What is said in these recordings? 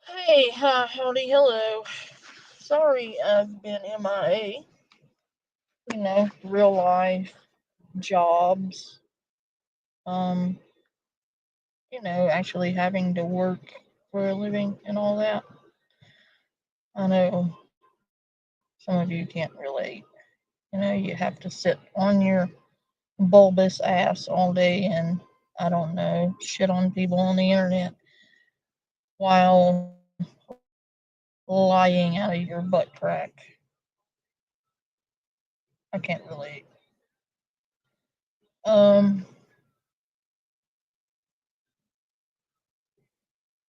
Hey, howdy, hello. Sorry I've been MIA. Real life, jobs, um, actually having to work for a living and all that. I know some of you can't relate. You have to sit on your bulbous ass all day and, I don't know, shit on people on the internet while lying out of your butt crack. I can't relate. Um,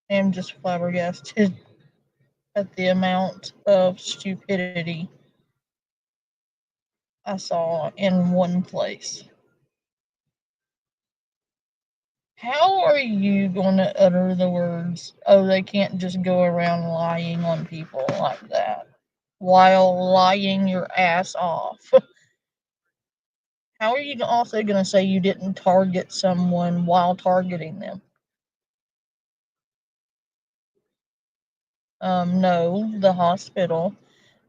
I'm just flabbergasted at the amount of stupidity I saw in one place. How are you going to utter the words, oh, they can't just go around lying on people like that while lying your ass off? How are you also going to say you didn't target someone while targeting them? No, the hospital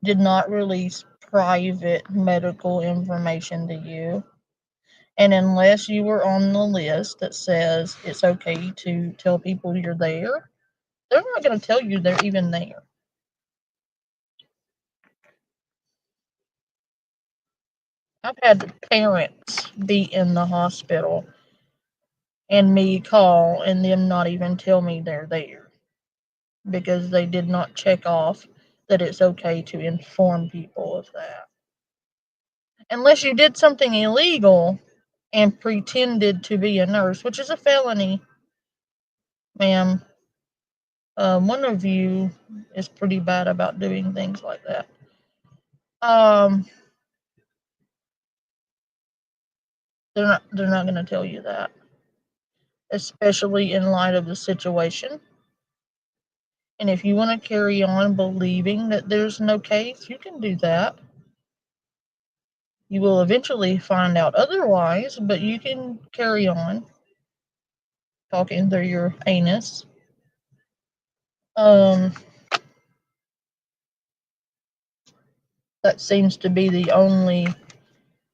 did not release private medical information to you. And unless you were on the list that says it's okay to tell people you're there, they're not going to tell you they're even there. I've had parents be in the hospital and me call and them not even tell me they're there because they did not check off that it's okay to inform people of that. Unless you did something illegal and pretended to be a nurse, which is a felony, ma'am. One of you is pretty bad about doing things like that. Um, they're not going to tell you that, especially in light of the situation. And if you want to carry on believing that there's no case, you can do that. You will eventually find out otherwise, but you can carry on talking through your anus. Um, that seems to be the only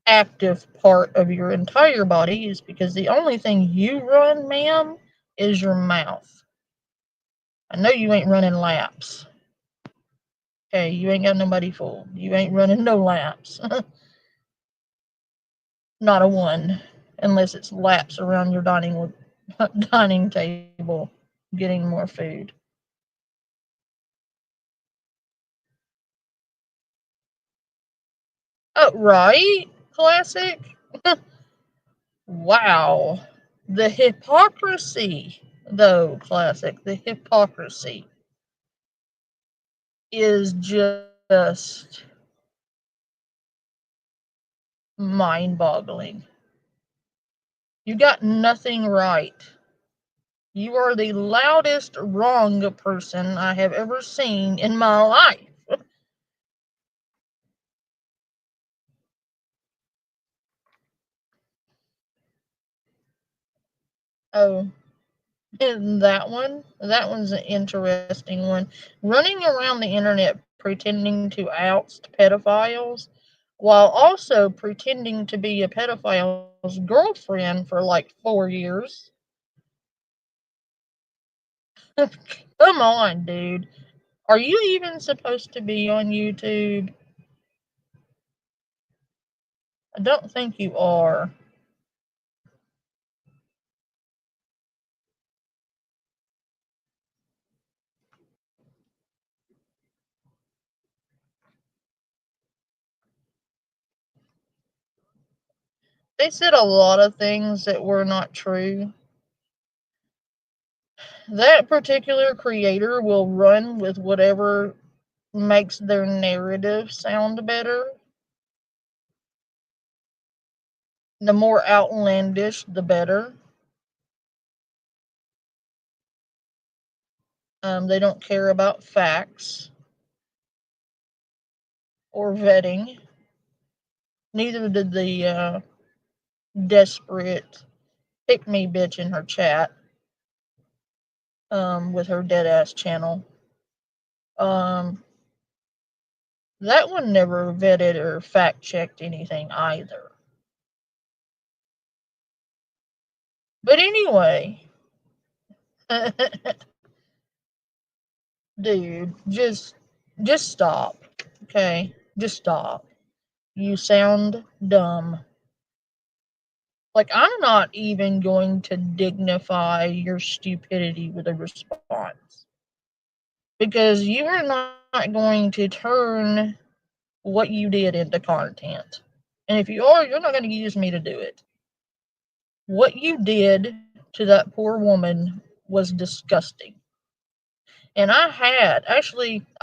active part of your entire body, is because the only thing you run, ma'am, is your mouth. I know you ain't running laps. Okay, you ain't got nobody fooled. You ain't running no laps. Not a one. Unless it's laps around your dining table getting more food. Oh, right? Classic? Wow. The hypocrisy, though, classic. The hypocrisy is just mind boggling. You got nothing right. You are the loudest wrong person I have ever seen in my life. Oh, and that one's an interesting one. Running around the internet pretending to oust pedophiles while also pretending to be a pedophile's girlfriend for like 4 years. Come on, dude. Are you even supposed to be on YouTube? I don't think you are. They said a lot of things that were not true. That particular creator will run with whatever makes their narrative sound better. The more outlandish, the better. They don't care about facts or vetting. Neither did the desperate pick me bitch in her chat with her dead ass channel. Um, that one never vetted or fact checked anything either. But anyway, dude, just stop. Okay? Just stop. You sound dumb. Like, I'm not even going to dignify your stupidity with a response. Because you are not going to turn what you did into content. And if you are, you're not going to use me to do it. What you did to that poor woman was disgusting. And I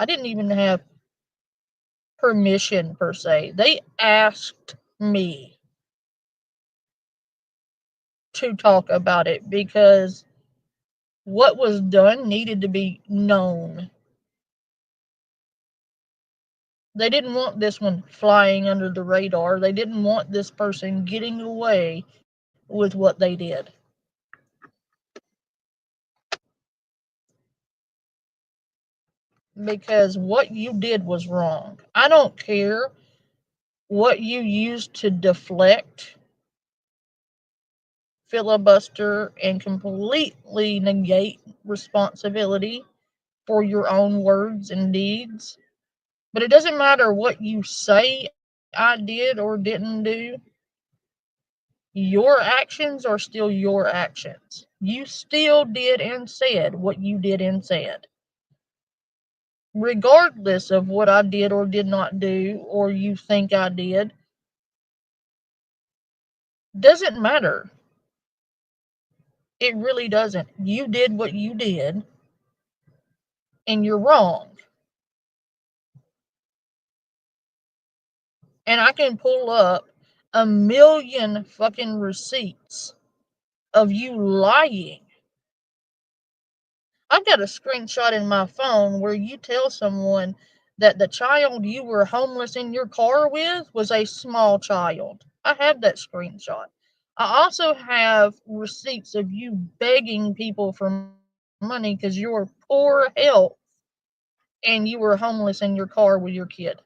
didn't even have permission per se. They asked me to talk about it because what was done needed to be known. They didn't want this one flying under the radar. They didn't want this person getting away with what they did. Because what you did was wrong. I don't care what you used to deflect, filibuster, and completely negate responsibility for your own words and deeds. But it doesn't matter what you say I did or didn't do. Your actions are still your actions. You still did and said what you did and said. Regardless of what I did or did not do, or you think I did, doesn't matter. It really doesn't. You did what you did, and you're wrong. And I can pull up a million fucking receipts of you lying. I've got a screenshot in my phone where you tell someone that the child you were homeless in your car with was a small child. I have that screenshot. I also have receipts of you begging people for money because you're poor health and you were homeless in your car with your kid.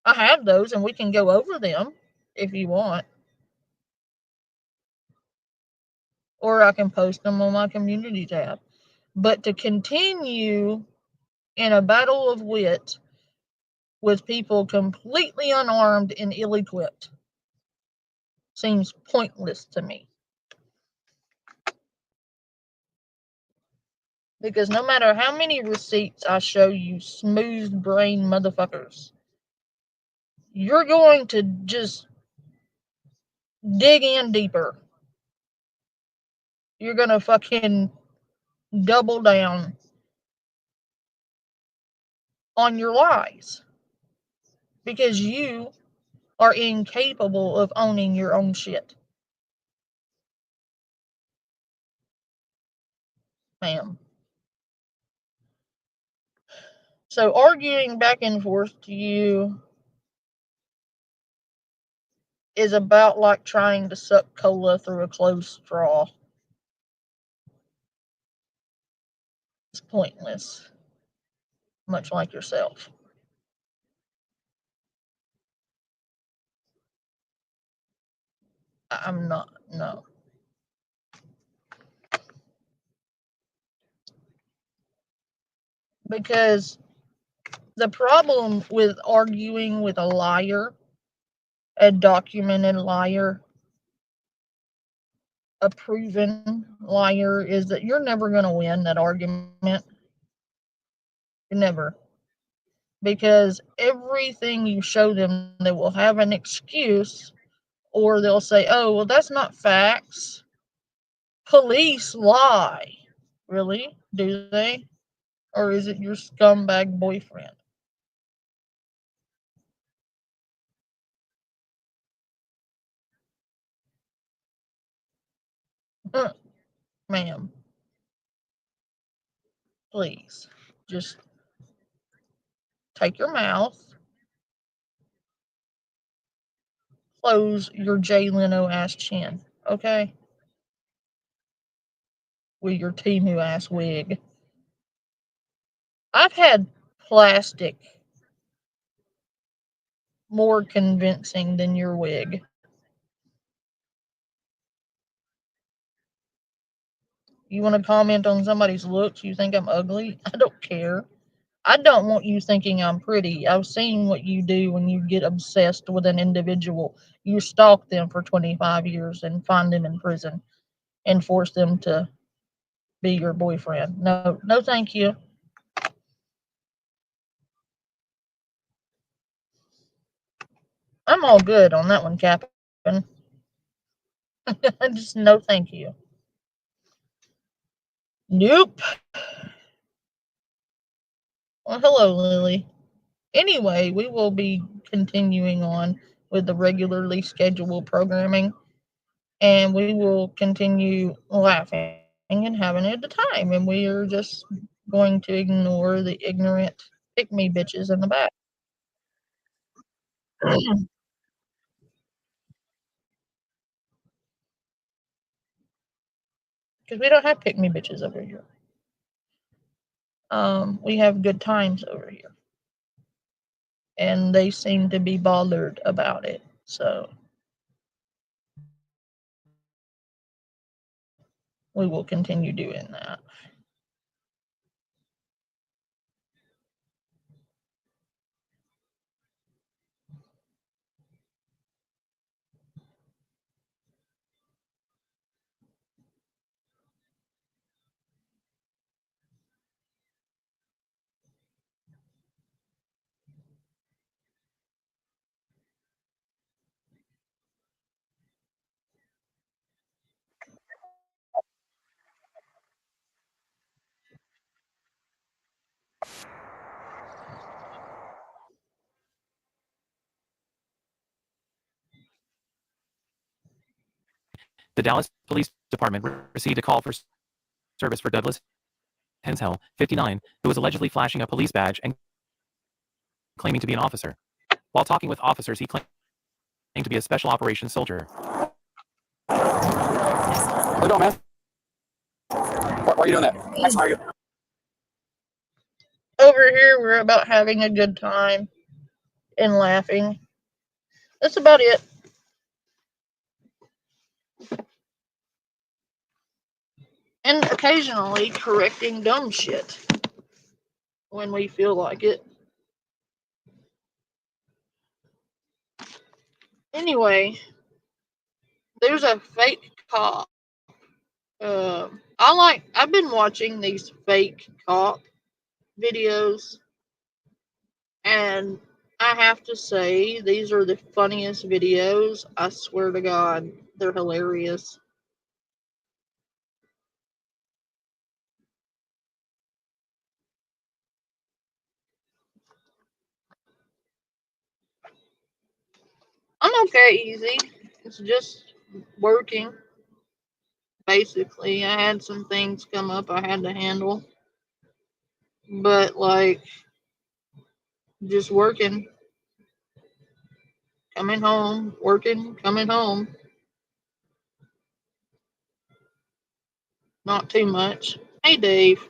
I have those and we can go over them if you want. Or I can post them on my community tab. But to continue in a battle of wit with people completely unarmed and ill equipped seems pointless to me. Because no matter how many receipts I show you, smooth brain motherfuckers, you're going to just dig in deeper. You're going to fucking double down on your lies. Because you are incapable of owning your own shit. Ma'am. So arguing back and forth to you is about like trying to suck cola through a closed straw. It's pointless, much like yourself. I'm not, no. Because the problem with arguing with a liar, a documented liar, a proven liar, is that you're never going to win that argument. Never. Because everything you show them, they will have an excuse, or they'll say, oh, well, that's not facts. Police lie. Really? Do they? Or is it your scumbag boyfriend? Ma'am, please. Just take your mouth, close your Jay Leno ass chin, okay? With your Timu ass wig. I've had plastic more convincing than your wig. You want to comment on somebody's looks? You think I'm ugly? I don't care. I don't want you thinking I'm pretty. I've seen what you do when you get obsessed with an individual. You stalk them for 25 years and find them in prison and force them to be your boyfriend. No, no, thank you. I'm all good on that one, Captain. Just no, thank you. Nope. Well, hello, Lily. Anyway, we will be continuing on with the regularly scheduled programming, and we will continue laughing and having a good time, and we are just going to ignore the ignorant pick me bitches in the back. Because we don't have pick me bitches over here. We have good times over here. And they seem to be bothered about it. So we will continue doing that. The Dallas Police Department received a call for service for Douglas Hensel, 59, who was allegedly flashing a police badge and claiming to be an officer. While talking with officers, he claimed to be a special operations soldier. What you doing, man? Why are you doing that? How are you? Over here, we're about having a good time and laughing. That's about it. And occasionally correcting dumb shit when we feel like it. Anyway, there's a fake cop. I've been watching these fake cop videos, and I have to say, these are the funniest videos. I swear to God, they're hilarious. I'm okay, easy. It's just working. Basically, I had some things come up I had to handle, but like just working, coming home, working, coming home. Not too much. Hey, Dave.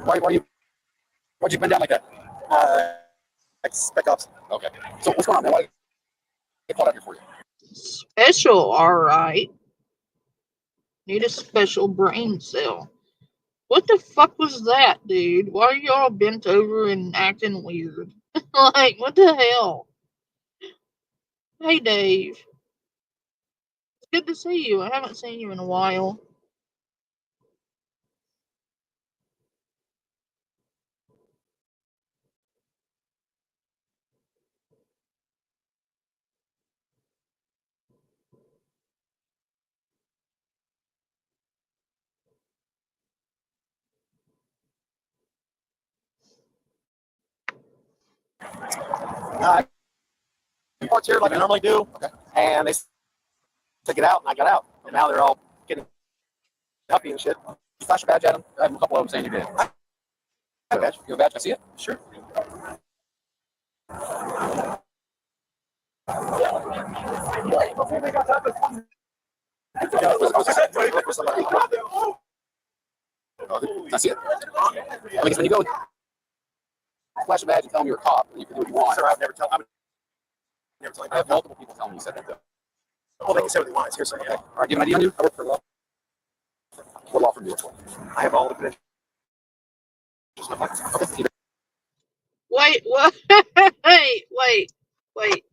Why'd you bend down like that? Like spec ups. Okay. So what's going on, man? Why they called out here for you? Special, all right. Need a special brain cell. What the fuck was that, dude? Why are y'all bent over and acting weird? Like, what the hell? Hey, Dave. It's good to see you. I haven't seen you in a while. I parts here like I normally do, okay. And they took it out, and I got out, and now they're all getting happy and shit. You flash a badge at them. I have a couple of them saying you did. I have a badge. You have a badge? Can I see it? Sure. I see it. Because when you go flash a badge and tell them you're a cop, you can do what you want. Sir, I've never told. I have multiple people telling me you said that though. Well, they can say what they want. It's hearsay. Okay. All right, give an ID on you. I work for law. What law firm do you work for? I have all the credentials. Okay. Wait, what? Wait.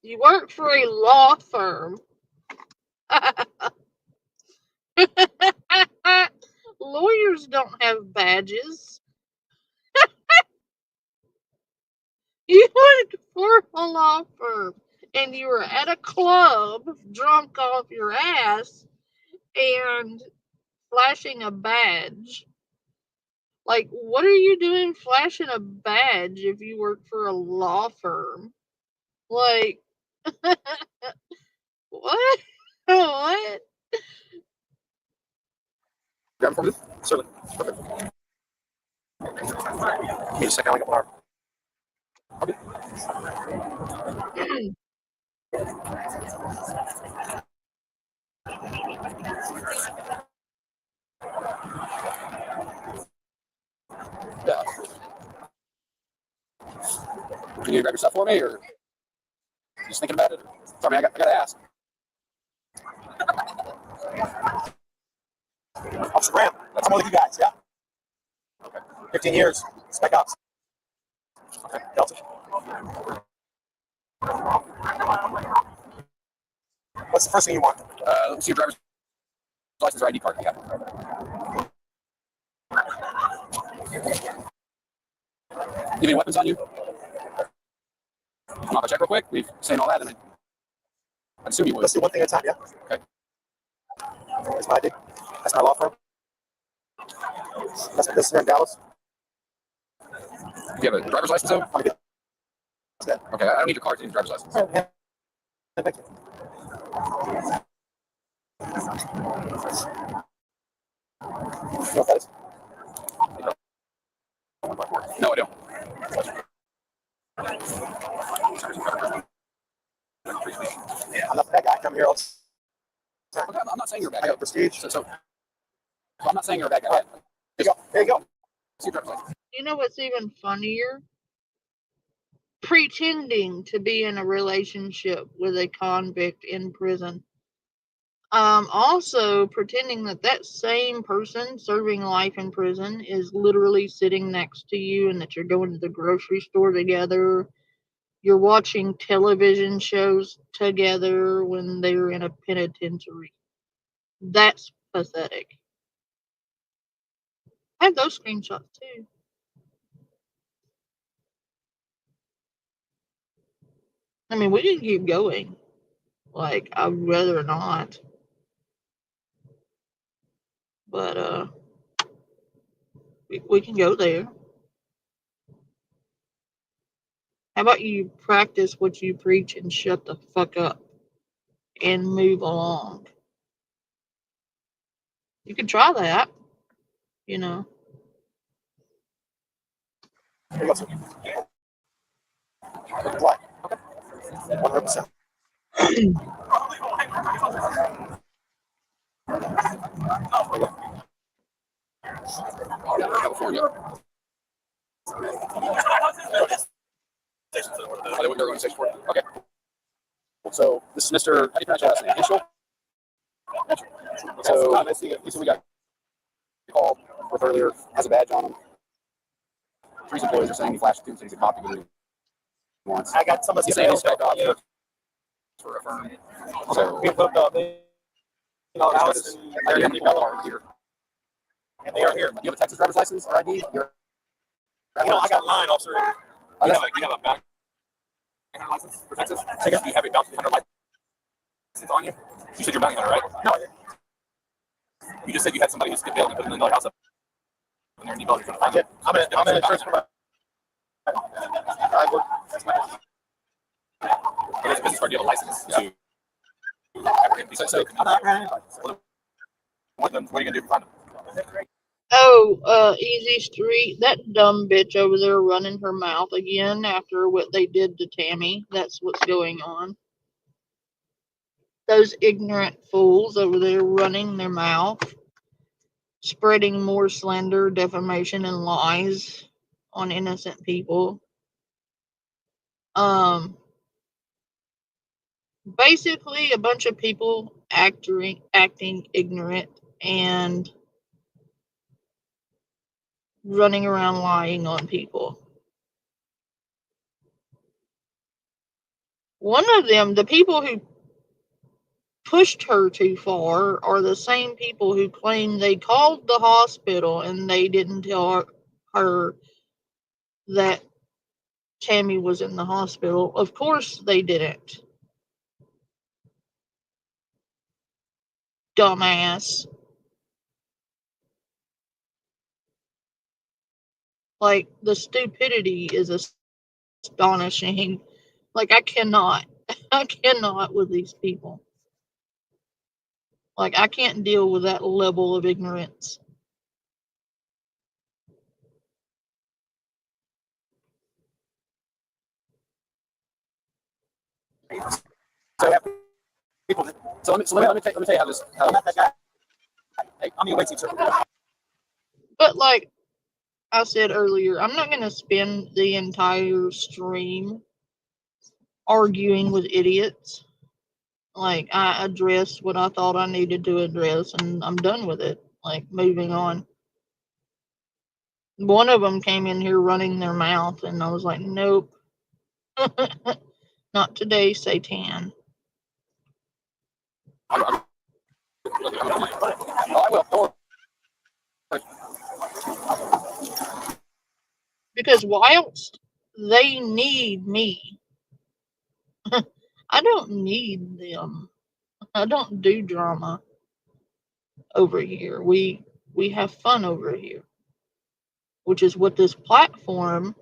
You work for a law firm. Lawyers don't have badges. You work for a law firm and you were at a club drunk off your ass and flashing a badge. Like, what are you doing flashing a badge if you work for a law firm? Like, what? What? Grab it for me? Certainly. Okay. Give me a second, I'll get one. Okay. Yeah. Can you grab your stuff for me, or you just thinking about it? I mean, I gotta ask. Officer Graham, that's one of you guys, yeah. Okay. 15 years, Spec Ops. Okay, Delta. What's the first thing you want? Let me see your driver's license or ID card. Yeah. You have any weapons on you? I'll have a check real quick. We've saying all that, and I assume you would. Let's do one thing at a time, yeah? Okay. That's my ID. That's my law firm. This is here in Dallas. You have a driver's license, though? Okay, I don't need your card. I need your driver's license. Yeah. Thank you. No, that is. No, I don't. I'm not that guy. Come here. Okay, I'm not saying you're a bad guy. I got prestige. So I'm not saying you're a bad guy. Right. There you go. There you go. You know what's even funnier? Pretending to be in a relationship with a convict in prison. Also pretending that same person serving life in prison is literally sitting next to you and that you're going to the grocery store together. You're watching television shows together when they're in a penitentiary. That's pathetic. I have those screenshots too. I mean, we can keep going. Like, I'd rather not. But, we can go there. How about you practice what you preach and shut the fuck up and move along? You can try that, you know. Black. Okay. 100%. California. They're going to 64. Okay. So this is Mr. How do you pronounce your last name? Mitchell? So this we got called with earlier, has a badge on him. Three employees are saying he flashed two things, a copy of it once. I got somebody saying he's got for a firm. So we put up here. And they are here. You have a Texas driver's license or ID? I got mine, officer. You have a back license for Texas? Do you have a bounty hunter license on you? You said you're bounty hunter, right? No. You just said you had somebody who's able to put $1 million house up in there and you I'm in insurance for I work. That's my business. But it's a business card, you have a license to. What are you going to do to find them? Oh, Easy Street. That dumb bitch over there running her mouth again after what they did to Tammy. That's what's going on. those ignorant fools over there running their mouth, spreading more slander, defamation, and lies on innocent people. Basically a bunch of people acting ignorant and running around lying on people. One of them, the people who pushed her too far, are the same people who claim they called the hospital and they didn't tell her that Tammy was in the hospital. Of course they didn't. Dumbass. Like, the stupidity is astonishing. Like, I cannot with these people. Like, I can't deal with that level of ignorance. So you have people. So let me tell you how this. That guy. Hey, I'm your waiting sir. But like I said earlier, I'm not going to spend the entire stream arguing with idiots. Like, I addressed what I thought I needed to address, and I'm done with it. Like, moving on. One of them came in here running their mouth, and I was like, nope. Not today, Satan. I will. Because whilst they need me, I don't need them. I don't do drama over here. We have fun over here, which is what this platform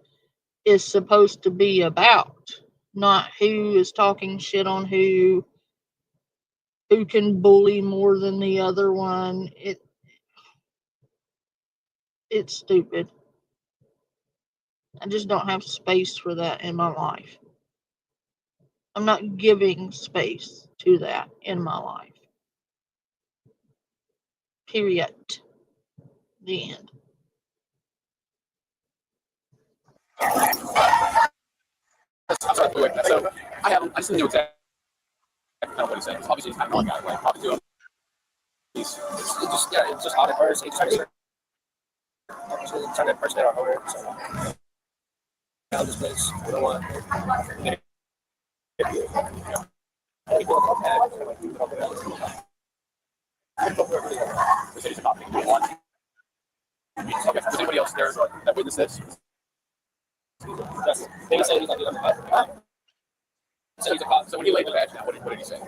is supposed to be about. Not who is talking shit on who can bully more than the other one. It's stupid. I just don't have space for that in my life. I'm not giving space to that in my life. Period. The end. I'm sorry, so I just knew exactly what he's saying. Obviously, he's not one guy. Like, talking to him, it's just hot at first. He's trying to impersonate our owner. So, now this place, we don't want to. The city's about to be one. Okay, is anybody else there that witnessed this? They say he's like a cop. So he's a cop. So when he laid the badge down, what did he say?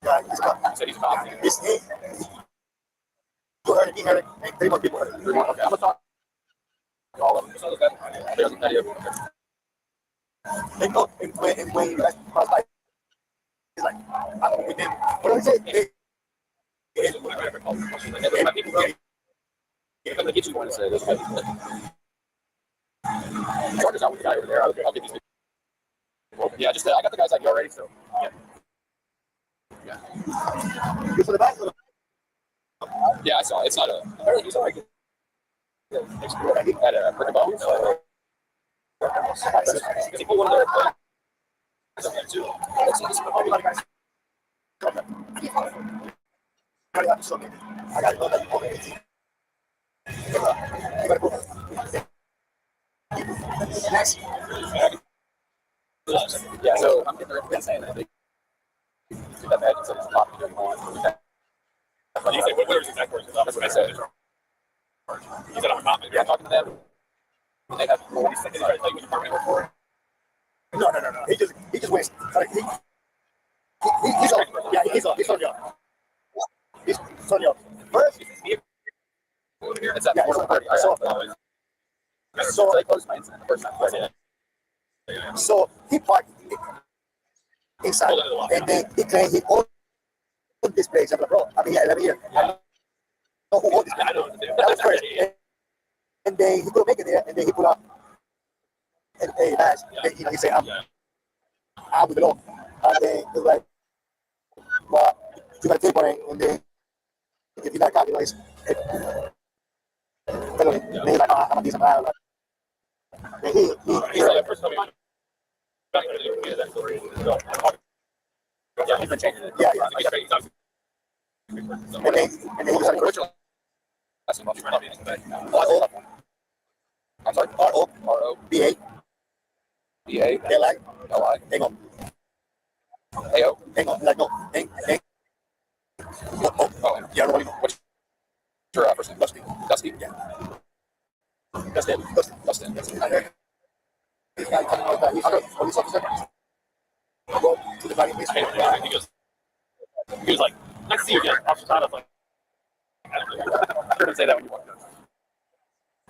He said he's a cop. He heard it. 31 people heard it. Okay, I'm gonna talk to all of them. So there's an idea. When you guys cross by, he's like, what do I say? Whatever. If they get you one to say this, Chargers out with the guy over there. I'll get these people. Yeah, just I got the guys like you already. So yeah. You for the back? Yeah, I saw. It's not a. Apparently, he's already at a Cricket Ball. Because he put one of their too. I got it. Next. Yeah, so I'm getting the recommend saying that they do that bad instead of talking to them. But you say, what are his exact words? That's what I said. He said, I'm a cop. Yeah, talking to them. They have all these things like when you partner with. No. He just went. He's on. Yeah, he's on y'all. He's on y'all. First, it's at 4:30. I saw it. So I closed my incident the first time. So he parked inside, and then he claimed he owned this place. I'm like, bro, I've been here 11 years. I know who owned this place. That was first. And then he couldn't make it there, and then he put up and hey, guys, he said, I'm with it all. And then he was like, you got a tape on it, and then if you got a copy, like, then he's like, oh, I'm a decent guy. And he's like, yeah, he's been changing it. Yeah. And then he was like, Richard, I'm sorry, R-O-B-A. B-A. L-I. Hang on. A-O. Hang on. Like, no. Hang. Oh, yeah, what's your first name? Dusty? Yeah. Dustin. He's got police officer. Go to the body, please. He was like, nice to see you again. Officer Todd, I was like, I couldn't say that when you walked in.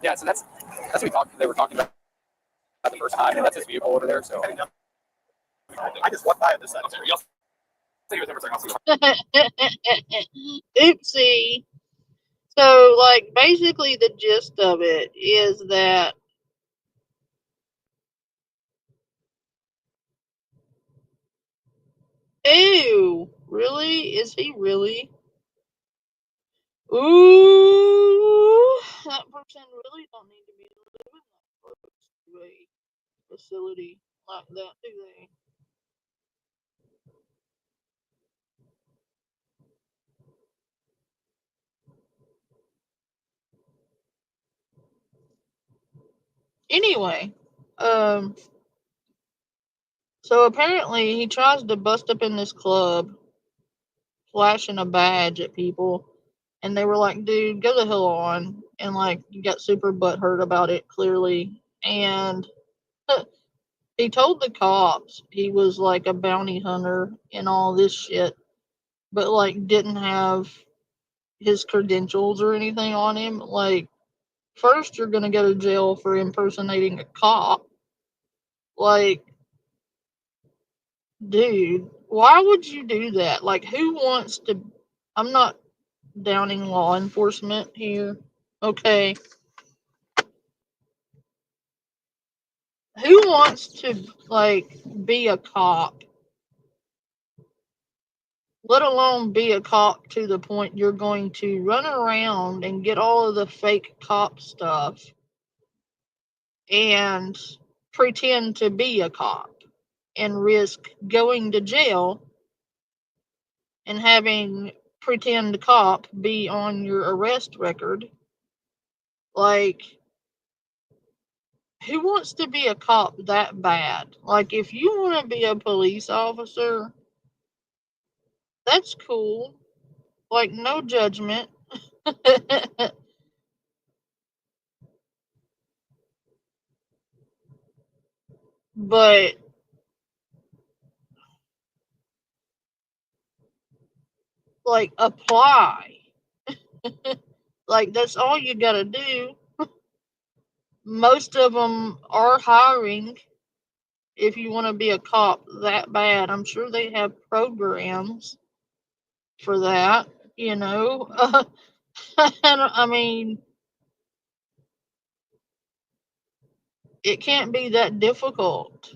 Yeah, so that's what they were talking about the first time, and that's his vehicle over there, so. I just walked by on this side. Oopsie. So, like, basically the gist of it is that ew, really? Is he really? Ooh, that person really don't need to be living that close to a facility like that, do they? Anyway, so apparently he tries to bust up in this club, flashing a badge at people, and they were like, dude, go the hell on. And like, you got super butthurt about it, clearly. And he told the cops he was like a bounty hunter and all this shit, but like didn't have his credentials or anything on him. Like, first, you're gonna go to jail for impersonating a cop. Like, dude, why would you do that? Like, who wants to? I'm not downing law enforcement here. Okay. Who wants to, like, be a cop? Let alone be a cop to the point you're going to run around and get all of the fake cop stuff and pretend to be a cop and risk going to jail and having pretend cop be on your arrest record. Like, who wants to be a cop that bad? Like, if you want to be a police officer, that's cool. Like, no judgment. But like, apply. Like, that's all you gotta do. Most of them are hiring if you want to be a cop that bad. I'm sure they have programs for that, you know. I mean, it can't be that difficult.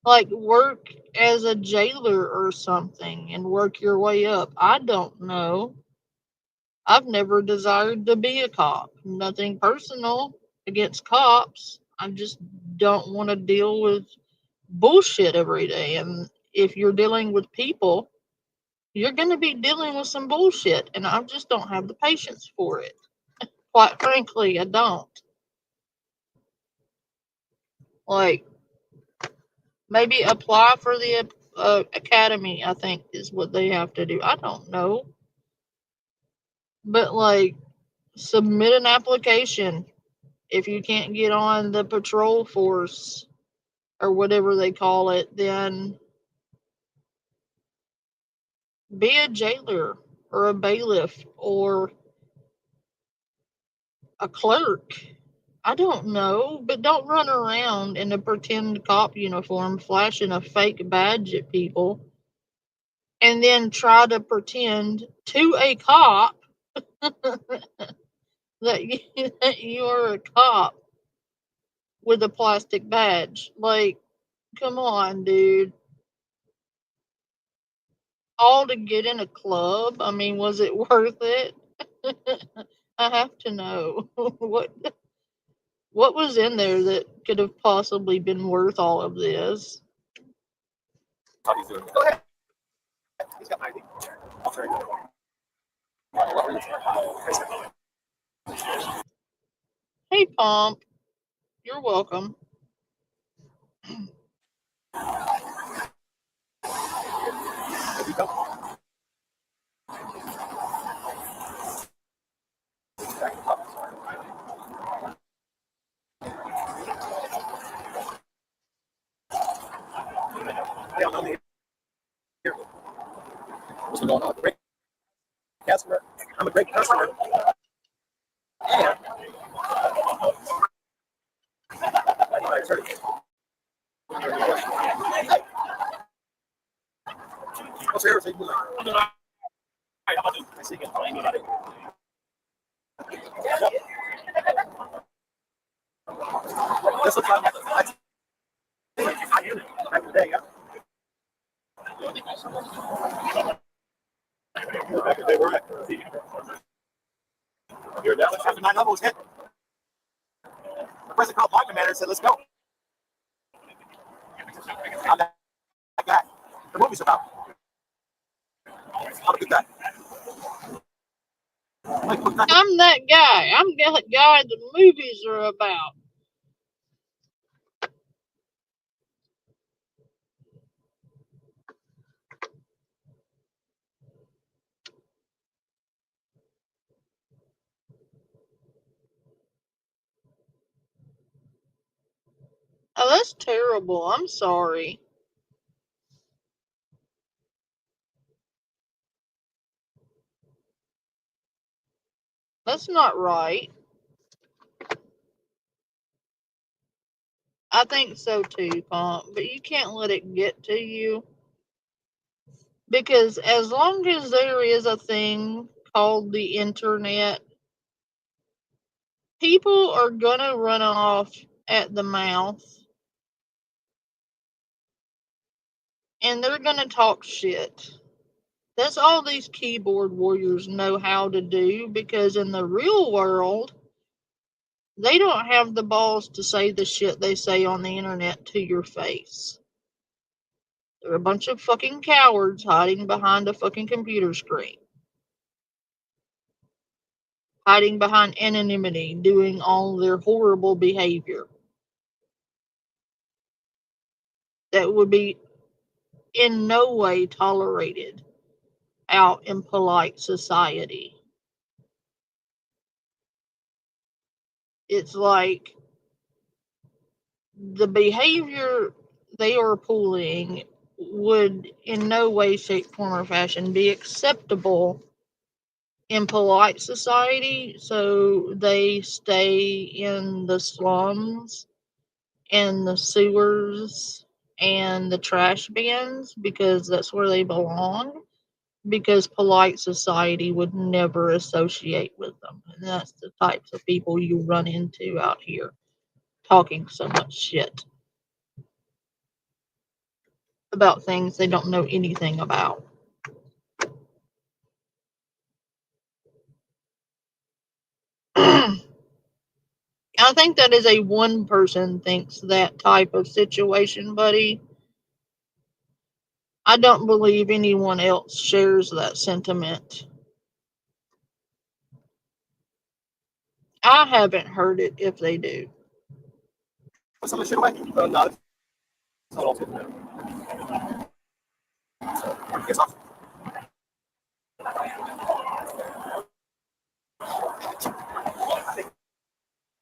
Like, work as a jailer or something and work your way up. I don't know. I've never desired to be a cop. Nothing personal against cops. I just don't want to deal with bullshit every day. And if you're dealing with people, you're going to be dealing with some bullshit. And I just don't have the patience for it. Quite frankly, I don't. Like, maybe apply for the academy, I think is what they have to do. I don't know. But, like, submit an application. If you can't get on the patrol force or whatever they call it, then be a jailer or a bailiff or a clerk. I don't know, but don't run around in a pretend cop uniform flashing a fake badge at people and then try to pretend to a cop that you are a cop with a plastic badge. Like, come on, dude. all to get in a club? I mean, was it worth it? I have to know what was in there that could have possibly been worth all of this. How he's doing. Go ahead. He's got my ID. I'll turn it over. Hey, Pomp. You're welcome. What's going on? Great customer. I'm a great customer. And what's your favorite? I see you. This looks like back in the day, yeah. Back in the day, we're at. You're down after 9 levels hit. The president called my commander and said, let's go. I'm that guy. The movie's about. I'm a good guy. I'm that guy. I'm that guy the movies are about. Oh, that's terrible. I'm sorry. That's not right. I think so too, Pomp, but you can't let it get to you. Because as long as there is a thing called the internet, people are gonna run off at the mouth. And they're gonna talk shit. That's all these keyboard warriors know how to do, because in the real world, they don't have the balls to say the shit they say on the internet to your face. They're a bunch of fucking cowards hiding behind a fucking computer screen. Hiding behind anonymity, doing all their horrible behavior. That would be in no way tolerated out in polite society. It's like the behavior they are pulling would in no way, shape, form, or fashion be acceptable in polite society, so they stay in the slums and the sewers and the trash bins because that's where they belong, because polite society would never associate with them. And that's the types of people you run into out here talking so much shit about things they don't know anything about. I think that is a one person thinks that type of situation, buddy. I don't believe anyone else shares that sentiment. I haven't heard it if they do. Put some of the shit away. No, it's not all good. It's off.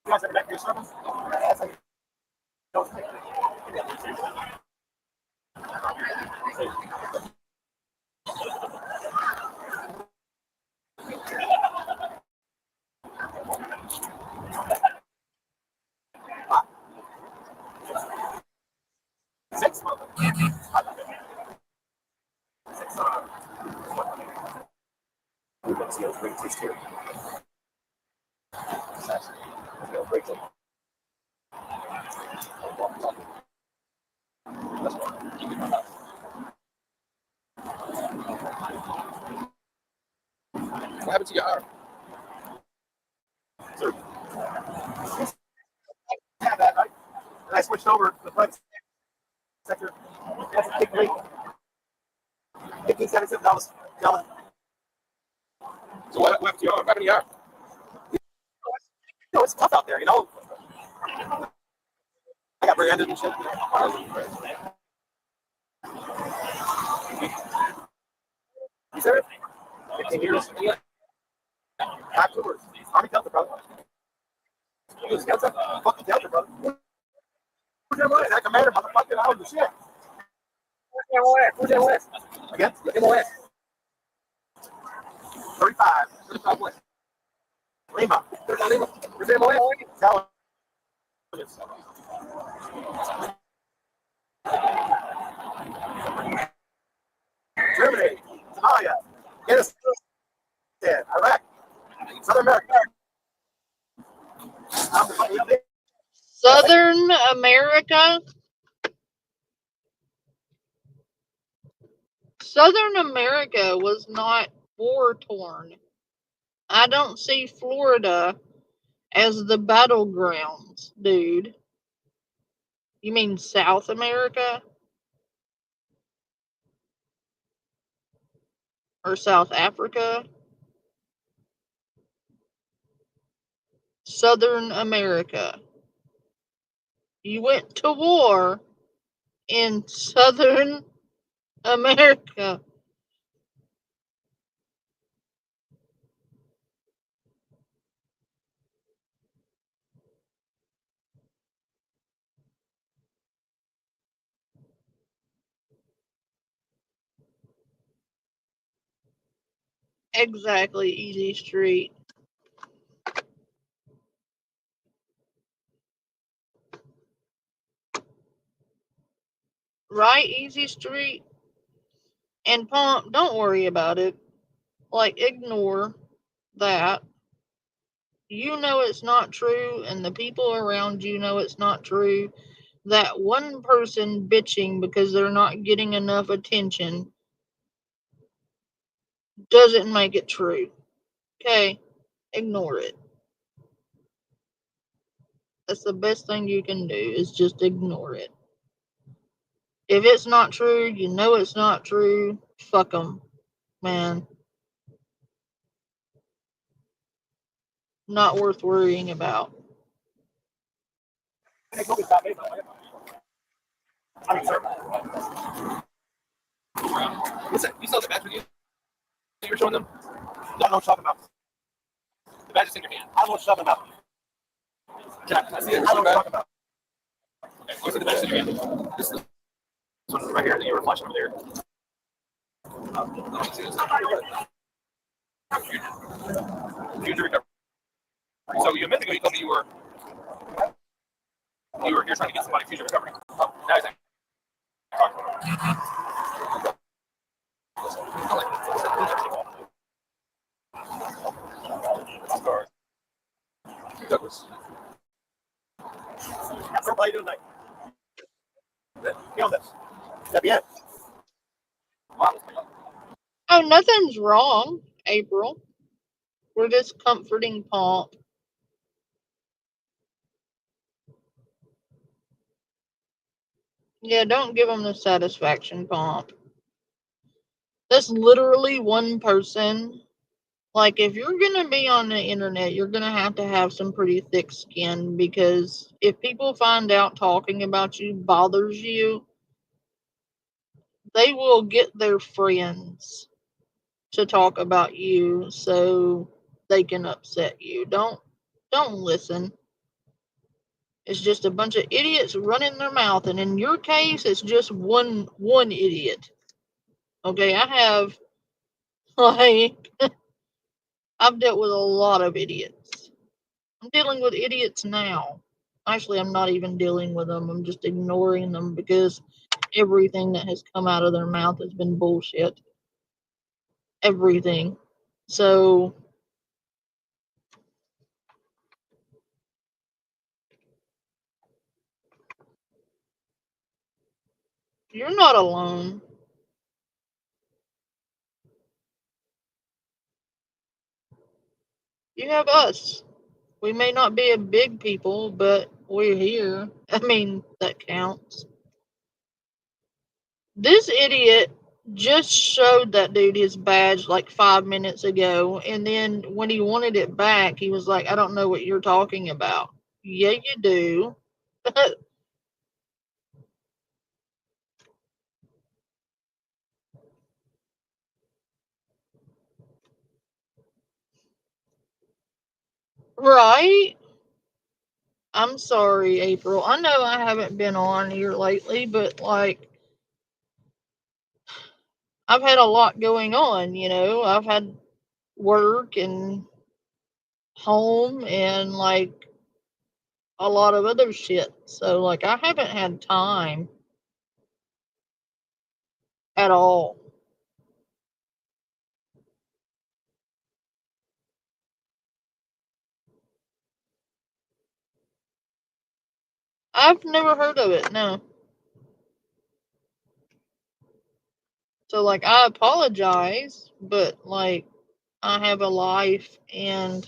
You guys ever back to your service? Six months. Let's see how great taste here. Great taste. What happened to your arm? Sir. Had that, right? And I switched over to the private sector. That's a big rate. 1577 dollars. So what happened to your arm? What happened to your arm? It's tough out there, you know. I got rear-ended and shit. You serious? 15 years. Afterwards. Army Delta, brother. You was Delta? Fucking Delta, brother. Who's that MOS? That commander, motherfucker, I was the shit. Who's MOS? Who's MOS? Again? MOS. 35 West. Lima. Lima. Where's MOS? Germany, Somalia, Afghanistan, Iraq, Southern America. Southern America? Southern America was not war-torn. I don't see Florida as the battlegrounds, dude. You mean South America? Or South Africa? Southern America. You went to war in Southern America. Exactly, Easy Street. Right, Easy Street? And Pump, don't worry about it. Like, ignore that. You know it's not true, and the people around you know it's not true. That one person bitching because they're not getting enough attention doesn't make it true. Okay? Ignore it. That's the best thing you can do, is just ignore it. If it's not true, you know it's not true, fuck them, man. Not worth worrying about. What's that? You saw the badge you were showing them? I don't know what you're talking about. The badge is in your hand. I don't know what you're talking about. Can I see it? I don't know what you're talking about. Okay, what's the badge in your hand? This one right here that you were flashing over there. Future recovery. So a minute ago you told me you were here trying to get somebody future recovery. Oh, now he's Douglas. How you doing tonight? Feel this. That be it. Oh, nothing's wrong, April. We're just comforting Pump. Yeah, don't give him the satisfaction, Pump. That's literally one person. Like, if you're gonna be on the internet, you're gonna have some pretty thick skin, because if people find out talking about you bothers you, they will get their friends to talk about you so they can upset you. Don't listen. It's just a bunch of idiots running their mouth, and in your case, it's just one idiot. Okay, I have, like, I've dealt with a lot of idiots. I'm dealing with idiots now. Actually, I'm not even dealing with them. I'm just ignoring them, because everything that has come out of their mouth has been bullshit. Everything. So, you're not alone. You have us. We may not be a big people, but we're here. I mean, that counts. This idiot just showed that dude his badge like 5 minutes ago, and then when he wanted it back, he was like, I don't know what you're talking about. Yeah, you do. Right? I'm sorry, April. I know I haven't been on here lately, but like, I've had a lot going on, you know. I've had work and home and like a lot of other shit. So like I haven't had time at all. I've never heard of it, no. So like I apologize, but like I have a life and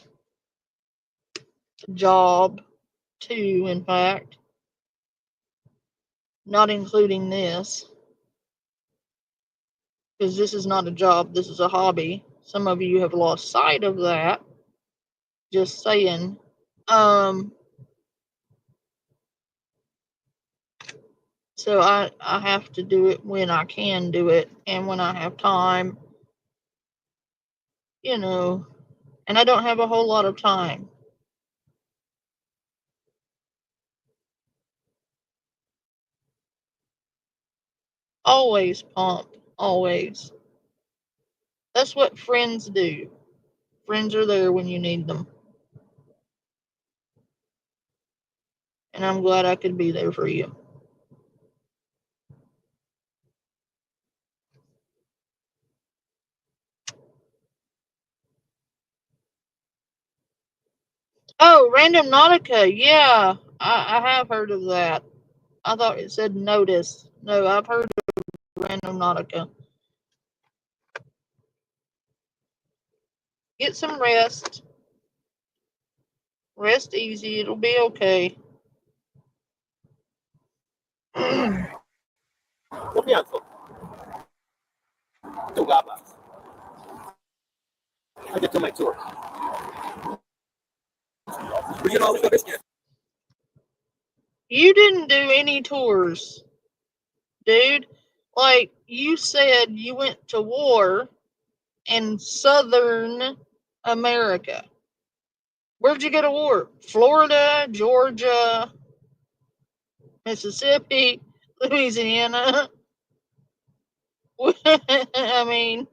job too, in fact. Not including this. Because this is not a job, this is a hobby. Some of you have lost sight of that. Just saying. So I have to do it when I can do it and when I have time, you know, and I don't have a whole lot of time. Always pumped, always. That's what friends do. Friends are there when you need them. And I'm glad I could be there for you. Oh, Random Nautica. Yeah, I have heard of that. I thought it said notice. No, I've heard of Random Nautica. Get some rest. Rest easy. It'll be okay. Confianza. Tu gabas. I get to my tour. You know, You didn't do any tours, dude. Like, you said you went to war in Southern America. Where'd you go to war? Florida, Georgia, Mississippi, Louisiana. I mean,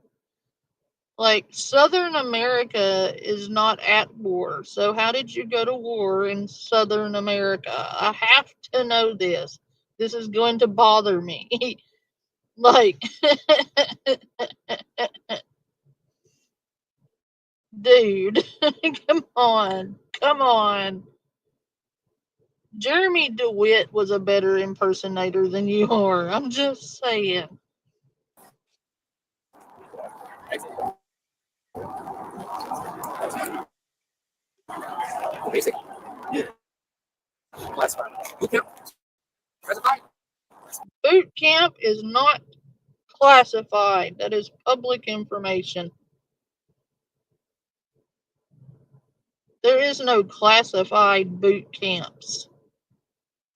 like, Southern America is not at war. So, how did you go to war in Southern America? I have to know this. This is going to bother me. Like, dude, come on. Come on. Jeremy DeWitt was a better impersonator than you are. I'm just saying. basic. Yeah. That's fine. Boot camp. Classified. Boot camp is not classified. That is public information. There is no classified boot camps.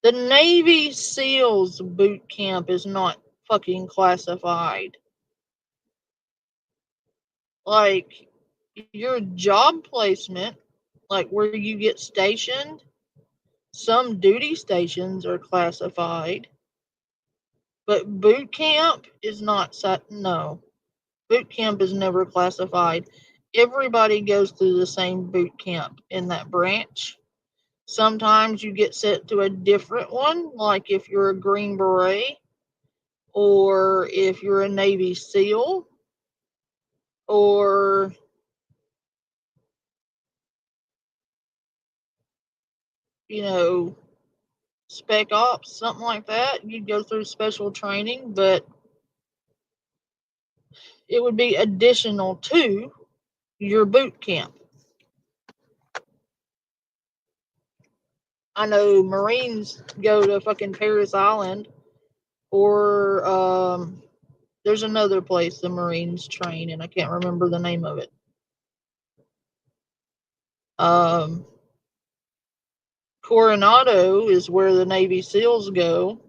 The Navy SEALs boot camp is not fucking classified. Like, your job placement, like where you get stationed, some duty stations are classified. But boot camp is not, no. Boot camp is never classified. Everybody goes through the same boot camp in that branch. Sometimes you get sent to a different one, like if you're a Green Beret, or if you're a Navy SEAL, or spec ops, something like that. You'd go through special training, but it would be additional to your boot camp. I know Marines go to fucking Paris Island, or there's another place the Marines train, and I can't remember the name of it. Coronado is where the Navy SEALs go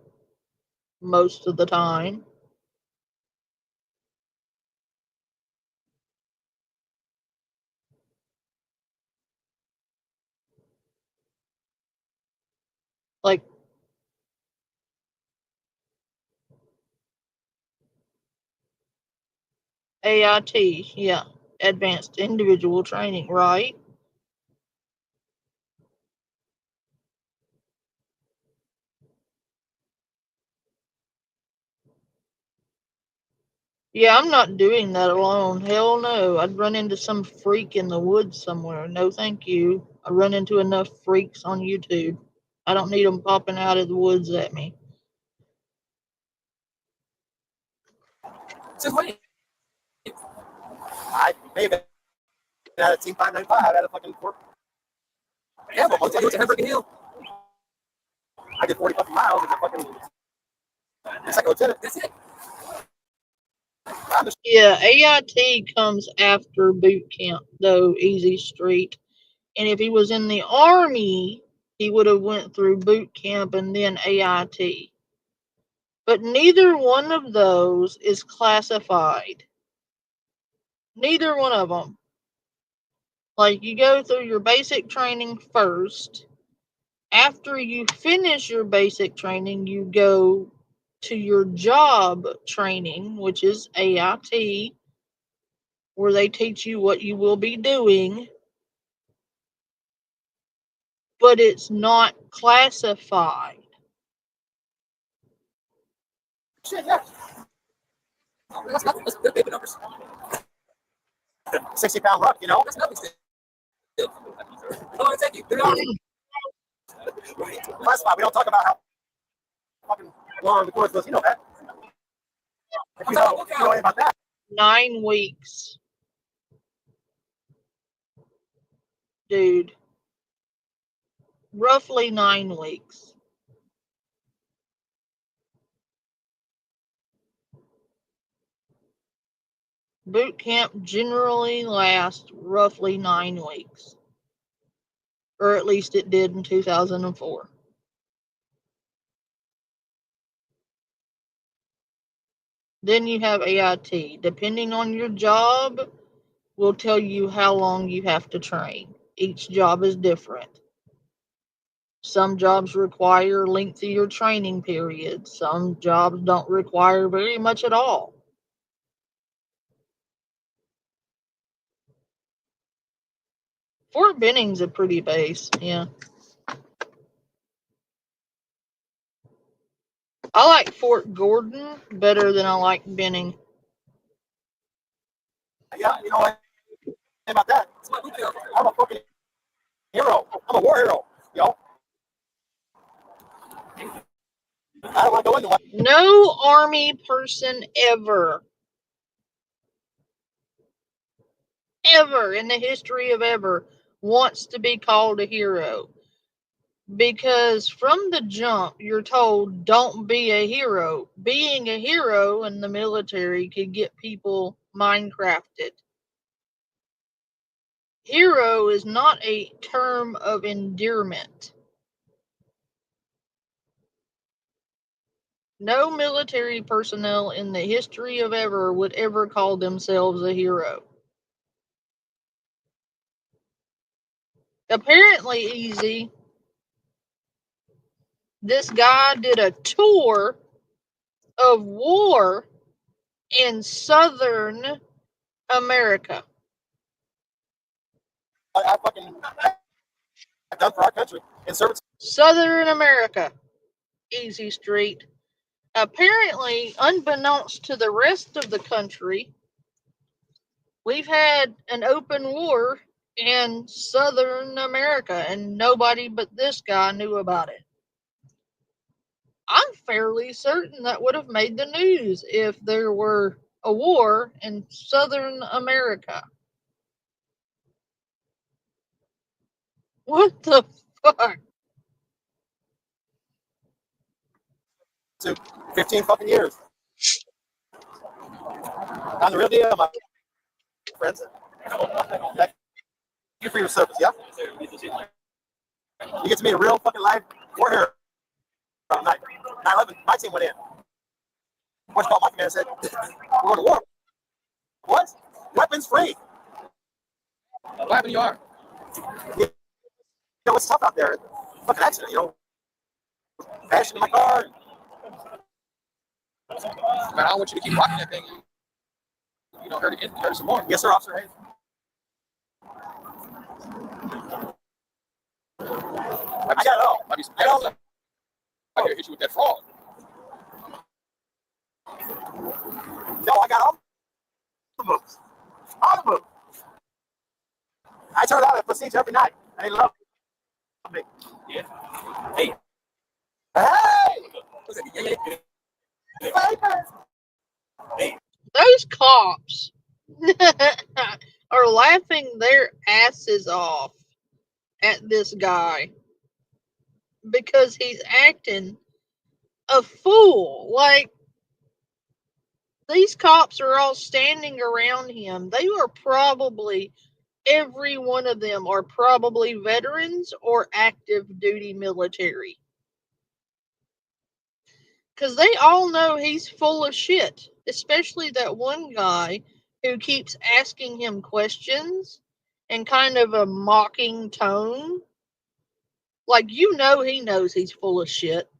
most of the time. Like, AIT, yeah, Advanced Individual Training, right? Yeah, I'm not doing that alone. Hell no. I'd run into some freak in the woods somewhere. No, thank you. I run into enough freaks on YouTube. I don't need them popping out of the woods at me. Since when? I may have been at a Team 595 at a fucking Fort. Yeah, but once I go to Hembrick Hill, I did 40 fucking miles as a fucking second lieutenant. That's it. Yeah, AIT comes after boot camp, though, Easy Street. And if he was in the Army, he would have went through boot camp and then AIT. But neither one of those is classified. Neither one of them. Like, you go through your basic training first. After you finish your basic training, you go to your job training, which is AIT, where they teach you what you will be doing, but it's not classified. Shit, yeah. That's big numbers. 60-pound ruck, you know? That's nothing still. How long did it take you? 3 hours. Right. That's why we don't talk about how fucking long the course was. You know that. If you know anything about that. 9 weeks. Dude. Roughly 9 weeks. Boot camp generally lasts roughly 9 weeks. Or at least it did in 2004. Then you have AIT. Depending on your job, will tell you how long you have to train. Each job is different. Some jobs require lengthier training periods. Some jobs don't require very much at all. Fort Benning's a pretty base, yeah. I like Fort Gordon better than I like Benning. Yeah, you know what? About that. I'm a fucking hero. I'm a war hero, yo. I don't want to go into one. No Army person ever in the history of ever wants to be called a hero. Because from the jump, you're told, don't be a hero. Being a hero in the military could get people Minecrafted. Hero is not a term of endearment. No military personnel in the history of ever would ever call themselves a hero. Apparently, Easy, this guy did a tour of war in Southern America. I fucking I've done for our country in service. Southern America, Easy Street. Apparently, unbeknownst to the rest of the country, we've had an open war in Southern America, and nobody but this guy knew about it. I'm fairly certain that would have made the news if there were a war in Southern America. What the fuck? to 15 fucking years. I'm the real deal, my friends. Thank you for your service, yeah? You get to meet a real fucking live war hero. 9/11, my team went in. What's called my command said, we're going to war. What? Weapons free. What happened you are? You know, it's tough out there. Fucking accident, you know. Crashing in my car. Man, I don't want you to keep rocking that thing. You know, hurt it some more. Yes, sir, Officer Hayes. I got it all. Might be some else. I gotta hit you with that frog. No, I got all the moves. All the moves. I turn out a procedure every night. They love me. Yeah. Hey. Hey. Those cops are laughing their asses off at this guy because he's acting a fool. Like, these cops are all standing around him. They are probably, every one of them are probably veterans or active duty military. Because they all know he's full of shit. Especially that one guy who keeps asking him questions in kind of a mocking tone. Like, you know, he knows he's full of shit.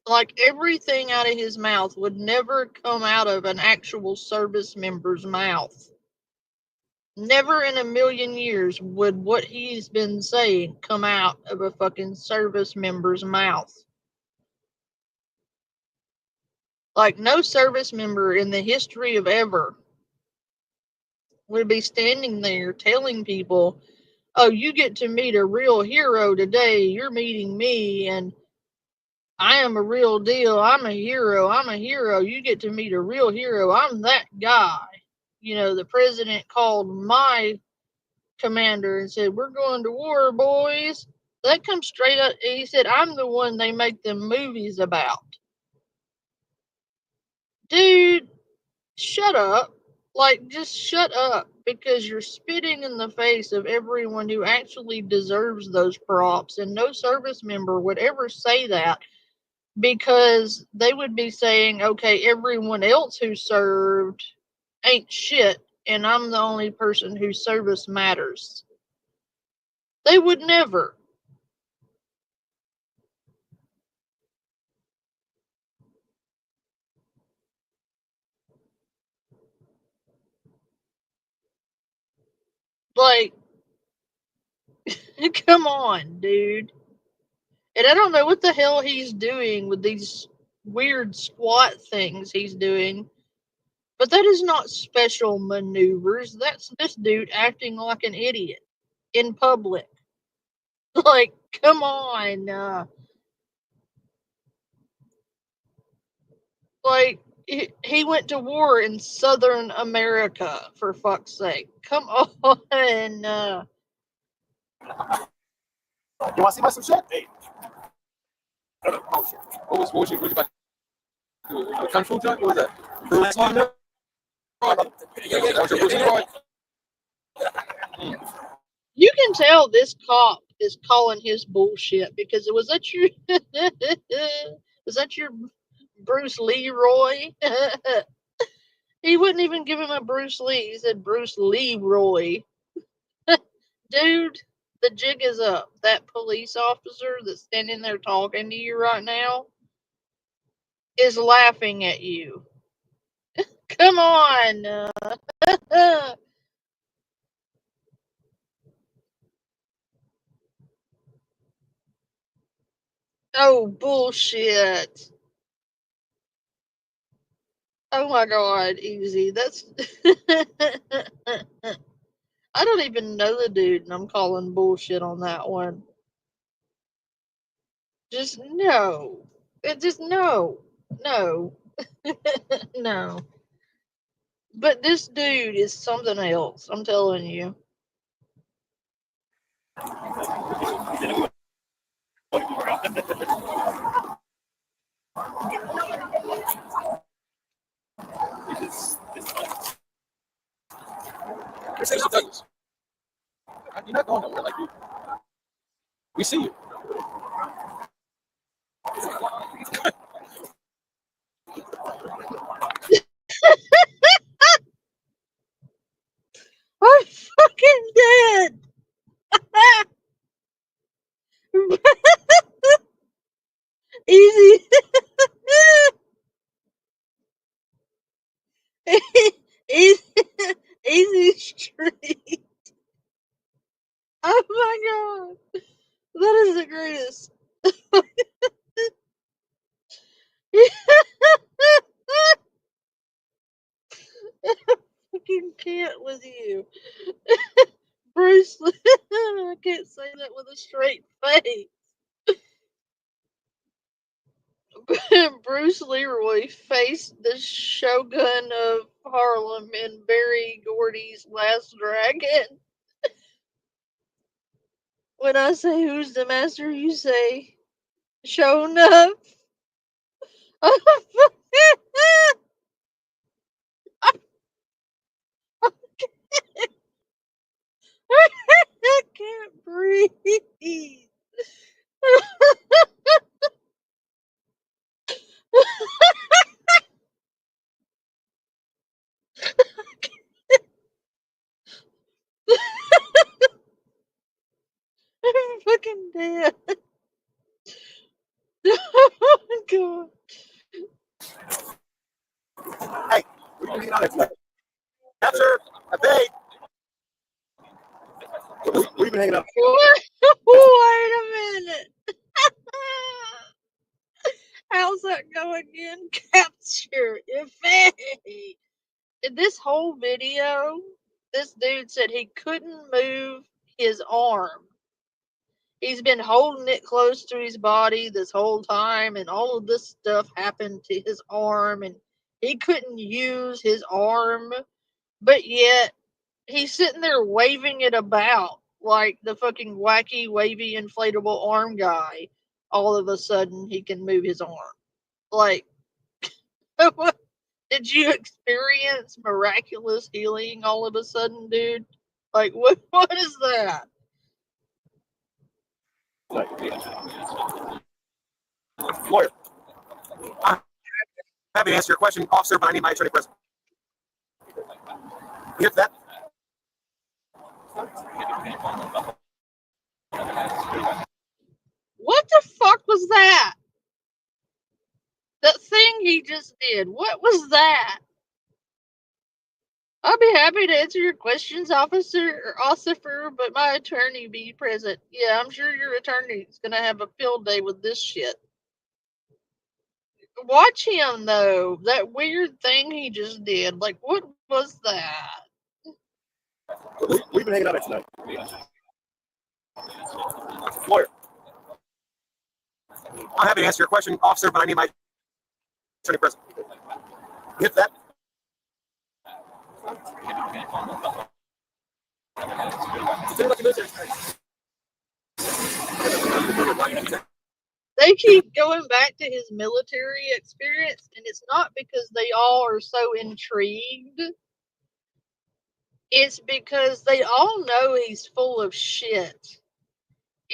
Like, everything out of his mouth would never come out of an actual service member's mouth. Never in a million years would what he's been saying come out of a fucking service member's mouth. Like, no service member in the history of ever would be standing there telling people, oh, you get to meet a real hero today. You're meeting me, and I am a real deal. I'm a hero. I'm a hero. You get to meet a real hero. I'm that guy. You know, the president called my commander and said, we're going to war, boys. That comes straight up. He said, I'm the one they make them movies about. Dude, shut up. Like, just shut up, because you're spitting in the face of everyone who actually deserves those props, and no service member would ever say that, because they would be saying, okay, everyone else who served ain't shit, and I'm the only person whose service matters. They would never. Like, come on, dude. And I don't know what the hell he's doing with these weird squat things he's doing. But that is not special maneuvers. That's this dude acting like an idiot in public. Like, come on. Like, he went to war in Southern America, for fuck's sake. Come on. You want to see my some shit? Hey. Oh, shit. What was you about to do? A kung fu joint? What was that? The last one? You can tell this cop is calling his bullshit, because was that your was that your Bruce Leroy? He wouldn't even give him a Bruce Lee. He said Bruce Leroy. Dude, the jig is up. That police officer that's standing there talking to you right now is laughing at you. Come on. Oh, bullshit. Oh my god, easy. That's I don't even know the dude, and I'm calling bullshit on that one. Just no. Just no. No. No. But this dude is something else, I'm telling you. You're Douglas. You're not going nowhere. Like we see you. I'm fucking dead. Easy. Easy. Easy street. Oh my god. That is the greatest. Fucking can't with you. Bruce Lee. I can't say that with a straight face. Bruce Leroy faced the Shogun of Harlem in Barry Gordy's Last Dragon. When I say who's the master, you say show enough. I can't breathe. I'm fucking dead. Oh my god. Hey, we've been hanging out tonight. Capture, I paid. We've been hanging out. Wait a minute. How's that go again? Capture if in this whole video, this dude said he couldn't move his arm. He's been holding it close to his body this whole time, and all of this stuff happened to his arm, and he couldn't use his arm, but yet he's sitting there waving it about like the fucking wacky, wavy, inflatable arm guy. All of a sudden, he can move his arm. Like, did you experience miraculous healing all of a sudden, dude? Like, what is that? Lawyer. I'm happy to answer your question, officer, but I need my attorney present. You get that? What the fuck was that? That thing he just did. What was that? I'll be happy to answer your questions, officer, but my attorney be present. Yeah, I'm sure your attorney's gonna have a field day with this shit. Watch him though. That weird thing he just did. Like, what was that? We've been hanging out tonight. Lawyer. I'm happy to answer your question, officer, but I need my attorney present. You get that? They keep going back to his military experience, and it's not because they all are so intrigued. It's because they all know he's full of shit.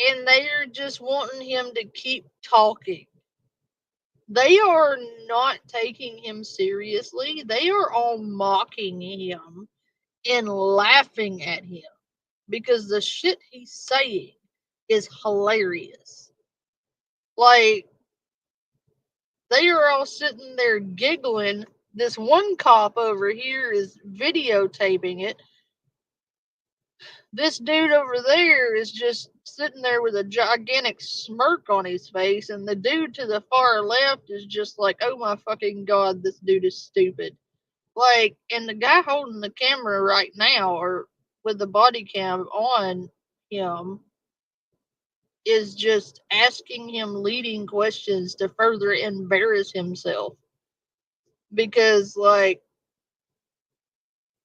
And they are just wanting him to keep talking. They are not taking him seriously. They are all mocking him and laughing at him because the shit he's saying is hilarious. Like, they are all sitting there giggling. This one cop over here is videotaping it. This dude over there is just sitting there with a gigantic smirk on his face, and the dude to the far left is just like, oh my fucking god, this dude is stupid. Like, and the guy holding the camera right now, or with the body cam on him, is just asking him leading questions to further embarrass himself. Because, like,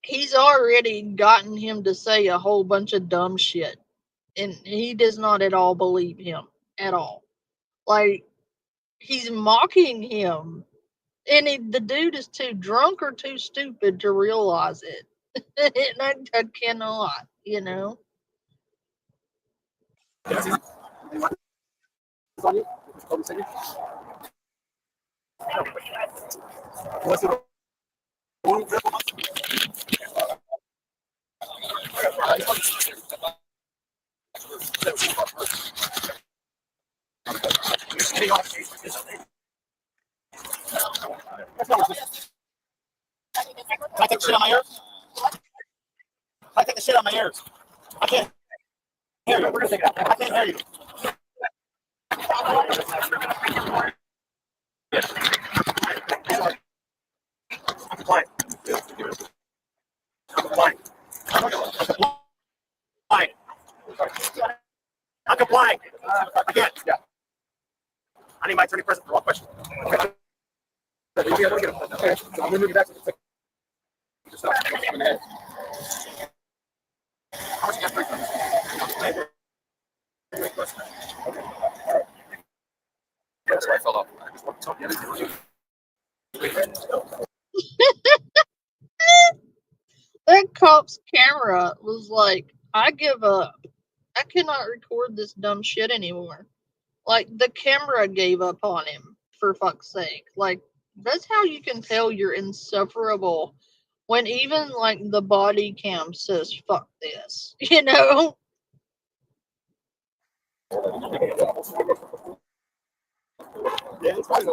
he's already gotten him to say a whole bunch of dumb shit. And he does not at all believe him. At all. Like, he's mocking him. And the dude is too drunk or too stupid to realize it. And I cannot, you know. Can I take the shit on my ears? Can I take the shit on my ears? I can't hear you. We're gonna take it out. I can't hear you. I'm complying. I'm complying. I'm complying. I can't. Yeah. I need my attorney present for one question. Okay. Okay. So I'm gonna move you back to the just stop. I'm in the head. How much you got? Okay. That's why I fell off. I just want to talk to you. That cop's camera was like, I give up. I cannot record this dumb shit anymore. Like, the camera gave up on him, for fuck's sake. Like, that's how you can tell you're insufferable when even, like, the body cam says, fuck this. You know? Yeah, it's fine.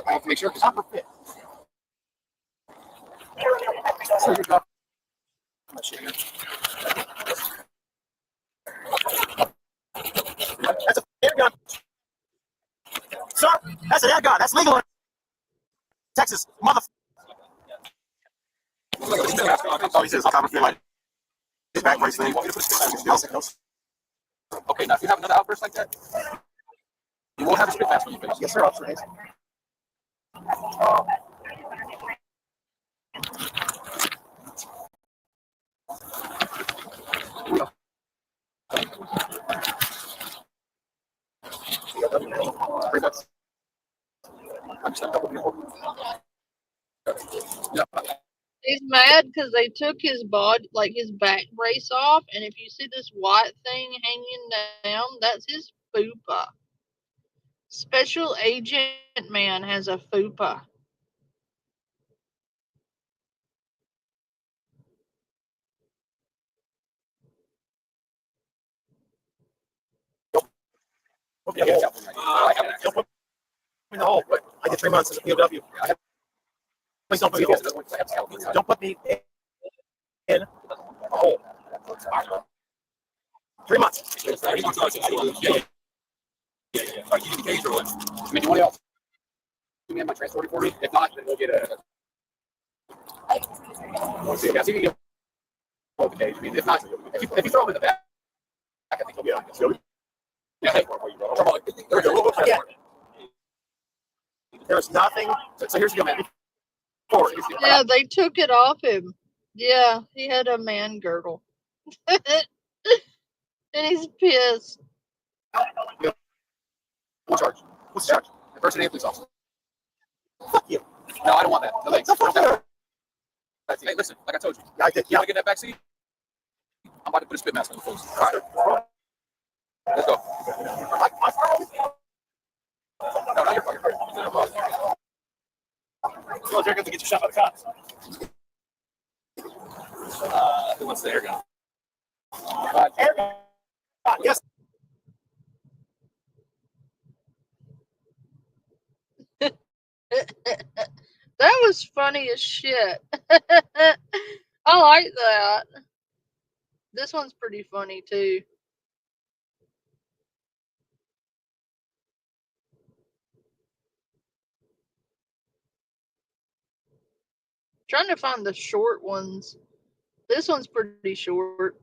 I have to make sure because I'm fit. So you got that's a handgun. Sir, that's a handgun. That's legal in Texas. Mother. Oh, he says, I'm like, his back brace thing. Okay, now if you have another outburst like that, you won't have a spit mask on your face. Yes, sir, Officer Hayes. He's mad because they took his body, like his back brace off, and if you see this white thing hanging down, that's his fupa. Special Agent Man has a fupa. Don't put me in the hole. I get 3 months as a POW. Please don't put me in. Don't put me in a hole. 3 months. I mean, what else? You have my transport for me? If not, then we'll get a. See if you can get the page. I mean, if not, if you throw him in the back, I think he'll be on. Yeah, again, there's nothing. So here's the deal, man. Yeah, they took it off him. Yeah, he had a man girdle. And he's pissed. What's charge? What's the charge? Impersonate a police officer. Fuck you. No, I don't want that. No, thanks. Hey, listen, like I told you, you want to get that back seat? I'm about to put a spit mask on your face. All right. Let's go. No, not your fucking part. Well, you're going to get your shot by the cops. Who wants the air gun? Air gun. Yes. That was funny as shit. I like that. This one's pretty funny too. Trying to find the short ones. This one's pretty short.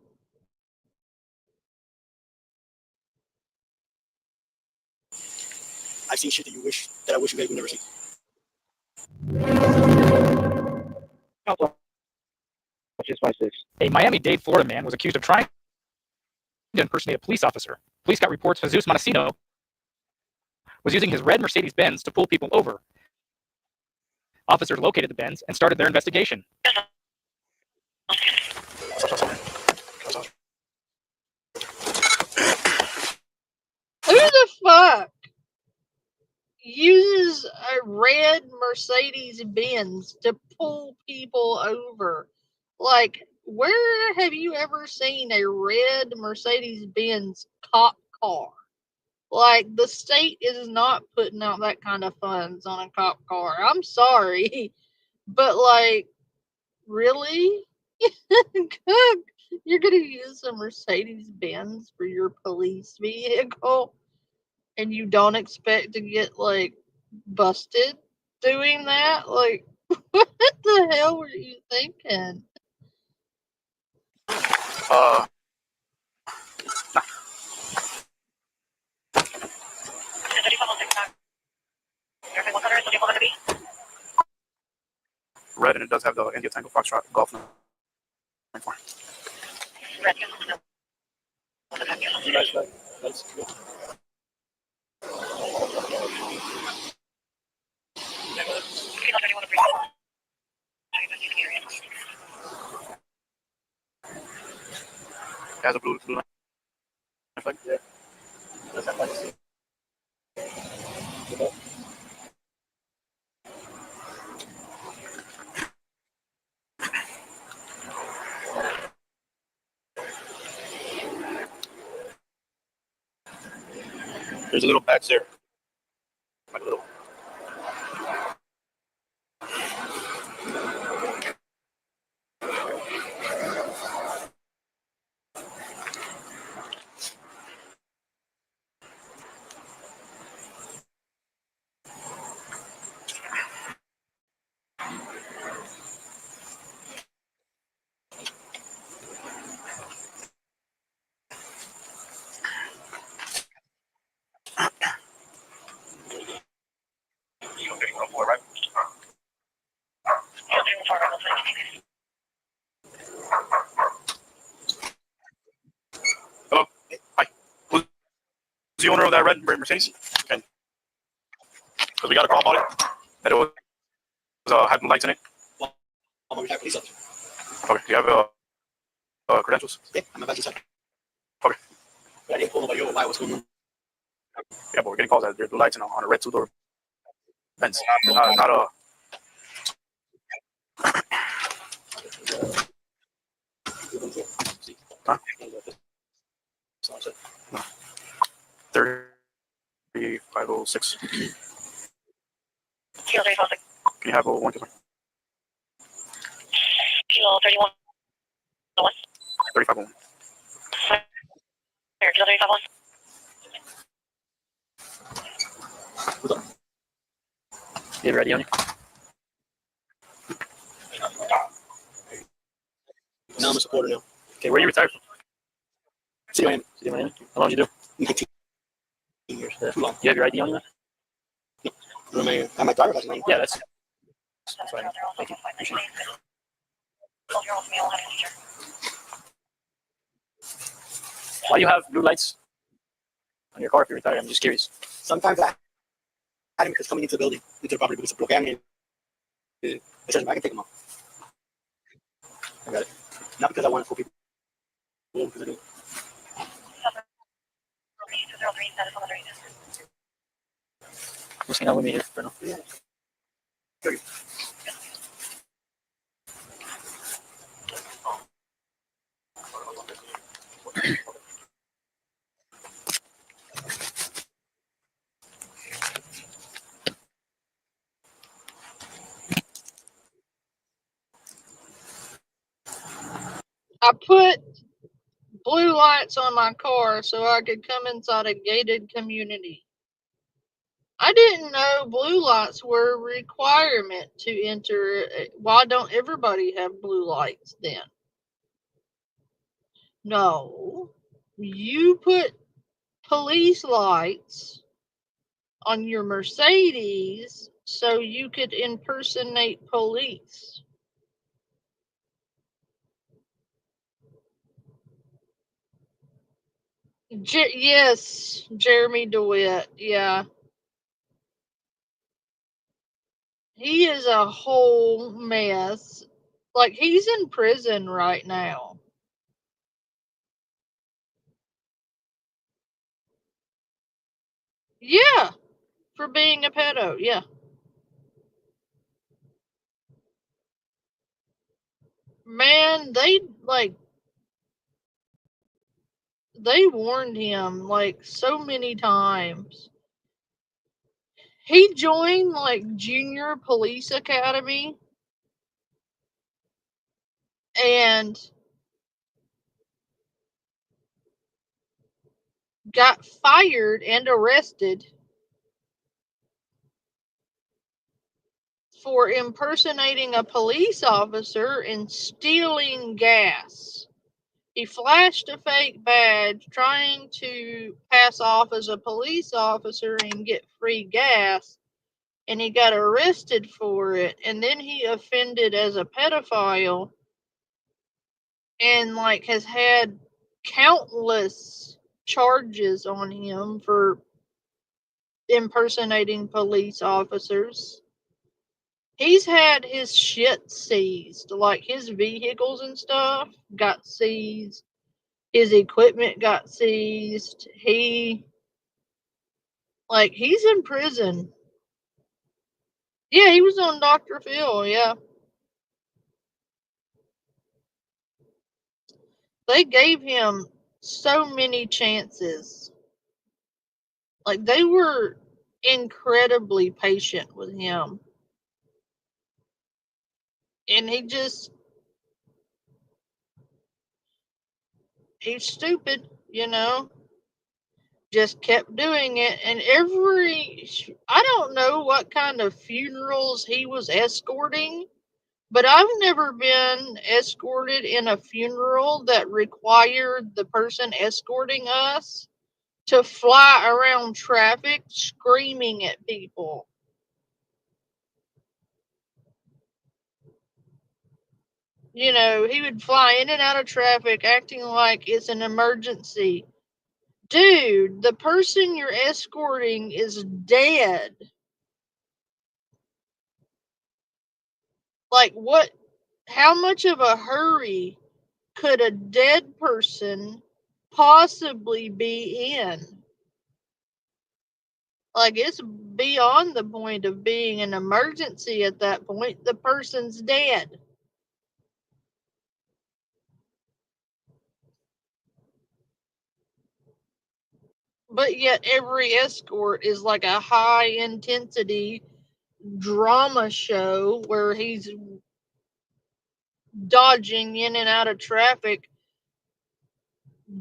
I've seen shit that I wish you guys would never see. A Miami-Dade, Florida man was accused of trying to impersonate a police officer. Police got reports Jesus Montesino was using his red Mercedes-Benz to pull people over. Officers located the Benz and started their investigation. Who the fuck uses a red Mercedes Benz to pull people over? Like, where have you ever seen a red Mercedes Benz cop car? Like, the state is not putting out that kind of funds on a cop car. I'm sorry, but like, really? You're gonna use a Mercedes Benz for your police vehicle, and you don't expect to get like busted doing that? Like, what the hell were you thinking? Red, and it does have the India Tango Foxtrot Golf 94. It has a blue line flag. Yeah. Does that flag? There's a little patch there. Like a little. Right? Hello. Hi. Who's the owner of that red Mercedes? Okay. Because we got a call about it. That it was had lights in it. I'm a retired police officer. Okay. Do you have credentials? Yeah, I'm a veteran. Okay. But I didn't pull nobody over. Why? What's going on? Yeah, but we're getting calls that there's blue lights on a red two-door Benz. Not a. Huh? 3506. Kilo 346. Can you have a 123? Kilo 31. 3501. Here, Kilo 351. What's up? You have your ID on you? Now I'm a supporter now. Okay, where are you retired from? City of Miami. City of Miami. How long did you do? 19 years. Too long. You have your ID on you now? No. I have my driver's license. Yeah, that's fine. Thank you. Appreciate it. Why do you have blue lights on your car if you're retired? I'm just curious. Sometimes I had them because coming into the building, into the property, because it's bloquean. I can take them off. I got it. Not because I want to fool people. Because I do. Just hang out with me here for now. Yeah. Sure. I put blue lights on my car so I could come inside a gated community. I didn't know blue lights were a requirement to enter. Why don't everybody have blue lights then? No, you put police lights on your Mercedes so you could impersonate police. Yes, Jeremy DeWitt. Yeah. He is a whole mess. Like, he's in prison right now. Yeah, for being a pedo. Yeah. Man, they warned him like so many times. He joined like junior police academy and got fired and arrested for impersonating a police officer and stealing gas. He flashed a fake badge trying to pass off as a police officer and get free gas, and he got arrested for it. And then he offended as a pedophile and like has had countless charges on him for impersonating police officers. He's had his shit seized, like his vehicles and stuff got seized. His equipment got seized. He's in prison. Yeah, he was on Dr. Phil, yeah. They gave him so many chances. Like, they were incredibly patient with him. And he's stupid, just kept doing it. And I don't know what kind of funerals he was escorting, but I've never been escorted in a funeral that required the person escorting us to fly around traffic screaming at people. He would fly in and out of traffic acting like it's an emergency. Dude, the person you're escorting is dead. Like, what? How much of a hurry could a dead person possibly be in? Like, it's beyond the point of being an emergency at that point. The person's dead. But yet, every escort is like a high intensity drama show where he's dodging in and out of traffic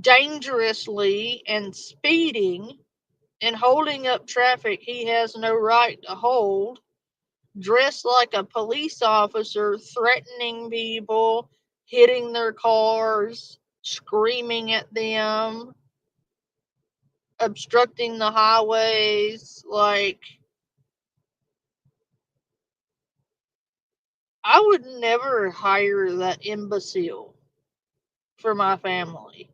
dangerously and speeding and holding up traffic he has no right to hold, dressed like a police officer, threatening people, hitting their cars, screaming at them, obstructing the highways. Like, I would never hire that imbecile for my family.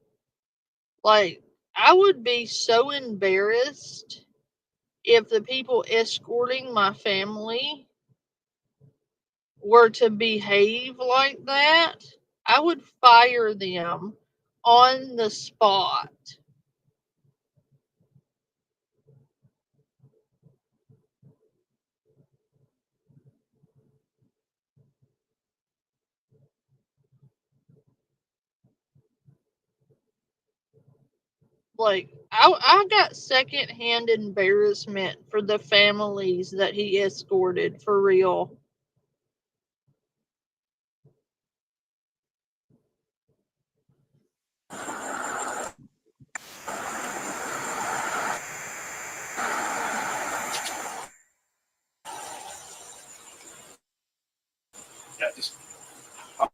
Like, I would be so embarrassed if the people escorting my family were to behave like that. I would fire them on the spot. Like, I got secondhand embarrassment for the families that he escorted, for real. Yeah, just I'm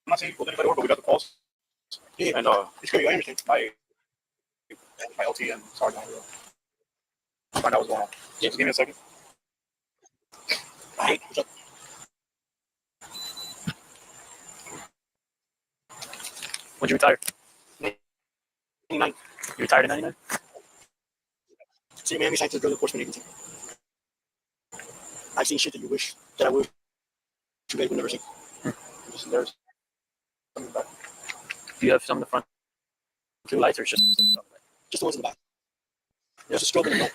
not saying you pulled anybody over, but we got the calls. Yeah, and it's gonna be interesting. My LT and Sergeant find out what's going on. Yeah, just give me a second. Hey, what's up? When you retire? 99. You retired in 99? See, Miami Science is a drug enforcement agency. I've seen shit that I wish you guys would never see. There's something about. Do you have some of the front two lights, or it's just the ones in the back? There's a strobe in the front.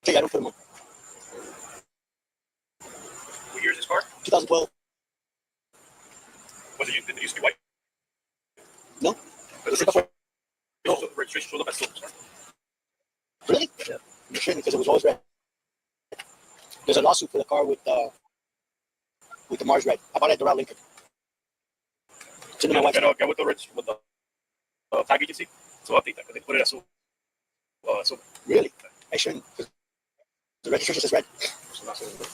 Okay, I don't put them on. What year is this car? 2012. Did it used to be white? No. But the registration showed up as silver. Really? Yeah. You shouldn't, because it was always red. There's a lawsuit for the car with the Mars red. I bought it at the Route Lincoln. It's in my wife's car. Get with the tag agency. So I'll update that. But they put it as silver. Really? I shouldn't. The registration says red. So not silver.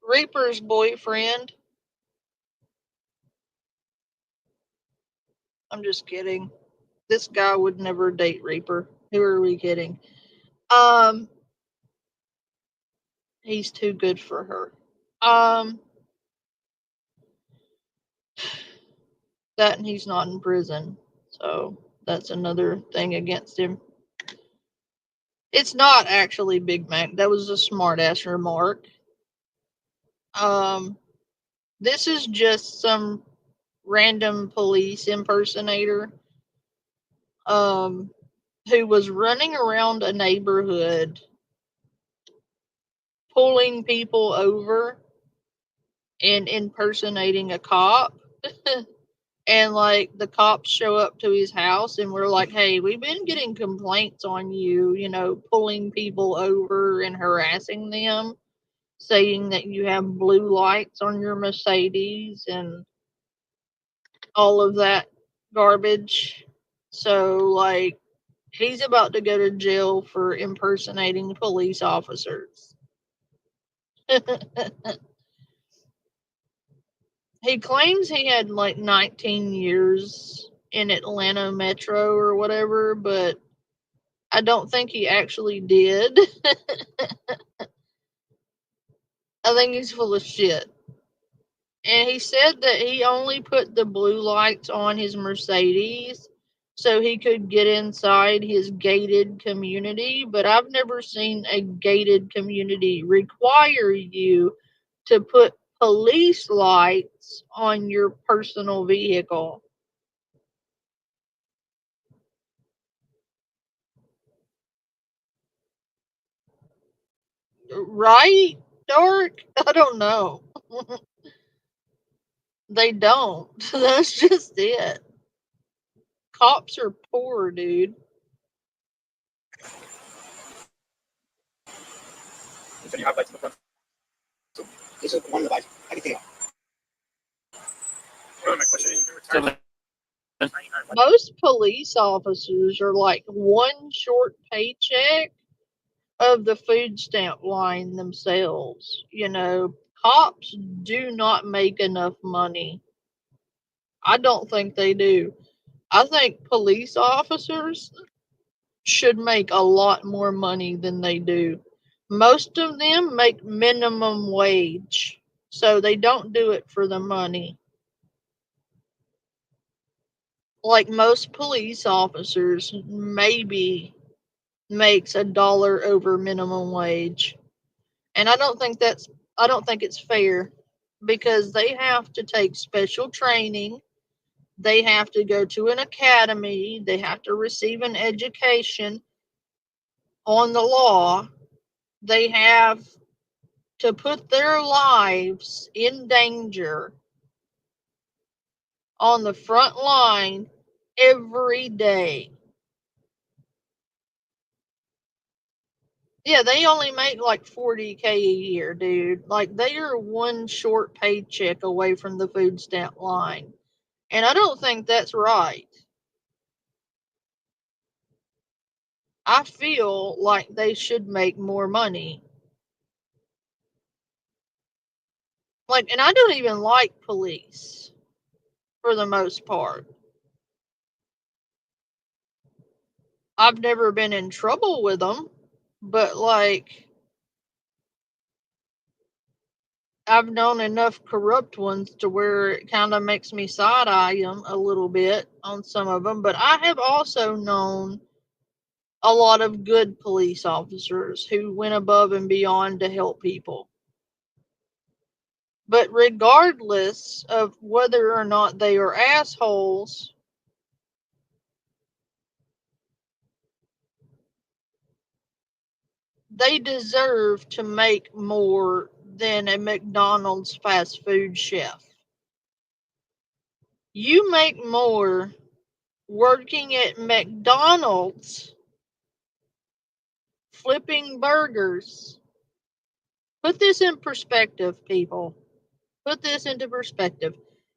Reaper's boyfriend. I'm just kidding. This guy would never date Reaper. Who are we kidding? He's too good for her. That and he's not in prison. So that's another thing against him. It's not actually Big Mac. That was a smart ass remark. This is just some random police impersonator who was running around a neighborhood pulling people over and impersonating a cop. And like the cops show up to his house and we're like, hey, we've been getting complaints on you, pulling people over and harassing them, saying that you have blue lights on your Mercedes and all of that garbage. So like he's about to go to jail for impersonating police officers. He claims he had like 19 years in Atlanta Metro or whatever, but I don't think he actually did. I think he's full of shit. And he said that he only put the blue lights on his Mercedes so he could get inside his gated community, but I've never seen a gated community require you to put police lights on your personal vehicle. Right, Dark? I don't know. They don't. That's just it. Cops are poor, dude. So you have lights in the front. So this is one of the lights. I can take it off. My question is, you can return. Most police officers are like one short paycheck of the food stamp line themselves. Cops do not make enough money. I don't think they do. I think police officers should make a lot more money than they do. Most of them make minimum wage, so they don't do it for the money. Like most police officers maybe makes $1 over minimum wage. And I don't think it's fair because they have to take special training. They have to go to an academy. They have to receive an education on the law. They have to put their lives in danger on the front line every day. Yeah, they only make like 40K a year, dude. Like, they are one short paycheck away from the food stamp line. And I don't think that's right. I feel like they should make more money. Like, and I don't even like police for the most part. I've never been in trouble with them, but like, I've known enough corrupt ones to where it kind of makes me side eye them a little bit on some of them. But I have also known a lot of good police officers who went above and beyond to help people. But regardless of whether or not they are assholes, they deserve to make more than a McDonald's fast food chef. You make more working at McDonald's flipping burgers. Put this in perspective, people. Put this into perspective.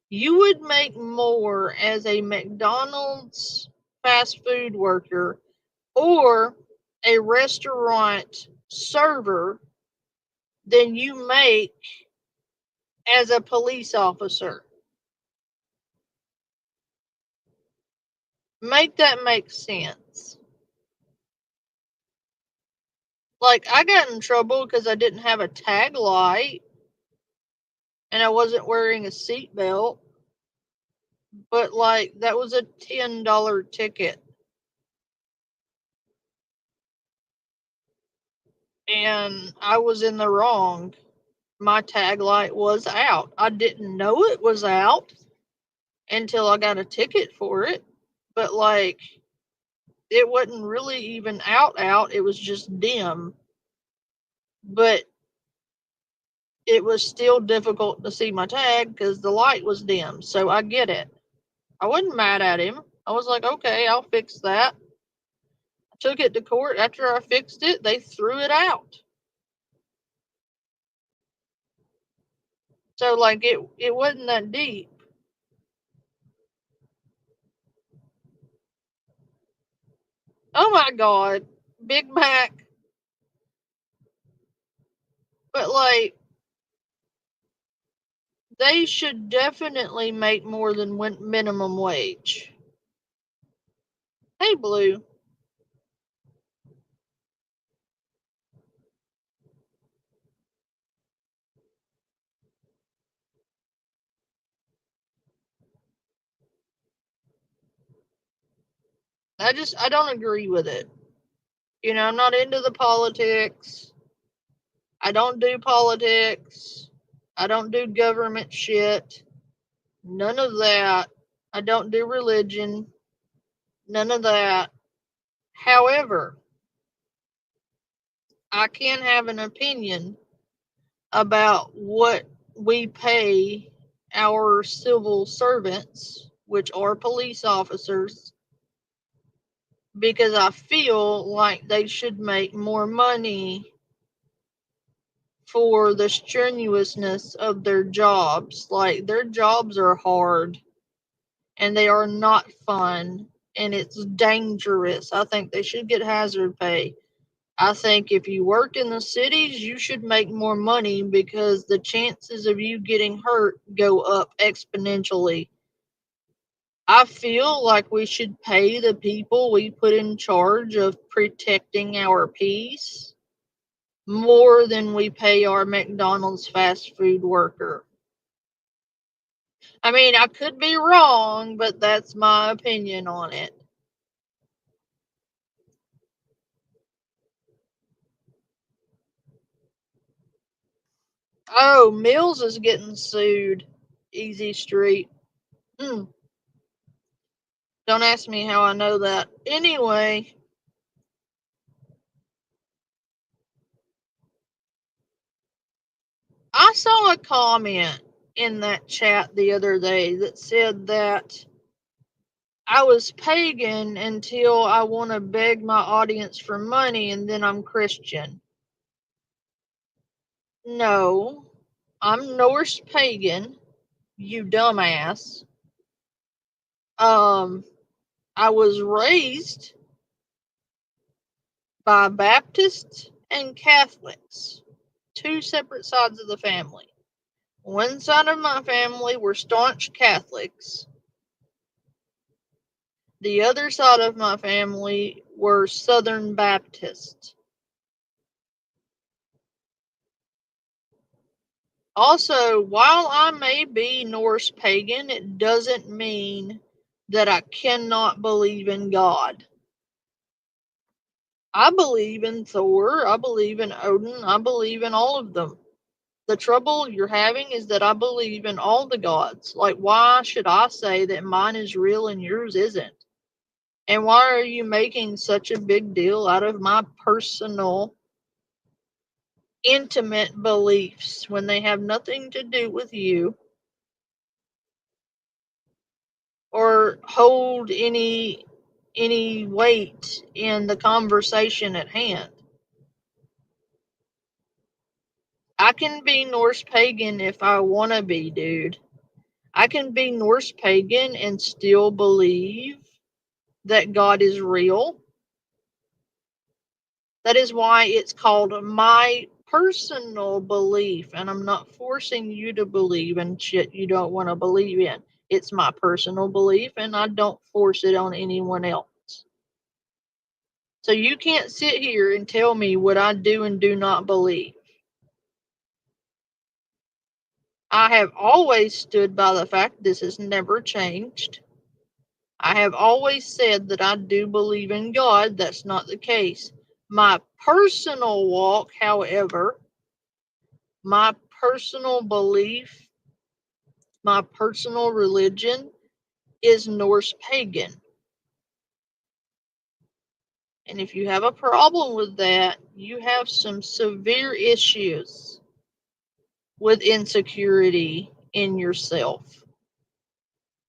You would make more as a McDonald's fast food worker or a restaurant server than you make as a police officer. Make that make sense. Like, I got in trouble because I didn't have a tag light and I wasn't wearing a seatbelt. But, like, that was a $10 ticket. And I was in the wrong. My tag light was out. I didn't know it was out until I got a ticket for it. But, like, it wasn't really even out. It was just dim. But it was still difficult to see my tag because the light was dim. So I get it. I wasn't mad at him. I was like, okay, I'll fix that. I took it to court. After I fixed it, they threw it out. So, like, it wasn't that deep. Oh my God, Big Mac. But, like, they should definitely make more than minimum wage. Hey, Blue. I don't agree with it. You know, I'm not into the politics. I don't do politics. I don't do government shit. None of that. I don't do religion. None of that. However, I can have an opinion about what we pay our civil servants, which are police officers, because I feel like they should make more money for the strenuousness of their jobs. Like, their jobs are hard and they are not fun and it's dangerous. I think they should get hazard pay. I think if you work in the cities, you should make more money because the chances of you getting hurt go up exponentially. I feel like we should pay the people we put in charge of protecting our peace more than we pay our McDonald's fast food worker. I mean, I could be wrong, but that's my opinion on it. Oh, Mills is getting sued. Easy Street. Don't ask me how I know that. Anyway, I saw a comment in that chat the other day that said that I was pagan until I want to beg my audience for money and then I'm Christian. No, I'm Norse pagan, you dumbass. I was raised by Baptists and Catholics, two separate sides of the family. One side of my family were staunch Catholics. The other side of my family were Southern Baptists. Also, while I may be Norse pagan, it doesn't mean that I cannot believe in God. I believe in Thor, I believe in Odin, I believe in all of them. The trouble you're having is that I believe in all the gods. Like, why should I say that mine is real and yours isn't? And why are you making such a big deal out of my personal, intimate beliefs when they have nothing to do with you or hold any weight in the conversation at hand? I can be Norse pagan if I want to be, dude. I can be Norse pagan and still believe that God is real. That is why it's called my personal belief, and I'm not forcing you to believe in shit you don't want to believe in. It's my personal belief, and I don't force it on anyone else. So you can't sit here and tell me what I do and do not believe. I have always stood by the fact this has never changed. I have always said that I do believe in God. That's not the case. My personal walk, however, my personal belief, my personal religion is Norse pagan. And if you have a problem with that, you have some severe issues with insecurity in yourself.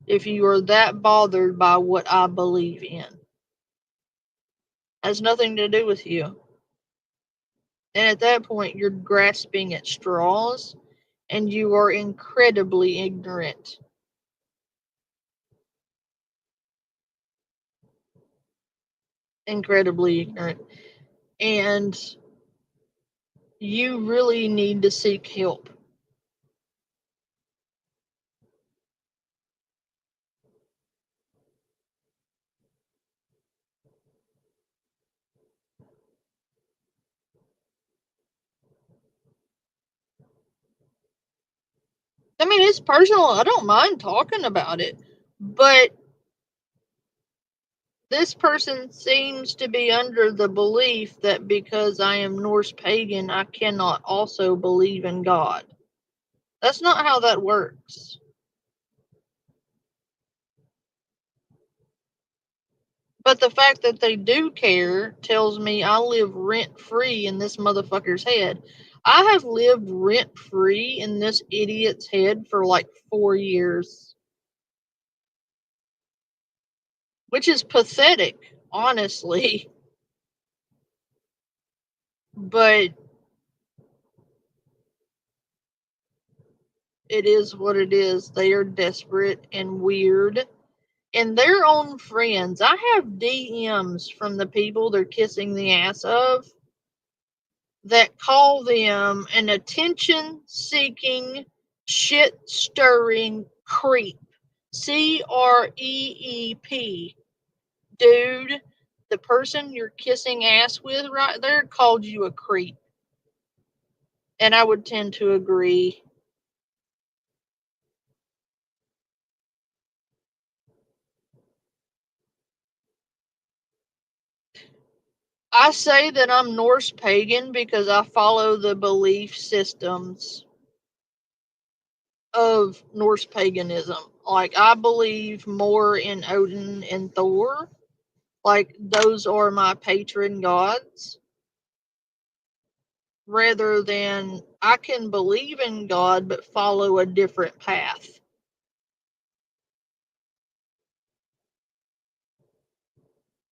If you are that bothered by what I believe in, has nothing to do with you. And at that point, you're grasping at straws and you are incredibly ignorant. Incredibly ignorant. And you really need to seek help. I mean, it's personal. I don't mind talking about it. But this person seems to be under the belief that because I am Norse pagan, I cannot also believe in God. That's not how that works. But the fact that they do care tells me I live rent-free in this motherfucker's head. I have lived rent-free in this idiot's head for like 4 years. Which is pathetic, honestly. But it is what it is. They are desperate and weird. And their own friends. I have DMs from the people they're kissing the ass of that call them an attention-seeking, shit-stirring creep. CREEP. Dude, the person you're kissing ass with right there called you a creep. And I would tend to agree. I say that I'm Norse pagan because I follow the belief systems of Norse paganism. Like, I believe more in Odin and Thor. Like, those are my patron gods. Rather than I can believe in God but follow a different path.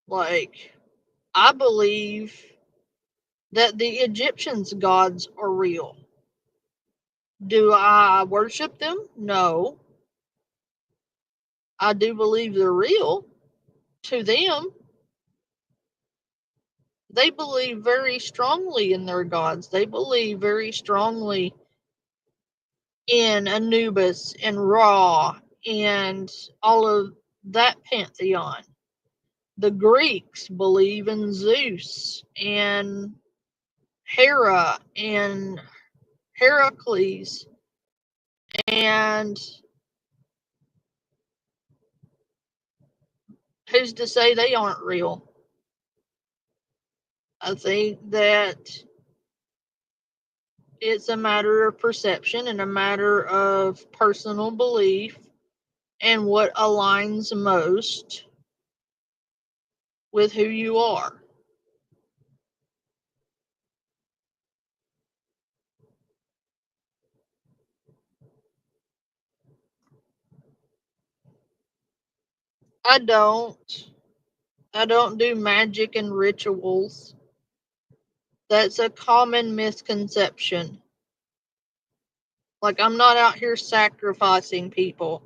Like, I believe that the Egyptians' gods are real. Do I worship them? No. I do believe they're real to them. They believe very strongly in their gods. They believe very strongly in Anubis and Ra and all of that pantheon. The Greeks believe in Zeus and Hera and Heracles, and who's to say they aren't real? I think that it's a matter of perception and a matter of personal belief and what aligns most with who you are. I don't. I don't do magic and rituals. That's a common misconception. Like, I'm not out here sacrificing people.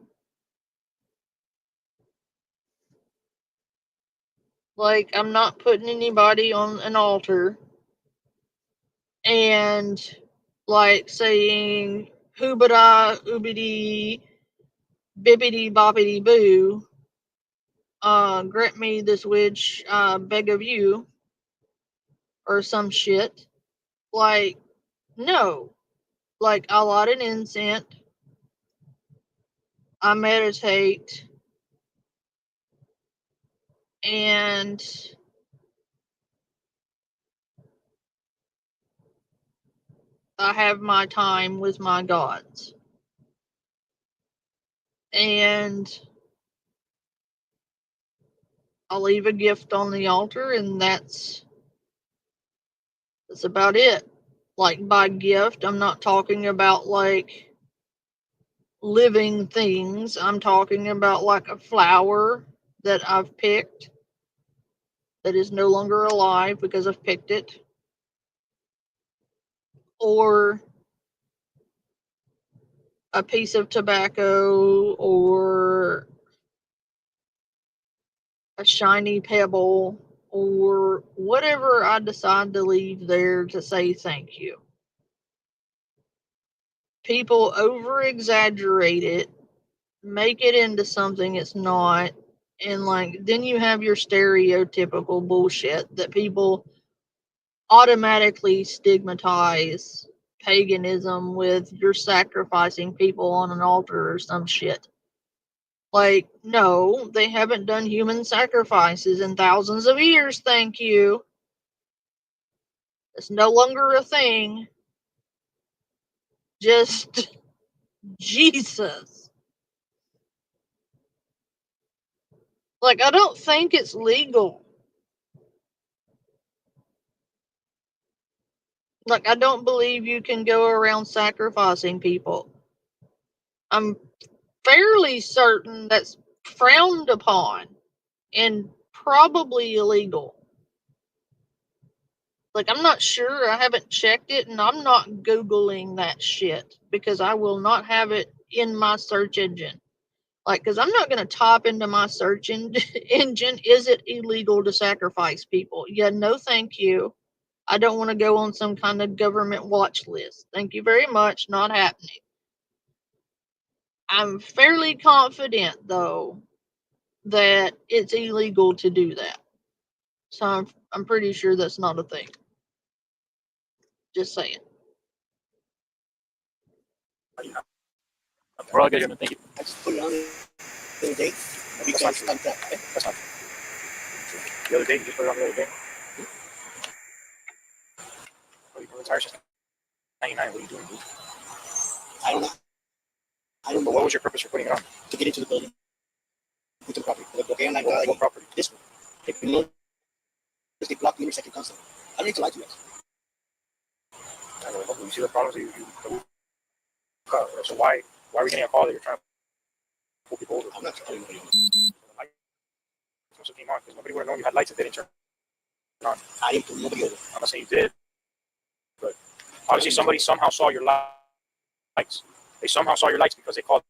Like, I'm not putting anybody on an altar and, like, saying, hoobada, oobity, bibbity, boppity, boo, grant me this which I beg of you, or some shit. Like, no. Like, I light an incense, I meditate, and I have my time with my gods. And I'll leave a gift on the altar, and that's about it. Like, by gift, I'm not talking about like living things. I'm talking about like a flower that I've picked that is no longer alive because I've picked it, or a piece of tobacco, or a shiny pebble, or whatever I decide to leave there to say thank you. People over exaggerate it, make it into something it's not, and like then you have your stereotypical bullshit that people automatically stigmatize paganism with you're sacrificing people on an altar or some shit. Like, no, they haven't done human sacrifices in thousands of years, thank you. It's no longer a thing. Just Jesus. Like, I don't think it's legal. Like, I don't believe you can go around sacrificing people. I'm fairly certain that's frowned upon and probably illegal. Like, I'm not sure. I haven't checked it, and I'm not Googling that shit because I will not have it in my search engine. Like, because I'm not going to type into my search engine, is it illegal to sacrifice people? Yeah, no, thank you. I don't want to go on some kind of government watch list. Thank you very much. Not happening. I'm fairly confident, though, that it's illegal to do that. So I'm pretty sure that's not a thing. Just saying. We're all good. You're gonna thank you. I just put it on the date. That's not true. Okay. That's not the other day. You just put it on the other day. What are you doing? It's just 99. What are you doing, dude? I don't know. I don't know. What was your purpose for putting it on? To get into the building. Into the property. Okay, like, What property? this one. If you know, they block the second constant. I don't need to lie to you guys. I don't know. You see the problems that you so why are we getting a call that you're trying to pull people over? I'm not telling you. officer came on because nobody would have known you had lights that didn't turn on. I didn't pull nobody over. I'm not saying you did, but obviously somebody somehow saw your lights. They somehow saw your lights because they called.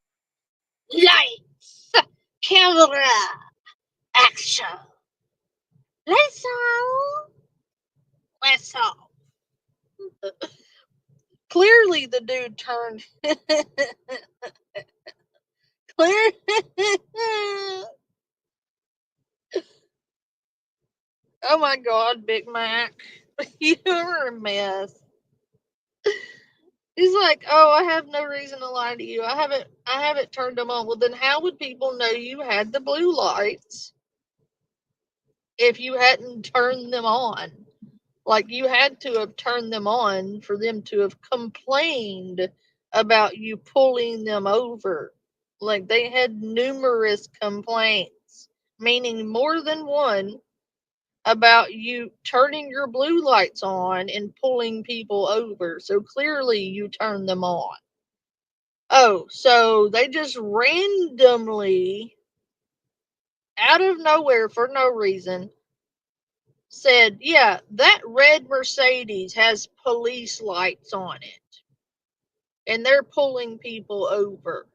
Lights, camera, action. Let's all. Clearly, the dude turned. Clear. Oh my God, Big Mac, you're a mess. He's like, oh, I have no reason to lie to you. I haven't turned them on. Well, then how would people know you had the blue lights if you hadn't turned them on? Like, you had to have turned them on for them to have complained about you pulling them over. Like, they had numerous complaints, meaning more than one, about you turning your blue lights on and pulling people over. So clearly you turned them on. Oh, so they just randomly, out of nowhere for no reason, said, yeah, that red Mercedes has police lights on it. And they're pulling people over.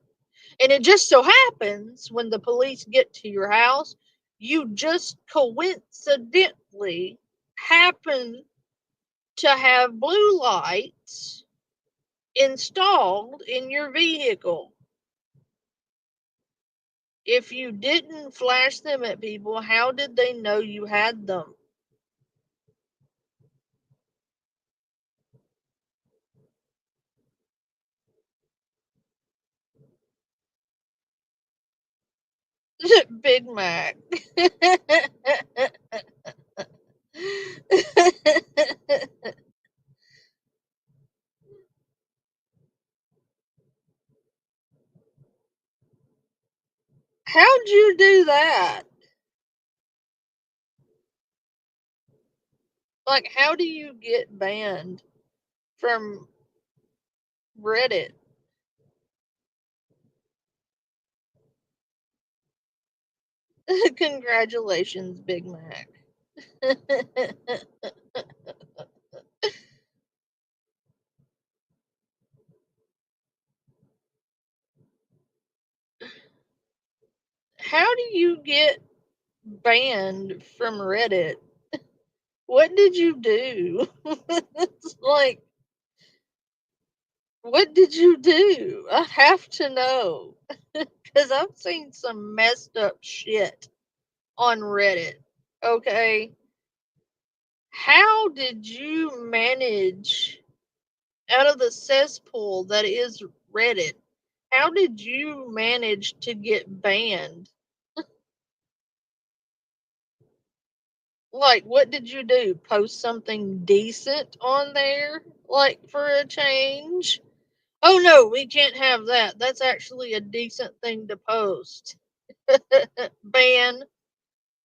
And it just so happens when the police get to your house, you just coincidentally happen to have blue lights installed in your vehicle. If you didn't flash them at people, how did they know you had them? Big Mac. How'd you do that? Like, how do you get banned from Reddit? Congratulations, Big Mac. How do you get banned from Reddit? What did you do? It's like, what did you do? I have to know. Because I've seen some messed up shit on Reddit. Okay. How did you manage out of the cesspool that is Reddit? How did you manage to get banned? Like, what did you do? Post something decent on there? Like, for a change? Oh no, we can't have that. That's actually a decent thing to post. Ban.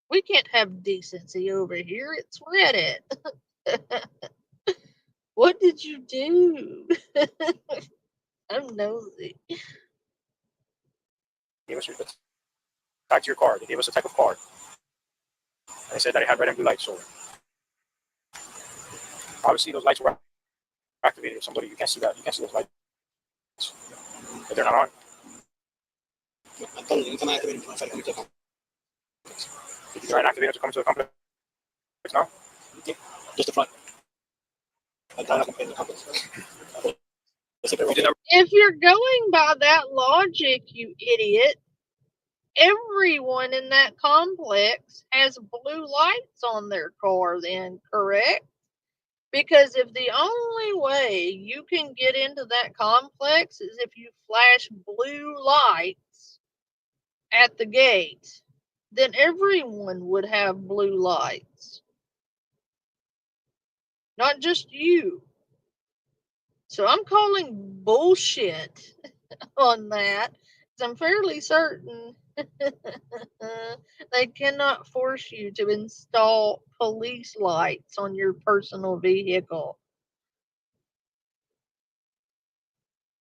We can't have decency over here. It's Reddit. What did you do? I'm nosy. Gave us back to your car. They gave us a type of card. And they said that it had red and blue lights. So obviously those lights were activated. If somebody, you can't see that. You can't see those lights. But they're not on. I told you, you come activate them. I said, come to the complex. Did you try and activate them to come to the complex now? Yeah, just the front. I tried to in the complex. If you're going by that logic, you idiot, everyone in that complex has blue lights on their car then, correct? Because if the only way you can get into that complex is if you flash blue lights at the gate, then everyone would have blue lights. Not just you. So I'm calling bullshit on that. I'm fairly certain they cannot force you to install police lights on your personal vehicle.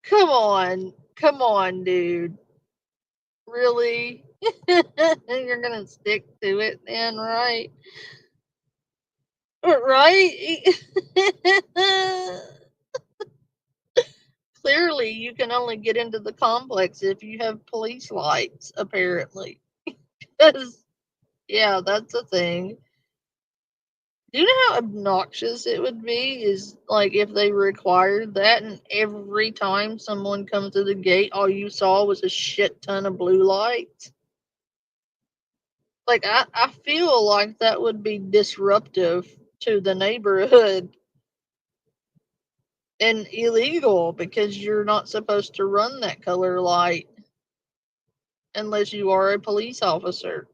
Come on, dude. Really? You're gonna stick to it then, right? Right? Clearly, you can only get into the complex if you have police lights, apparently. Because, yeah, that's a thing. Do you know how obnoxious it would be? Is like if they required that, and every time someone comes to the gate, all you saw was a shit ton of blue lights. Like, I feel like that would be disruptive to the neighborhood and illegal because you're not supposed to run that color light unless you are a police officer.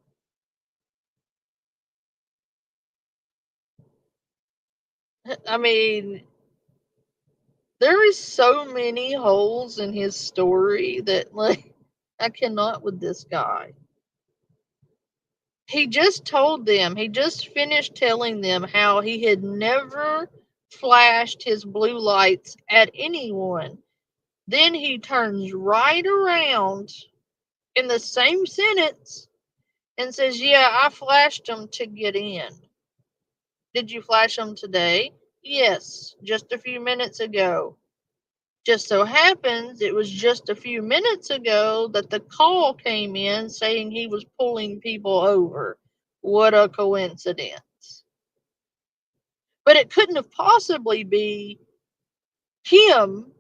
I mean, there is so many holes in his story that, like, I cannot with this guy. He just told them, he just finished telling them how he had never flashed his blue lights at anyone. Then he turns right around in the same sentence and says, "Yeah, I flashed them to get in." Did you flash them today? Yes, just a few minutes ago. Just so happens it was just a few minutes ago that the call came in saying he was pulling people over. What a coincidence. But it couldn't have possibly be him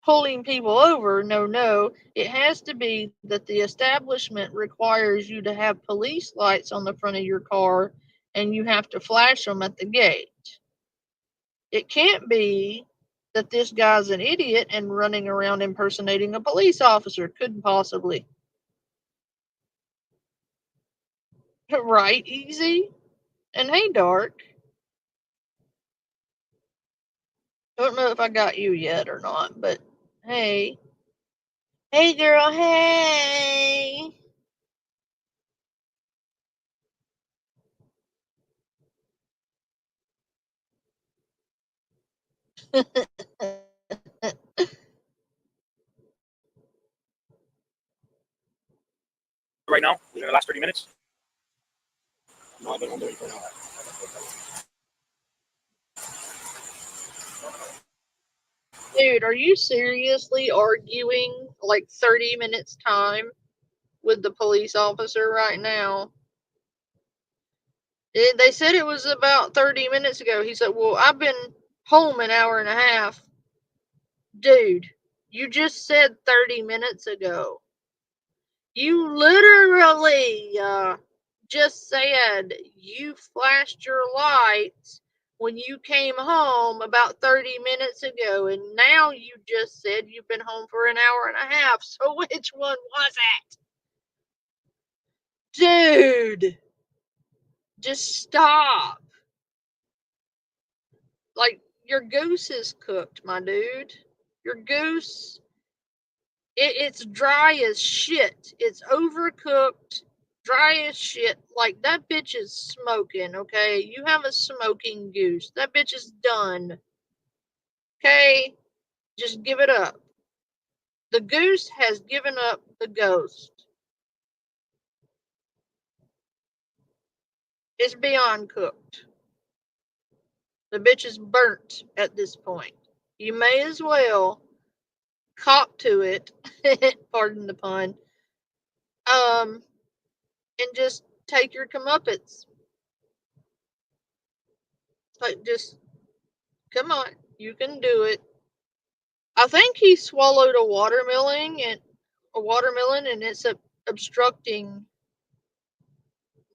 pulling people over. No. It has to be that the establishment requires you to have police lights on the front of your car and you have to flash them at the gate. It can't be that this guy's an idiot and running around impersonating a police officer. Couldn't possibly. Right, Easy? And hey, Dark. I don't know if I got you yet or not, but hey. Hey, girl, hey. Right now, within the last 30 minutes. No, I've been home doing it for now. Dude, are you seriously arguing like 30 minutes time with the police officer right now? They said it was about 30 minutes ago. He said, well, I've been home an hour and a half. Dude, you just said 30 minutes ago. You literally just said you flashed your lights when you came home about 30 minutes ago, and now you just said you've been home for an hour and a half. So which one was it? Dude, just stop. Like, your goose is cooked, my dude. Your goose, it's dry as shit. It's overcooked, dry as shit. Like, that bitch is smoking, okay? You have a smoking goose. That bitch is done. Okay? Just give it up. The goose has given up the ghost. It's beyond cooked. The bitch is burnt at this point. You may as well cop to it, pardon the pun, and just take your comeuppance. Like, just, come on, you can do it. I think he swallowed a watermelon and it's obstructing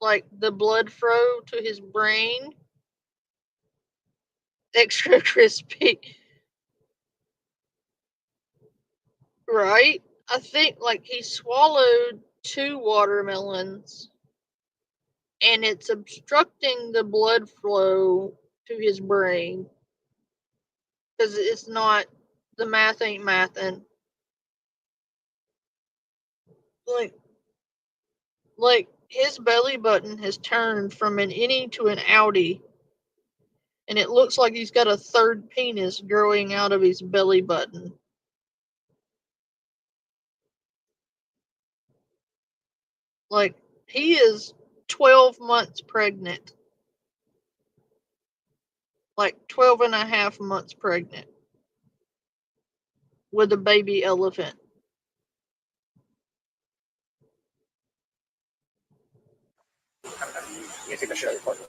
like the blood flow to his brain. Extra crispy. Right? I think like he swallowed 2 watermelons and it's obstructing the blood flow to his brain because it's not, the math ain't mathin'. Like his belly button has turned from an innie to an outie, and it looks like he's got a third penis growing out of his belly button. Like, he is 12 months pregnant. Like 12 and a half months pregnant with a baby elephant. You take that shit out of your partner.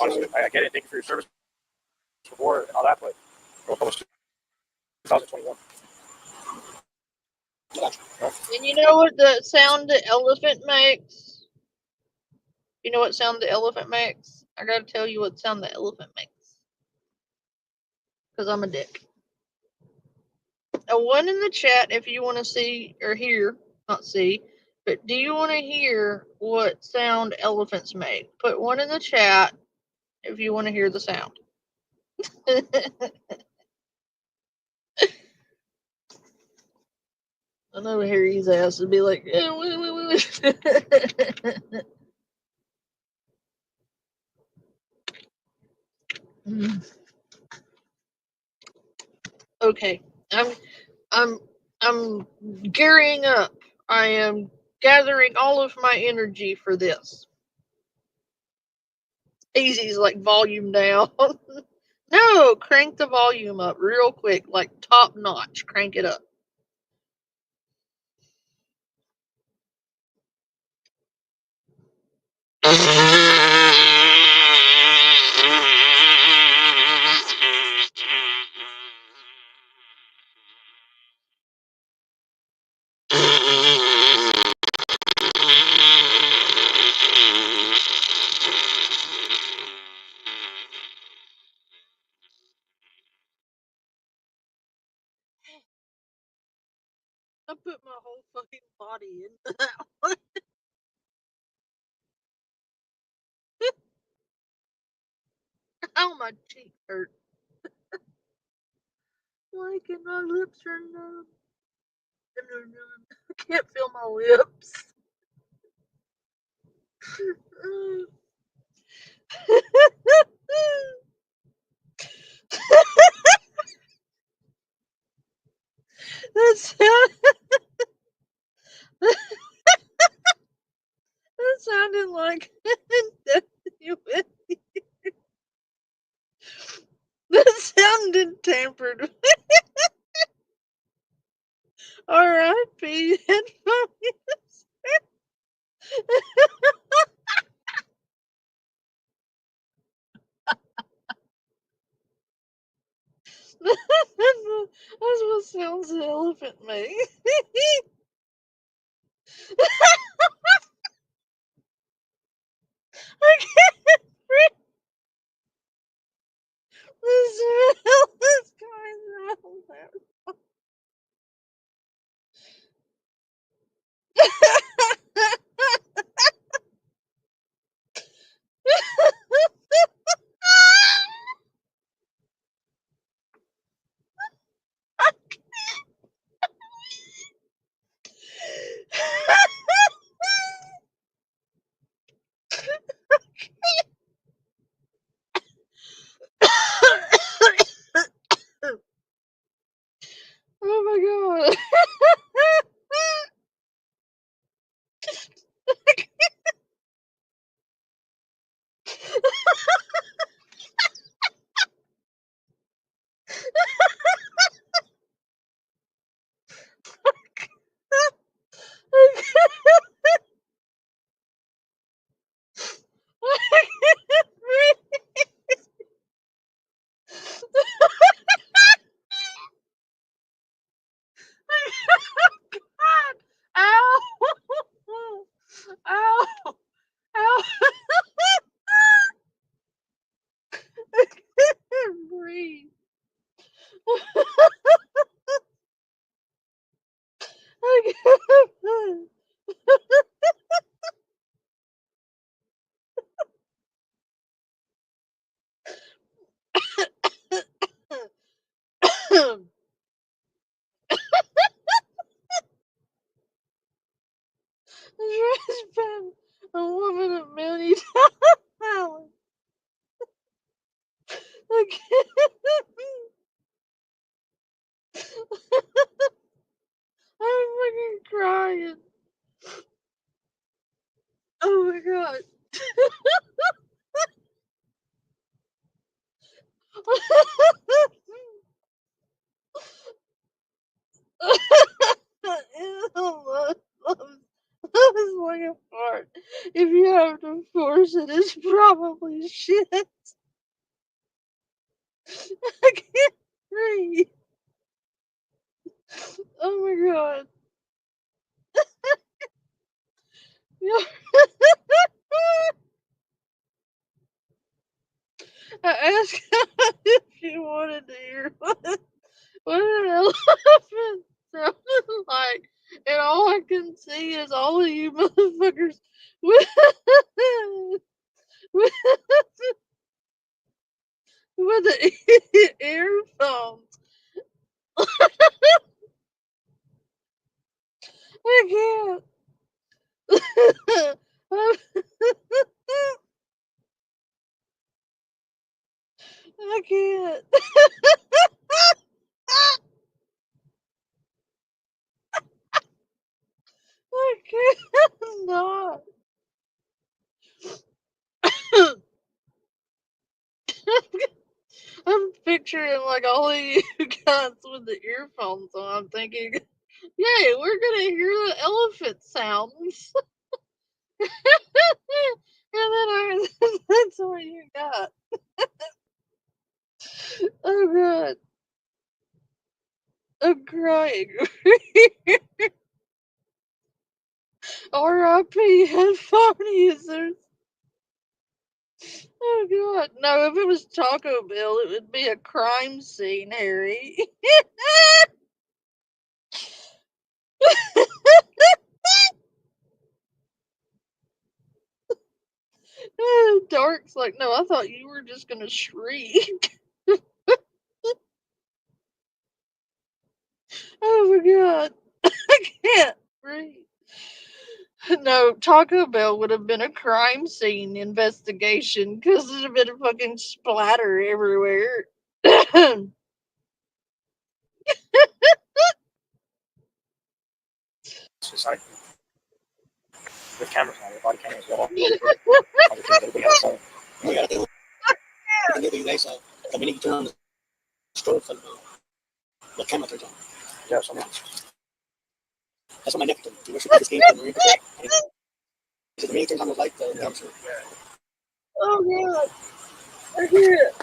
Honestly, I get it. Thank you for your service before and all that, but we're almost 2021. And you know what the sound the elephant makes? You know what sound the elephant makes? I gotta tell you what sound the elephant makes. Because I'm a dick. A one in the chat if you want to see or hear, not see, but do you want to hear what sound elephants make? Put one in the chat if you want to hear the sound. I know Harry's ass would be like, okay, I'm gearing up. I am gathering all of my energy for this. Easy's like volume down. No, crank the volume up real quick, like top notch. Crank it up. I put my whole fucking body into that one. Ow, my cheek hurt. Like, and my lips are numb. I can't feel my lips. That sounded like that sounded tampered. R.I.P. headphones. That's what sounds the elephant make. I can't breathe. The smell is coming out. Love is like a fart. If you have to force it, it's probably shit. I can't breathe. Oh my god. Yeah. I asked God if she wanted to hear what an elephant sounded like, and all I can see is all of you motherfuckers with, with, with the earphones. I can't. I can't. I can't not. I'm picturing like all of you guys with the earphones on. I'm thinking, yay, we're gonna hear the elephant sounds. And then that's what you got. Oh god, I'm crying. R.I.P. headphone users. Oh god, no, if it was Taco Bell, it would be a crime scene, Harry. Dark's like, no, I thought you were just gonna shriek. Oh my god, I can't breathe. No, Taco Bell would have been a crime scene investigation because there'd have been a fucking splatter everywhere. It's just like with cameras now, with body cameras, well, other things that we have. So we got to do it. You guys, we need to turn on the strobe and the camera turns on. Yeah, so that's what my nephew told me. He works with this game for Marine Patrol. He said the minute he turns on the light, the cameras are. Oh god, I hear it.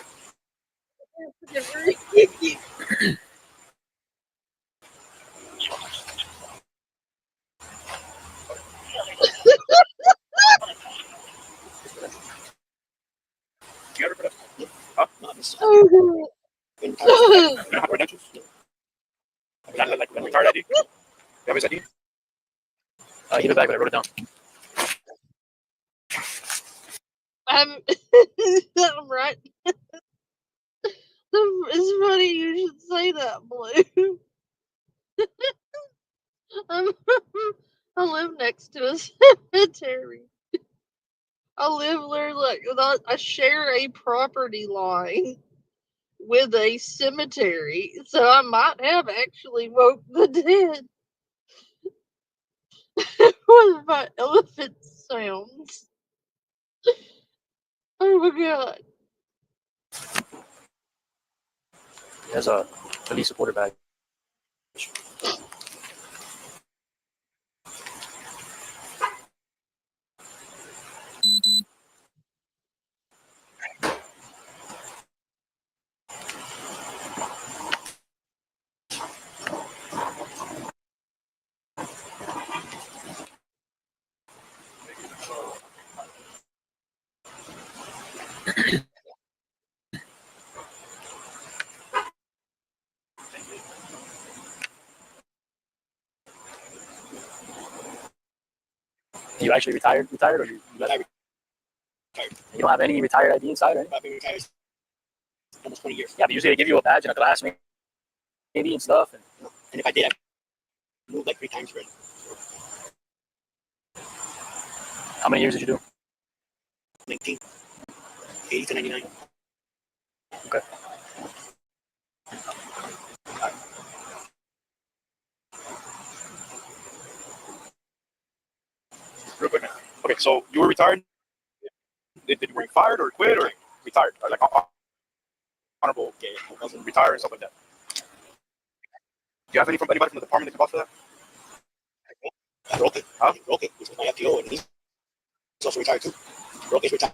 I can't freaking breathe. You ever put up? Huh? No, this Oh god. have credentials? Not like retired ID? You have his ID? Give it back, but I wrote it down. I'm right. It's funny you should say that, Blue. I'm, I live next to a cemetery. I live literally like I share a property line with a cemetery, so I might have actually woke the dead with my elephant sounds. Oh my god. He has a police supporter badge. You actually retired, or you retired? You don't have any retired ID inside, right? I've been retired almost 20 years. Yeah, but usually they give you a badge and a glass, maybe, and stuff. And if I did, I moved like 3 times already. How many years did you do? 19, 80 to 99. Okay. Real quick, man. Okay, so you were retired. Were you fired or quit or retired? Or like on honorable retire and stuff like that. Do you have anybody from the department that can vouch for that? Roque. Huh? Roque, which was my FTO, and he's also retired too. Roque's retired.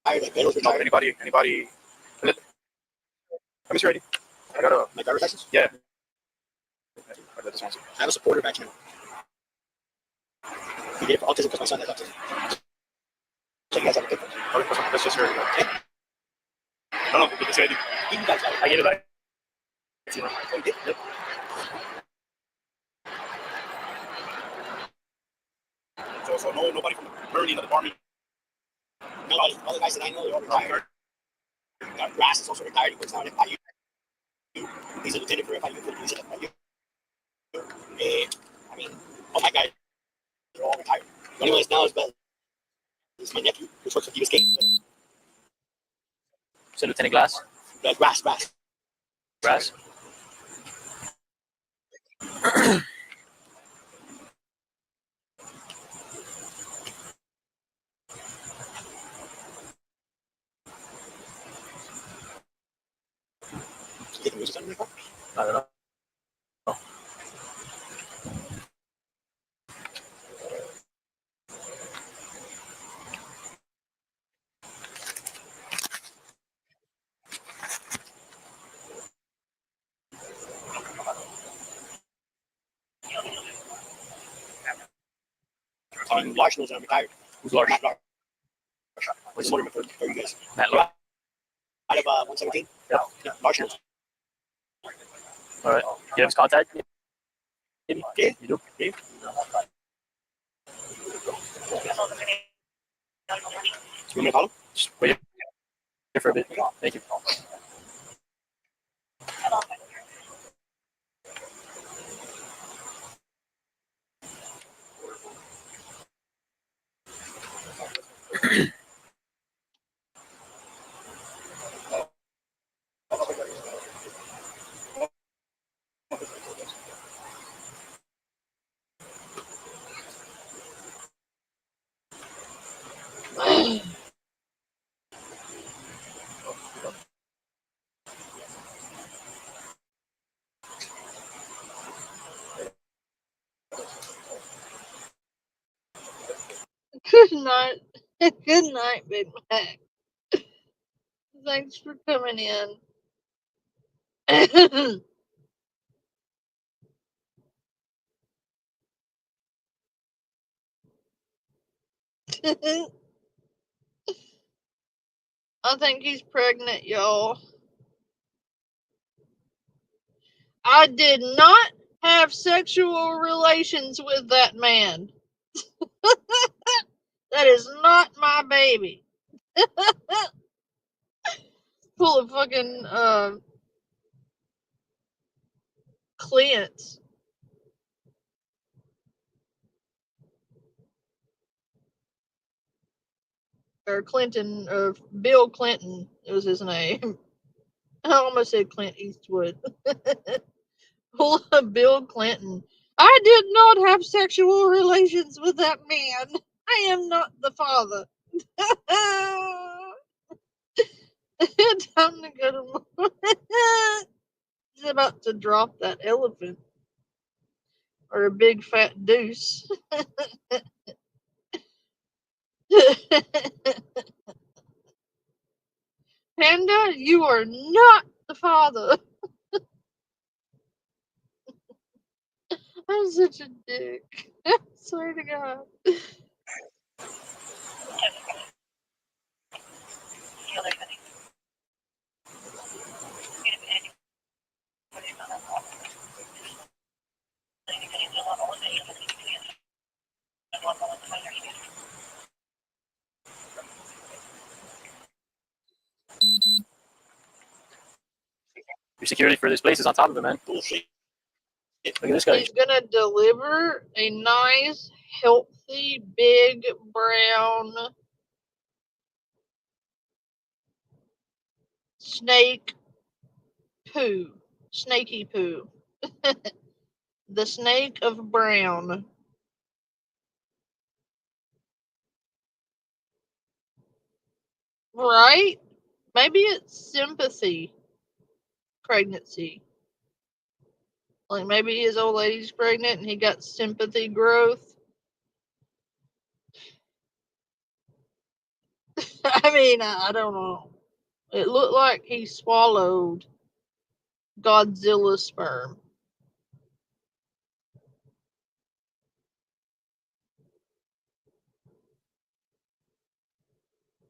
Like Bedo's No, retired. anybody. Let me see ready. I got a. My driver's license. Yeah. I got this one. I have a supporter badge now. We did it for autism because my son has autism. So you guys have a difference. Okay, let's just hear it. Okay. No, we can say it. You guys have I get it back. Oh, you did? Yep. So nobody from the department. No, all the guys that I know, they're all retired. Grass is also retired. He works now at FIU. He's a lieutenant for FIU. He's at FIU. I mean, all my guys are all retired. The only one that's now is my nephew, which works for Key Biscayne. So Lieutenant Glass, Grass. Grass. You think there's something like that? I don't know. I mean, Large knows that I'm retired. Who's Large? Matt Large. What's the motor for you guys? Matt Large. Out of 117? Yeah. Large knows. All right. You have his contact? Maybe. Yeah. You do. Yeah. You want me to call him? Just wait here for a bit. Thank you. Good night. Good night, Big Mac. Thanks for coming in. I think he's pregnant, y'all. I did not have sexual relations with that man. That is not my baby. Full of fucking Clint. Or Clinton, or Bill Clinton was his name. I almost said Clint Eastwood. Bill Clinton. I did not have sexual relations with that man. I am not the father. Time to go to. He's about to drop that elephant. Or a big fat deuce. Panda, you are not the father. I'm such a dick. I swear to God. Your security for this place is on top of it, man. Bullshit. Look at this guy. He's gonna deliver a nice, healthy, big brown snake poo. Snaky poo. The snake of brown. Right? Maybe it's sympathy. pregnancy. Like maybe his old lady's pregnant and he got sympathy growth. I mean, I don't know. It looked like he swallowed Godzilla sperm.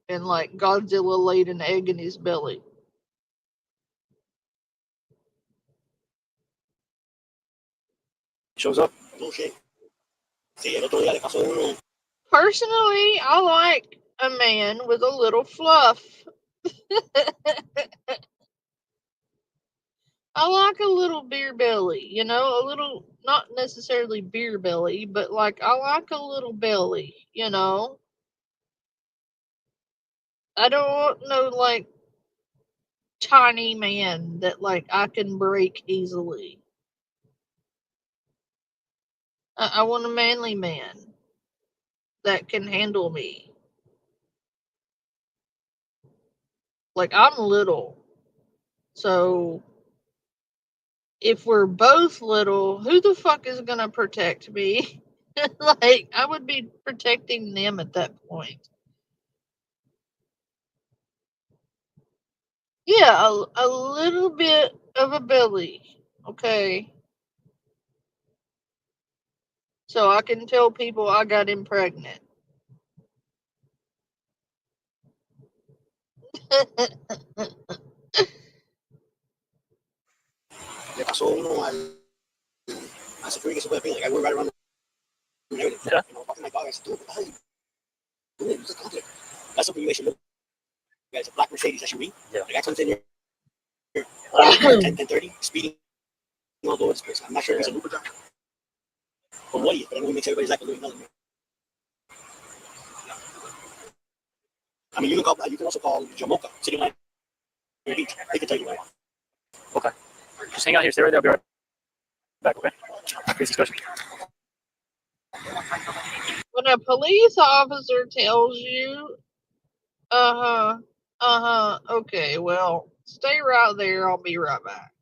And like Godzilla laid an egg in his belly. Shows up. Bullshit. Sí, el otro día le pasó uno. Personally, I like a man with a little fluff. I like a little beer belly, you know, a little, not necessarily beer belly, but like I like a little belly, you know. I don't want no like tiny man that like I can break easily. I want a manly man that can handle me. Like I'm little, so if we're both little, who the fuck is gonna protect me? Like I would be protecting them at that point. Yeah, a little bit of a belly, okay? So I can tell people I got him pregnant. Le pasó uno al security que se puede like I went right around and everything. Yeah. You know, talking to my dog, I said, dude, what the hell are you doing? It's a conflict. That's something you guys should look at. It's a black Mercedes SUV. Yeah. The guy comes in here 10:30, speeding all over this place. I'm not sure if it's a Uber driver. But what he is, but I know he makes everybody's life a little another. I mean, you can also call Jamocha, City Line Beach. They can tell you right. Okay. Just hang out here. Stay right there. I'll be right back. Okay. Crazy question. When a police officer tells you, okay, well, stay right there, I'll be right back.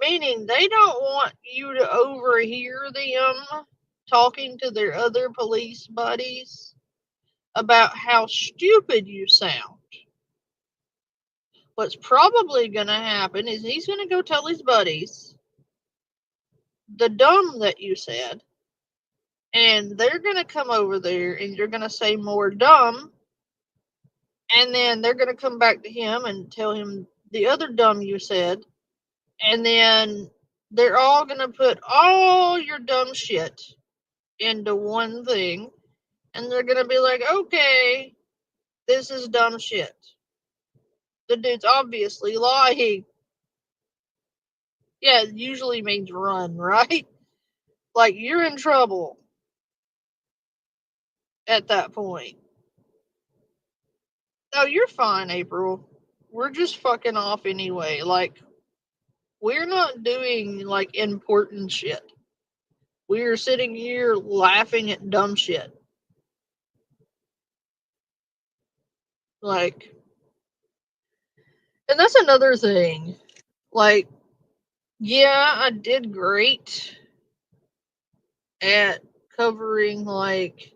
Meaning they don't want you to overhear them talking to their other police buddies about how stupid you sound. What's probably going to happen is he's going to go tell his buddies the dumb that you said, and they're going to come over there and you're going to say more dumb, and then they're going to come back to him and tell him the other dumb you said, and then they're all going to put all your dumb shit into one thing, and they're going to be like, okay, this is dumb shit. The dude's obviously lying. Yeah, it usually means run, right? Like, you're in trouble at that point. No, you're fine, April. We're just fucking off anyway. Like, we're not doing, like, important shit. We're sitting here laughing at dumb shit. Like, and that's another thing. Like, yeah, I did great at covering, like,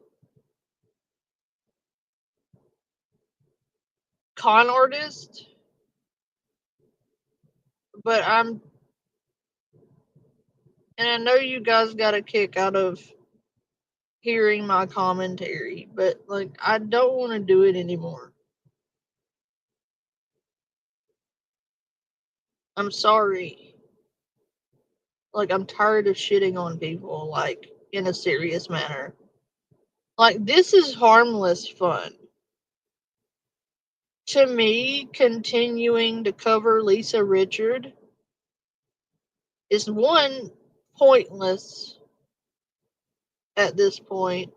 con artists, but and I know you guys got a kick out of hearing my commentary, but, like, I don't want to do it anymore. I'm sorry. Like, I'm tired of shitting on people, like, in a serious manner. Like, this is harmless fun. To me, continuing to cover Lisa Richard is, one, pointless at this point.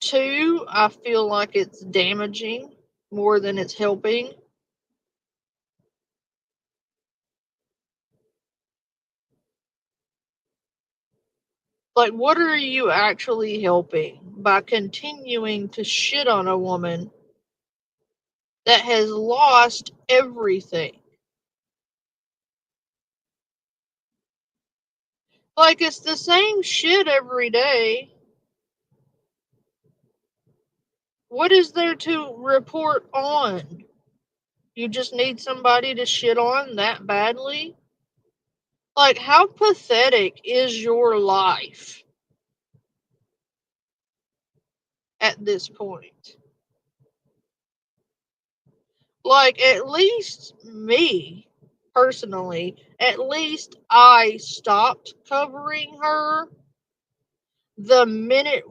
Two, I feel like it's damaging more than it's helping. Like, what are you actually helping by continuing to shit on a woman that has lost everything? Like, it's the same shit every day. What is there to report on? You just need somebody to shit on that badly? Like, how pathetic is your life at this point? Like, at least me, personally, at least I stopped covering her the minute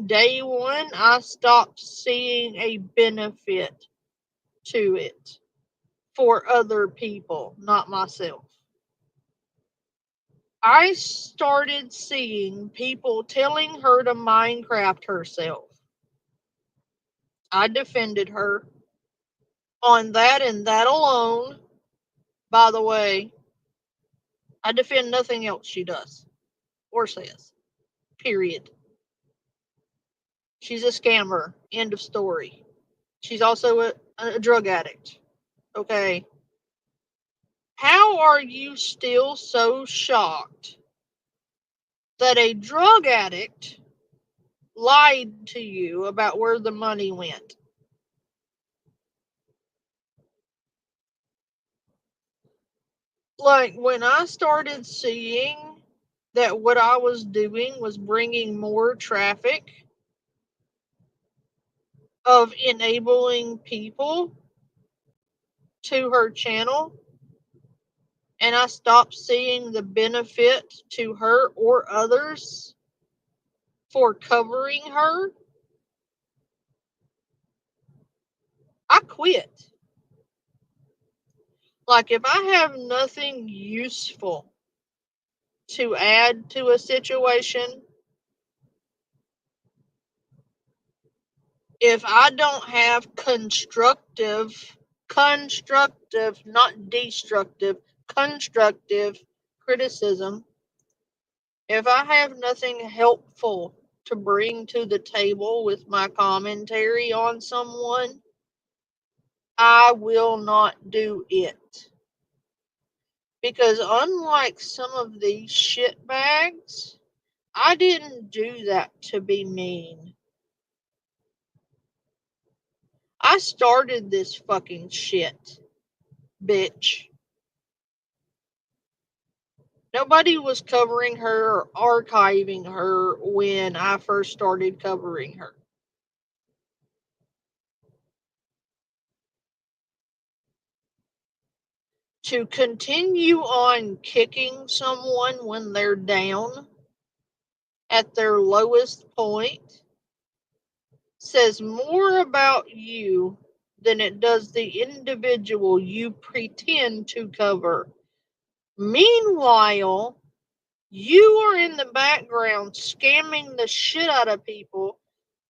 day one I stopped seeing a benefit to it for other people, not myself. I started seeing people telling her to Minecraft herself. I defended her on that and that alone. By the way, I defend nothing else she does or says. Period. She's a scammer. End of story. She's also a drug addict. Okay. How are you still so shocked that a drug addict lied to you about where the money went? Like, when I started seeing that what I was doing was bringing more traffic of enabling people to her channel, and I stopped seeing the benefit to her or others for covering her, I quit. Like, if I have nothing useful to add to a situation, if I don't have constructive, not destructive, constructive criticism, if I have nothing helpful to bring to the table with my commentary on someone, I will not do it. Because unlike some of these shitbags, I didn't do that to be mean. I started this fucking shit, bitch. Nobody was covering her or archiving her when I first started covering her. To continue on kicking someone when they're down at their lowest point says more about you than it does the individual you pretend to cover. Meanwhile, you are in the background scamming the shit out of people,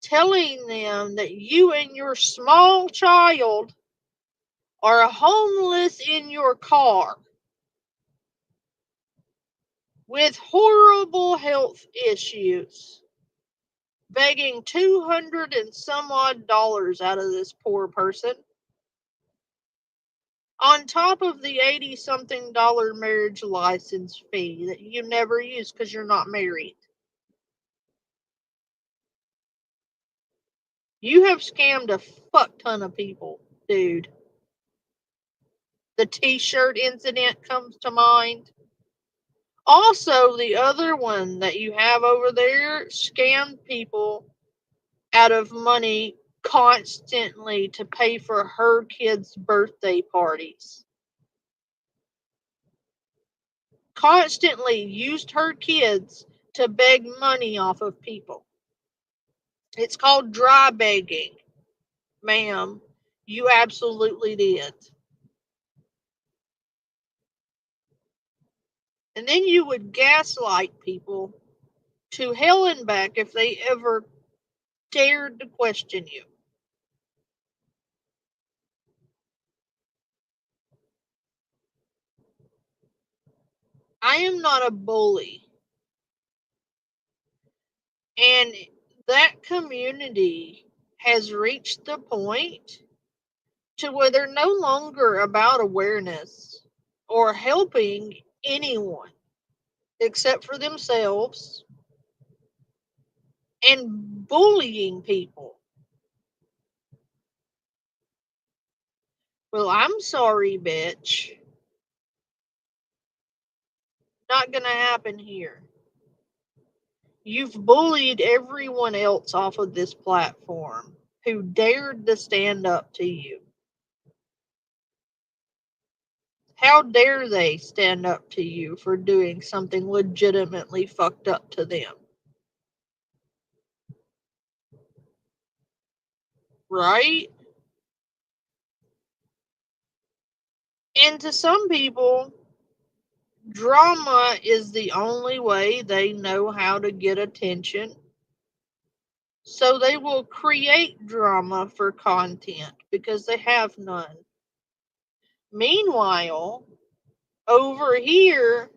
telling them that you and your small child are homeless in your car with horrible health issues, begging $200 and some odd out of this poor person, on top of the $80-something marriage license fee that you never use because you're not married. You have scammed a fuck ton of people, dude. The t-shirt incident comes to mind. Also, the other one that you have over there scammed people out of money constantly to pay for her kids' birthday parties. Constantly used her kids to beg money off of people. It's called dry begging, ma'am. You absolutely did. And then you would gaslight people to hell and back if they ever dared to question you. I am not a bully. And that community has reached the point to where they're no longer about awareness or helping anyone. except for themselves and bullying people. Well, I'm sorry, bitch. Not gonna happen here. You've bullied everyone else off of this platform who dared to stand up to you. How dare they stand up to you for doing something legitimately fucked up to them? Right? And to some people, drama is the only way they know how to get attention. So they will create drama for content because they have none. Meanwhile, over here,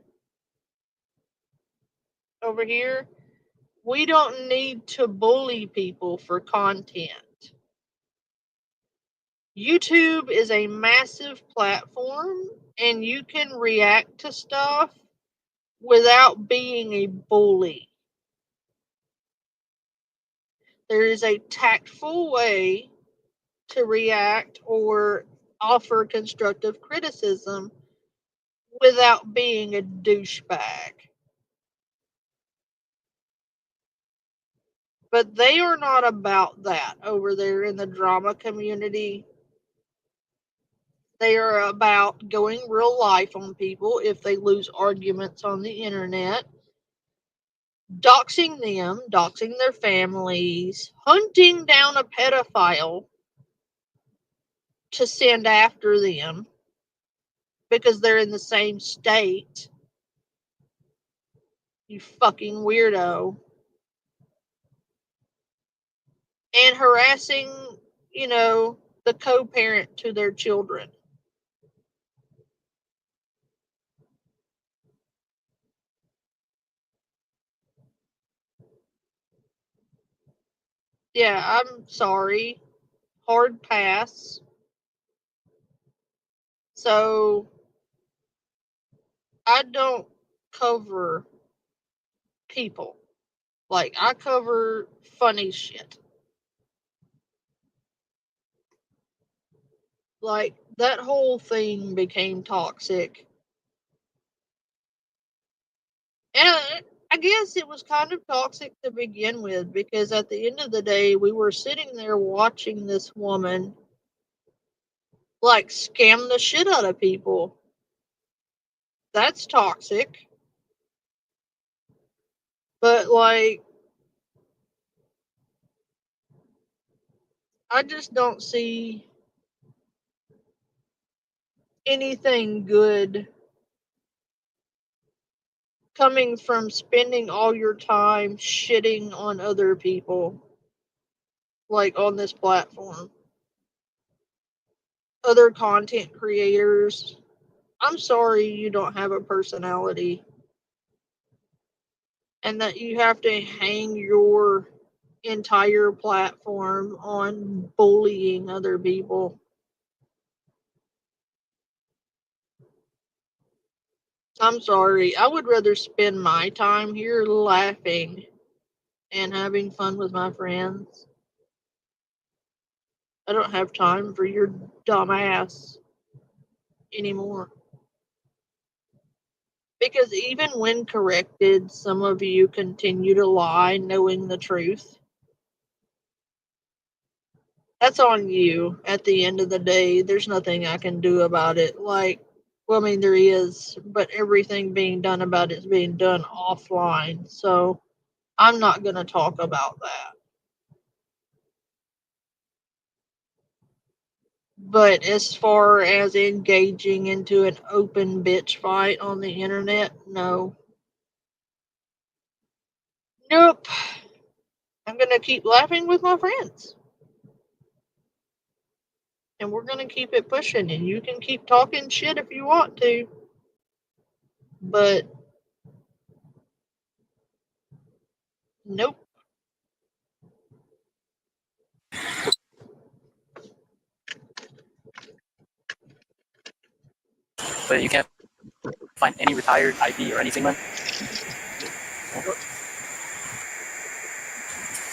we don't need to bully people for content. YouTube is a massive platform and you can react to stuff without being a bully. There is a tactful way to react or offer constructive criticism without being a douchebag. But they are not about that over there in the drama community. They are about going real life on people if they lose arguments on the internet, doxing them, doxing their families, hunting down a pedophile to send after them because they're in the same state. You fucking weirdo. And harassing, the co-parent to their children. Yeah, I'm sorry. Hard pass. So, I don't cover people. Like, I cover funny shit. Like, that whole thing became toxic. And I guess it was kind of toxic to begin with because at the end of the day, we were sitting there watching this woman like scam the shit out of people. That's toxic. But like, I just don't see anything good coming from spending all your time shitting on other people, like on this platform. Other content creators, I'm sorry you don't have a personality and that you have to hang your entire platform on bullying other people. I'm sorry. I would rather spend my time here laughing and having fun with my friends. I don't have time for your dumb ass anymore. Because even when corrected, some of you continue to lie knowing the truth. That's on you at the end of the day. There's nothing I can do about it. There is, but everything being done about it is being done offline. So I'm not going to talk about that. But as far as engaging into an open bitch fight on the internet, no. Nope. I'm going to keep laughing with my friends. And we're going to keep it pushing. And you can keep talking shit if you want to. But nope. But you can't find any retired IP or anything, man.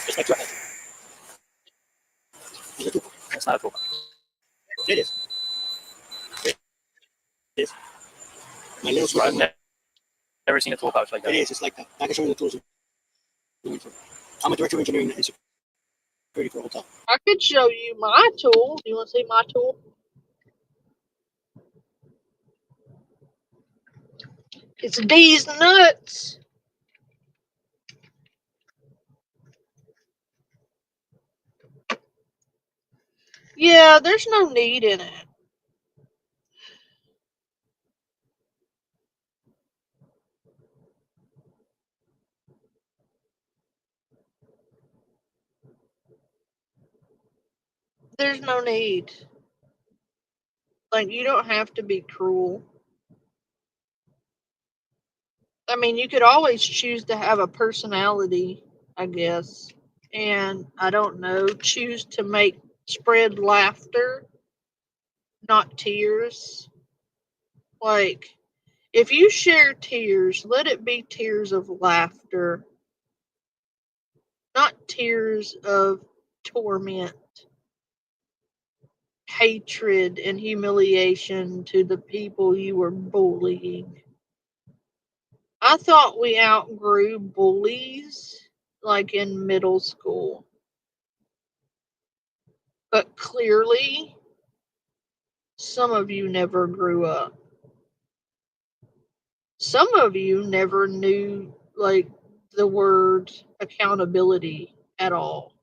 Just make sure. It's a tool. It's not a tool. It is. It is. My little I've sweet. never seen a tool pouch like that. It is. It's like that. I can show you the tools. I'm a director of engineering and security for a hotel. I could show you my tool. Do you want to see my tool? It's these nuts. Yeah, there's no need in it. There's no need. Like, you don't have to be cruel. I mean, you could always choose to have a personality, I guess. And I don't know, choose to spread laughter, not tears. Like, if you share tears, let it be tears of laughter, not tears of torment, hatred, and humiliation to the people you were bullying. I thought we outgrew bullies like in middle school. But clearly, some of you never grew up. Some of you never knew, like, the word accountability at all.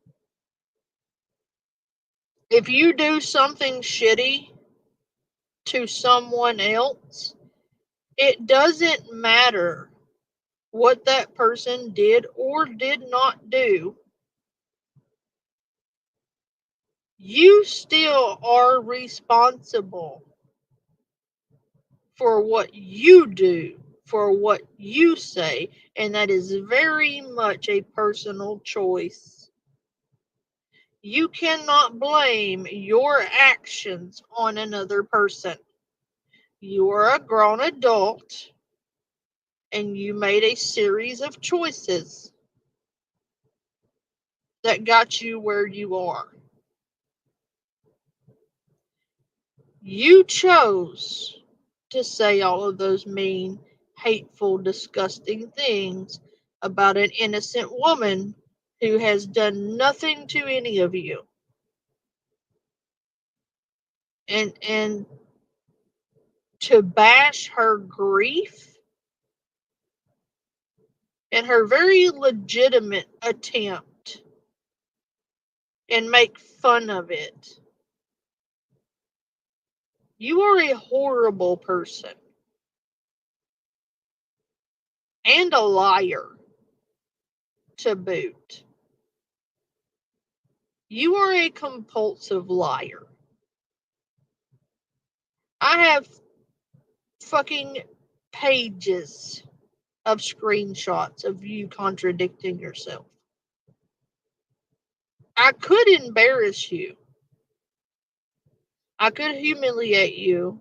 If you do something shitty to someone else, it doesn't matter what that person did or did not do. You still are responsible for what you do, for what you say, and that is very much a personal choice. You cannot blame your actions on another person. You are a grown adult and you made a series of choices that got you where you are. You chose to say all of those mean, hateful, disgusting things about an innocent woman who has done nothing to any of you. And to bash her grief and her very legitimate attempt and make fun of it. You are a horrible person and a liar to boot. You are a compulsive liar. I have fucking pages of screenshots of you contradicting yourself. I could embarrass you. I could humiliate you.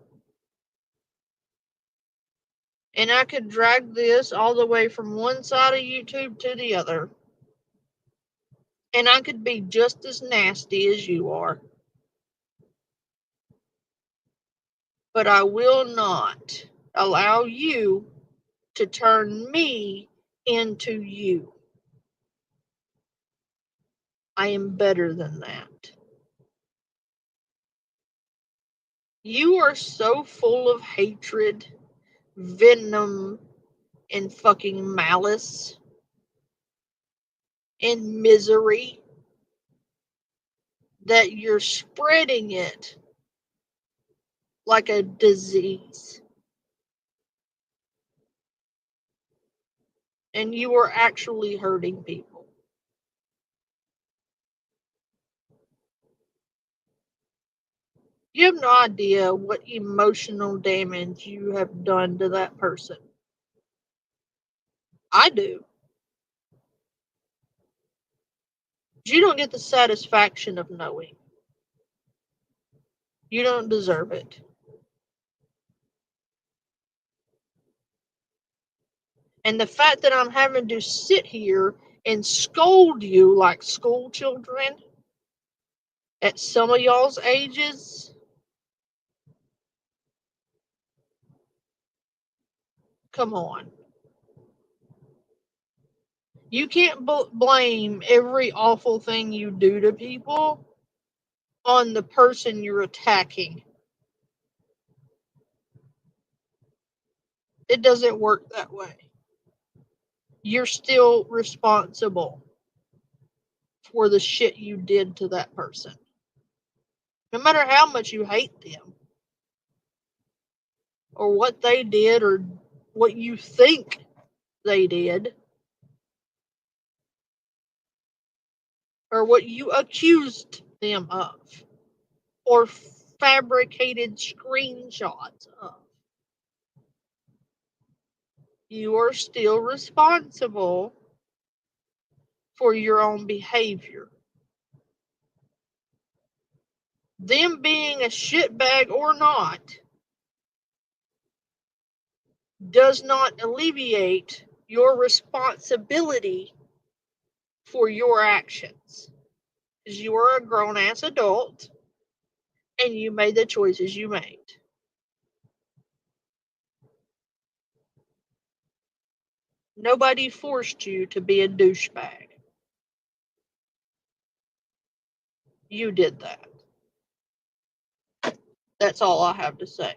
And I could drag this all the way from one side of YouTube to the other. And I could be just as nasty as you are. But I will not allow you to turn me into you. I am better than that. You are so full of hatred, venom, and fucking malice and misery that you're spreading it like a disease. And you are actually hurting people. You have no idea what emotional damage you have done to that person. I do. You don't get the satisfaction of knowing. You don't deserve it. And the fact that I'm having to sit here and scold you like school children at some of y'all's ages, come on. You can't blame every awful thing you do to people on the person you're attacking. It doesn't work that way. You're still responsible for the shit you did to that person. No matter how much you hate them, or what they did, or what you think they did, or what you accused them of, or fabricated screenshots of, you are still responsible for your own behavior. Them being a shitbag or not does not alleviate your responsibility for your actions. Because you are a grown-ass adult and you made the choices you made. Nobody forced you to be a douchebag. You did that. That's all I have to say.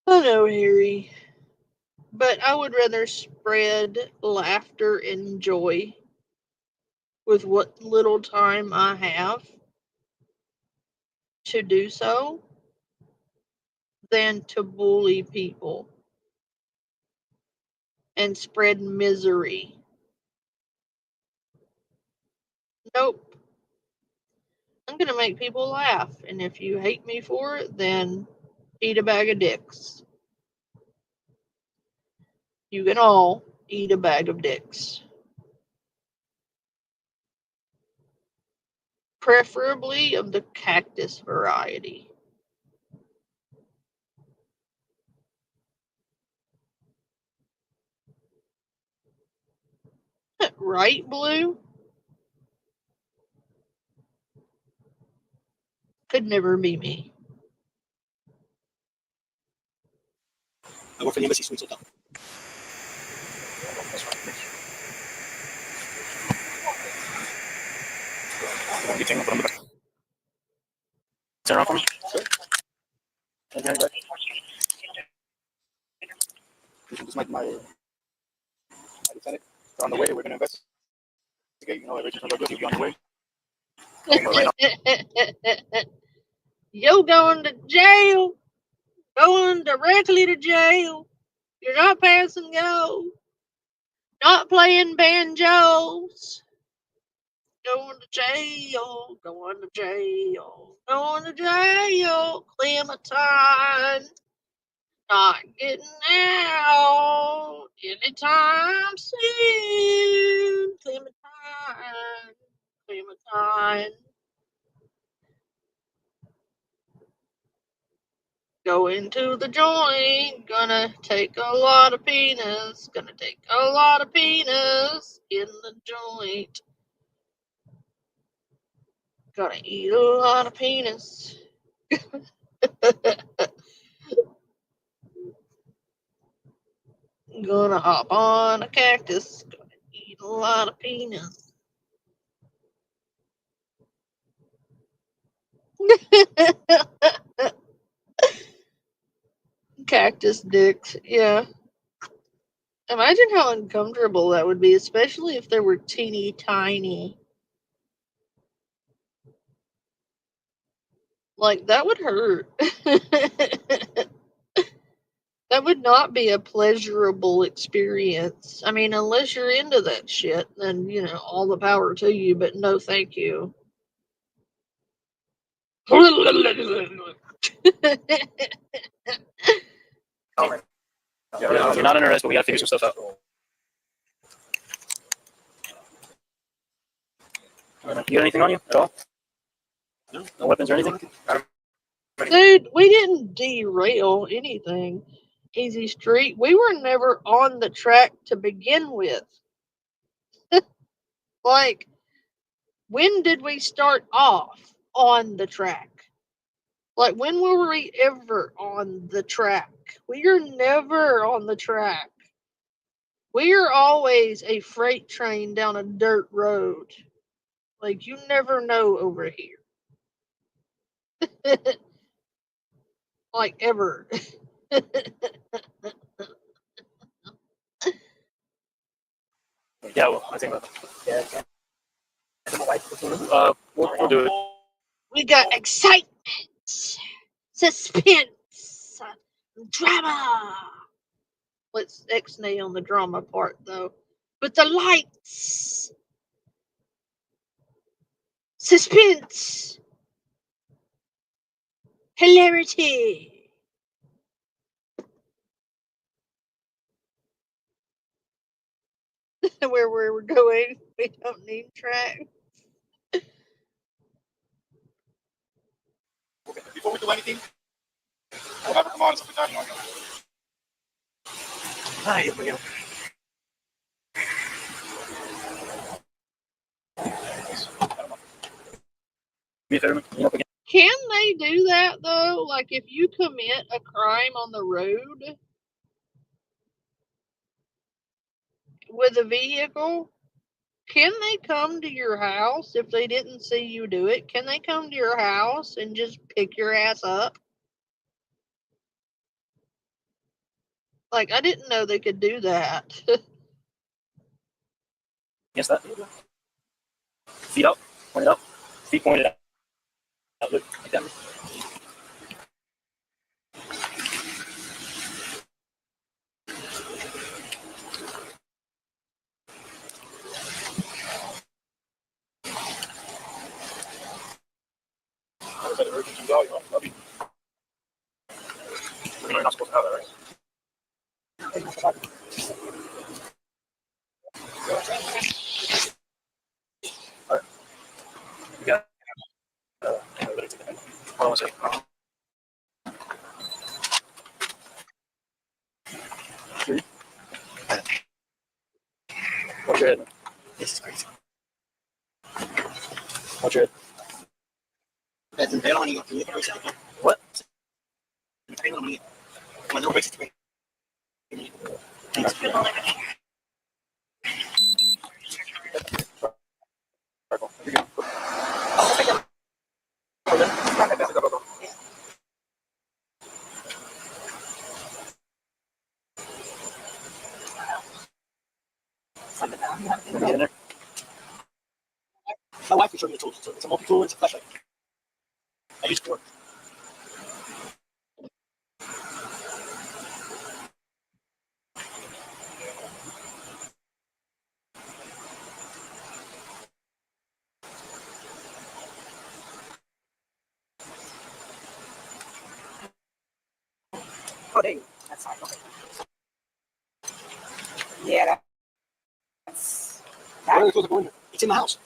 I know, Harry, but I would rather spread laughter and joy with what little time I have to do so than to bully people and spread misery. Nope. I'm going to make people laugh, and if you hate me for it, then eat a bag of dicks. You can all eat a bag of dicks. Preferably of the cactus variety. Right, Blue? Could never be me. I work for the Embassy Suites Hotel. You take them back. Turn off for me. Sure. This is my lieutenant. They're on the way. We're going to investigate. You know, everything's going to be on the way. You're going to jail. Going directly to jail. You're not passing go. Not playing banjos. Going to jail. Going to jail. Going to jail. Clementine. Not getting out anytime soon. Clementine. Clementine. Going to the joint. Gonna take a lot of penis. Gonna take a lot of penis in the joint. Gonna eat a lot of penis. Gonna hop on a cactus. Gonna eat a lot of penis. Cactus dicks, yeah. Imagine how uncomfortable that would be, especially if they were teeny tiny. Like, that would hurt. That would not be a pleasurable experience. I mean, unless you're into that shit, then, you know, all the power to you, but no thank you. You're not interested, but we got to figure some stuff out. You got anything on you at all? No weapons or anything? Dude, we didn't derail anything. Easy Street. We were never on the track to begin with. Like, when did we start off on the track? Like, when were we ever on the track? We are never on the track. We are always a freight train down a dirt road. Like, you never know over here. Like, ever. Yeah, well, I think yeah. We'll do it. We got excitement, suspense, drama. Let's X-nay on the drama part, though. But the lights, suspense, hilarity. Where we're going, we don't need track. Before we do anything, we'll have her come on so we can talk. Hi, here we go. Me a favor, you up again? Can they do that though? Like if you commit a crime on the road with a vehicle, can they come to your house if they didn't see you do it? Can they come to your house and just pick your ass up? Like I didn't know they could do that. Yes, that. Feet up, pointed up, feet pointed out. Look, like that. You're not supposed to have that, right? All right. You got. Hold on a second. Watch your head. This is crazy. Watch your head. What? My wife can show you the tools. So it's a multi-tool, it's a flashlight. I use it for work. Oh, dang. That's fine. Okay. Yeah, that's. Where are the tools that go in here? It's in the house.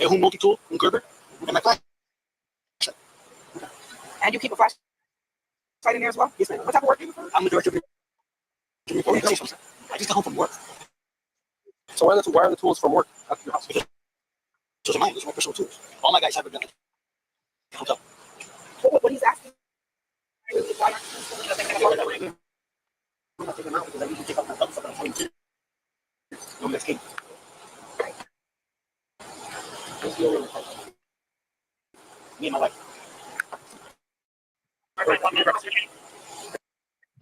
A home multi-tool, home Gerber, and my flashlight. And you keep a flashlight in there as well? Yes, ma'am. What type of work do you prefer? I'm the director of communications. I just got home from work. So why are the tools from work at your house? Because those are mine. Those are my personal tools. All my guys have a gun. Hotel. What he's asking. I'm not taking them out because I usually take off my belt stuff and I'm telling you. No, that's king. Me and my wife.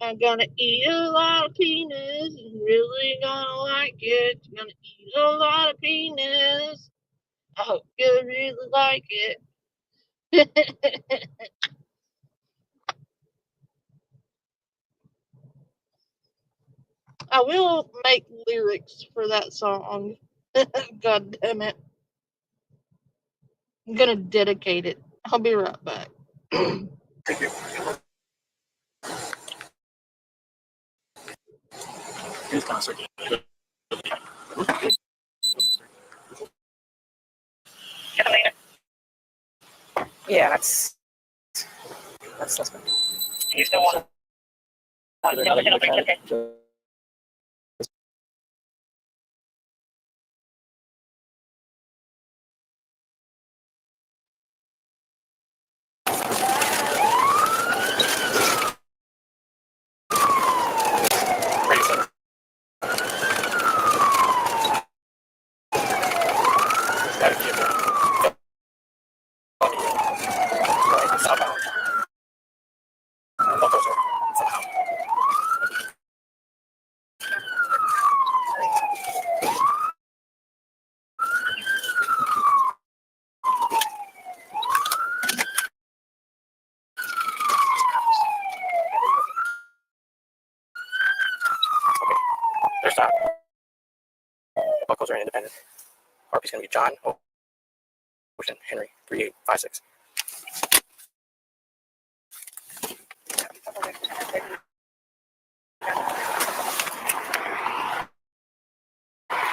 I'm gonna eat a lot of penis. Really gonna like it. Gonna eat a lot of penis. I hope you really like it. I will make lyrics for that song. God damn it. I'm gonna dedicate it. I'll be right back. Thank you. It's kind of circular. Yeah, that's suspect. You still want to? Now that you look at it, Pretty soon. That'd be a bit. Southbound. Not closer. Somehow. There's that. Buckles are independent. RP's gonna be John Ocean Henry 3856.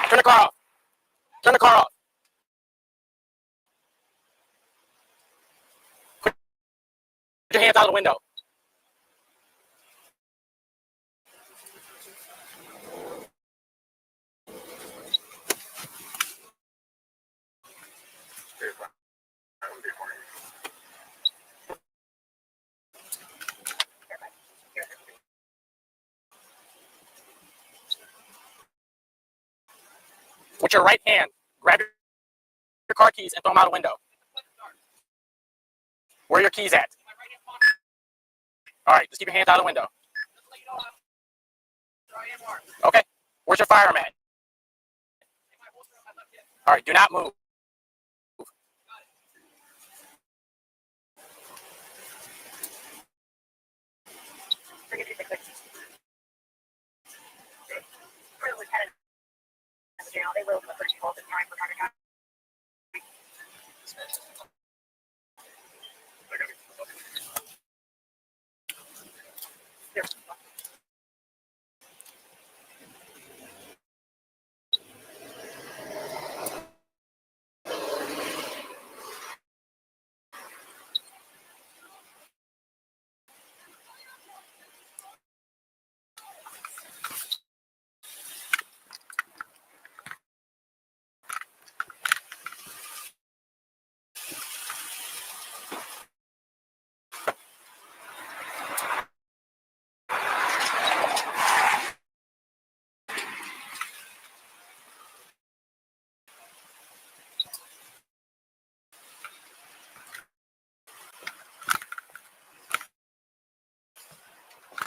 Turn the car off. Turn the car off. Put your hands out of the window. With your right hand, grab your car keys and throw them out a window. Where are your keys at? All right, just keep your hands out of the window. Okay. Where's your firearm at? All right, do not move.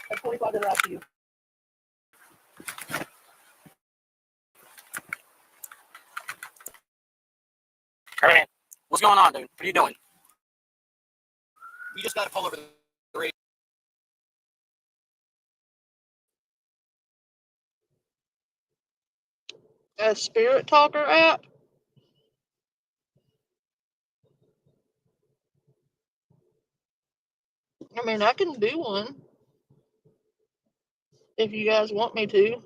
That's $25 after you. All right, man. What's going on, dude? What are you doing? You just got to pull over the radio. A Spirit Talker app? I mean, I can do one. If you guys want me to.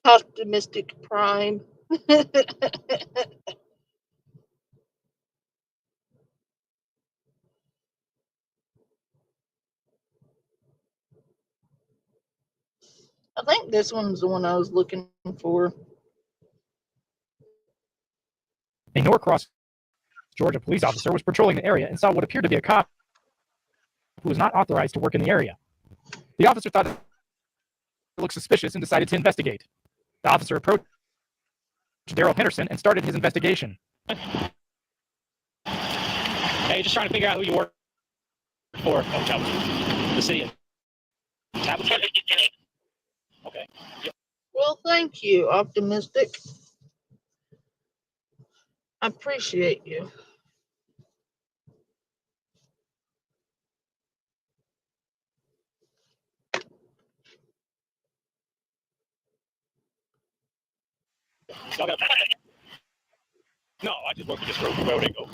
Optimistic Prime. I think this one's the one I was looking for. A Norcross, Georgia police officer was patrolling the area and saw what appeared to be a cop who was not authorized to work in the area. The officer thought it looked suspicious and decided to investigate. The officer approached Daryl Henderson and started his investigation. Hey, just trying to figure out who you work for. Oh, tell me. The city of Tablet. Okay. Yep. Well, thank you, Optimistic. I appreciate you. Y'all got No, I just work with this road wherever they go.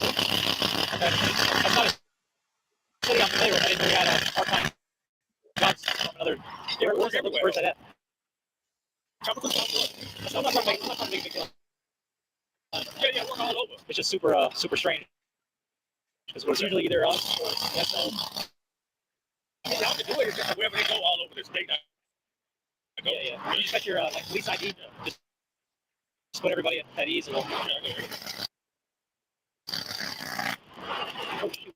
I'm not a city I'm familiar with. I didn't know we had a part-time jobs from another. Where's everywhere? Where's that at? Tropical South. I'm not trying to make a big deal. Yeah, we're all over. It's just super strange. Because it's usually either us or yes, I mean, out to do it, it's just wherever they go all over the state. I go. Yeah. You just got your like police ID. Just put everybody at ease a little. Oh, shoot.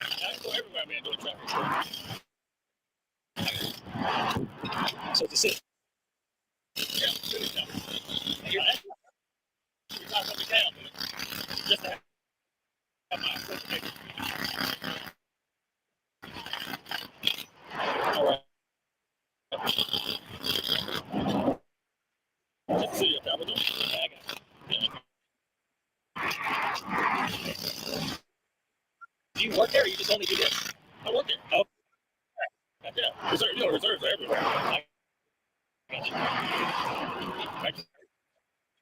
I go everywhere, man, doing traffic. So it's a city. Yeah, city town. You're not from the town, but just to have my information. All right. Just the city of Salvador. Do you work there or you just only do this? I work there. Oh. Yeah. Reserves are everywhere. I got you. I can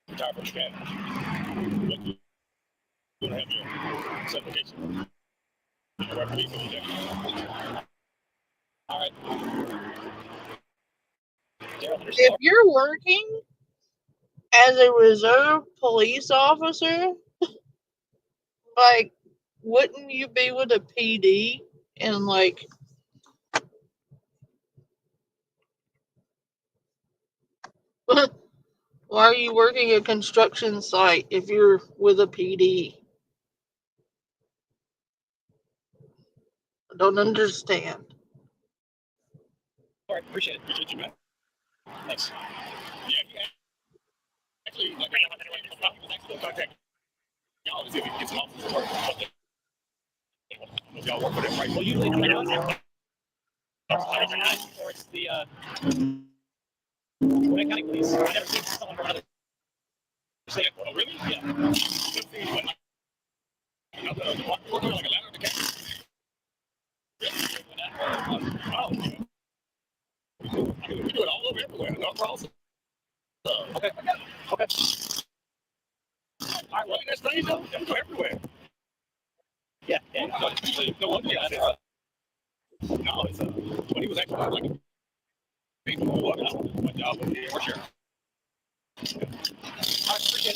retire from Chicago. What you going to have your certification? All right. If you're working as a reserve police officer, like, wouldn't you be with a PD and like why are you working a construction site if you're with a PD? I don't understand. All right, appreciate it. Appreciate you, man. Thanks. Yeah. Actually, like, actually contact y'all to see if we can get some officers work. If y'all work for them, right? Well, usually it's or it's the Gwinnett County Police. I never seen someone from another state. Oh, really? Yeah. We're doing like a ladder in the county. Oh, we do it all over everywhere. No problem. Okay. Okay. All right, well, that's strange though. They go everywhere. Yeah. No wonder you got it. No, it's when he was actually like people who walk out. My job was for sure. I forget.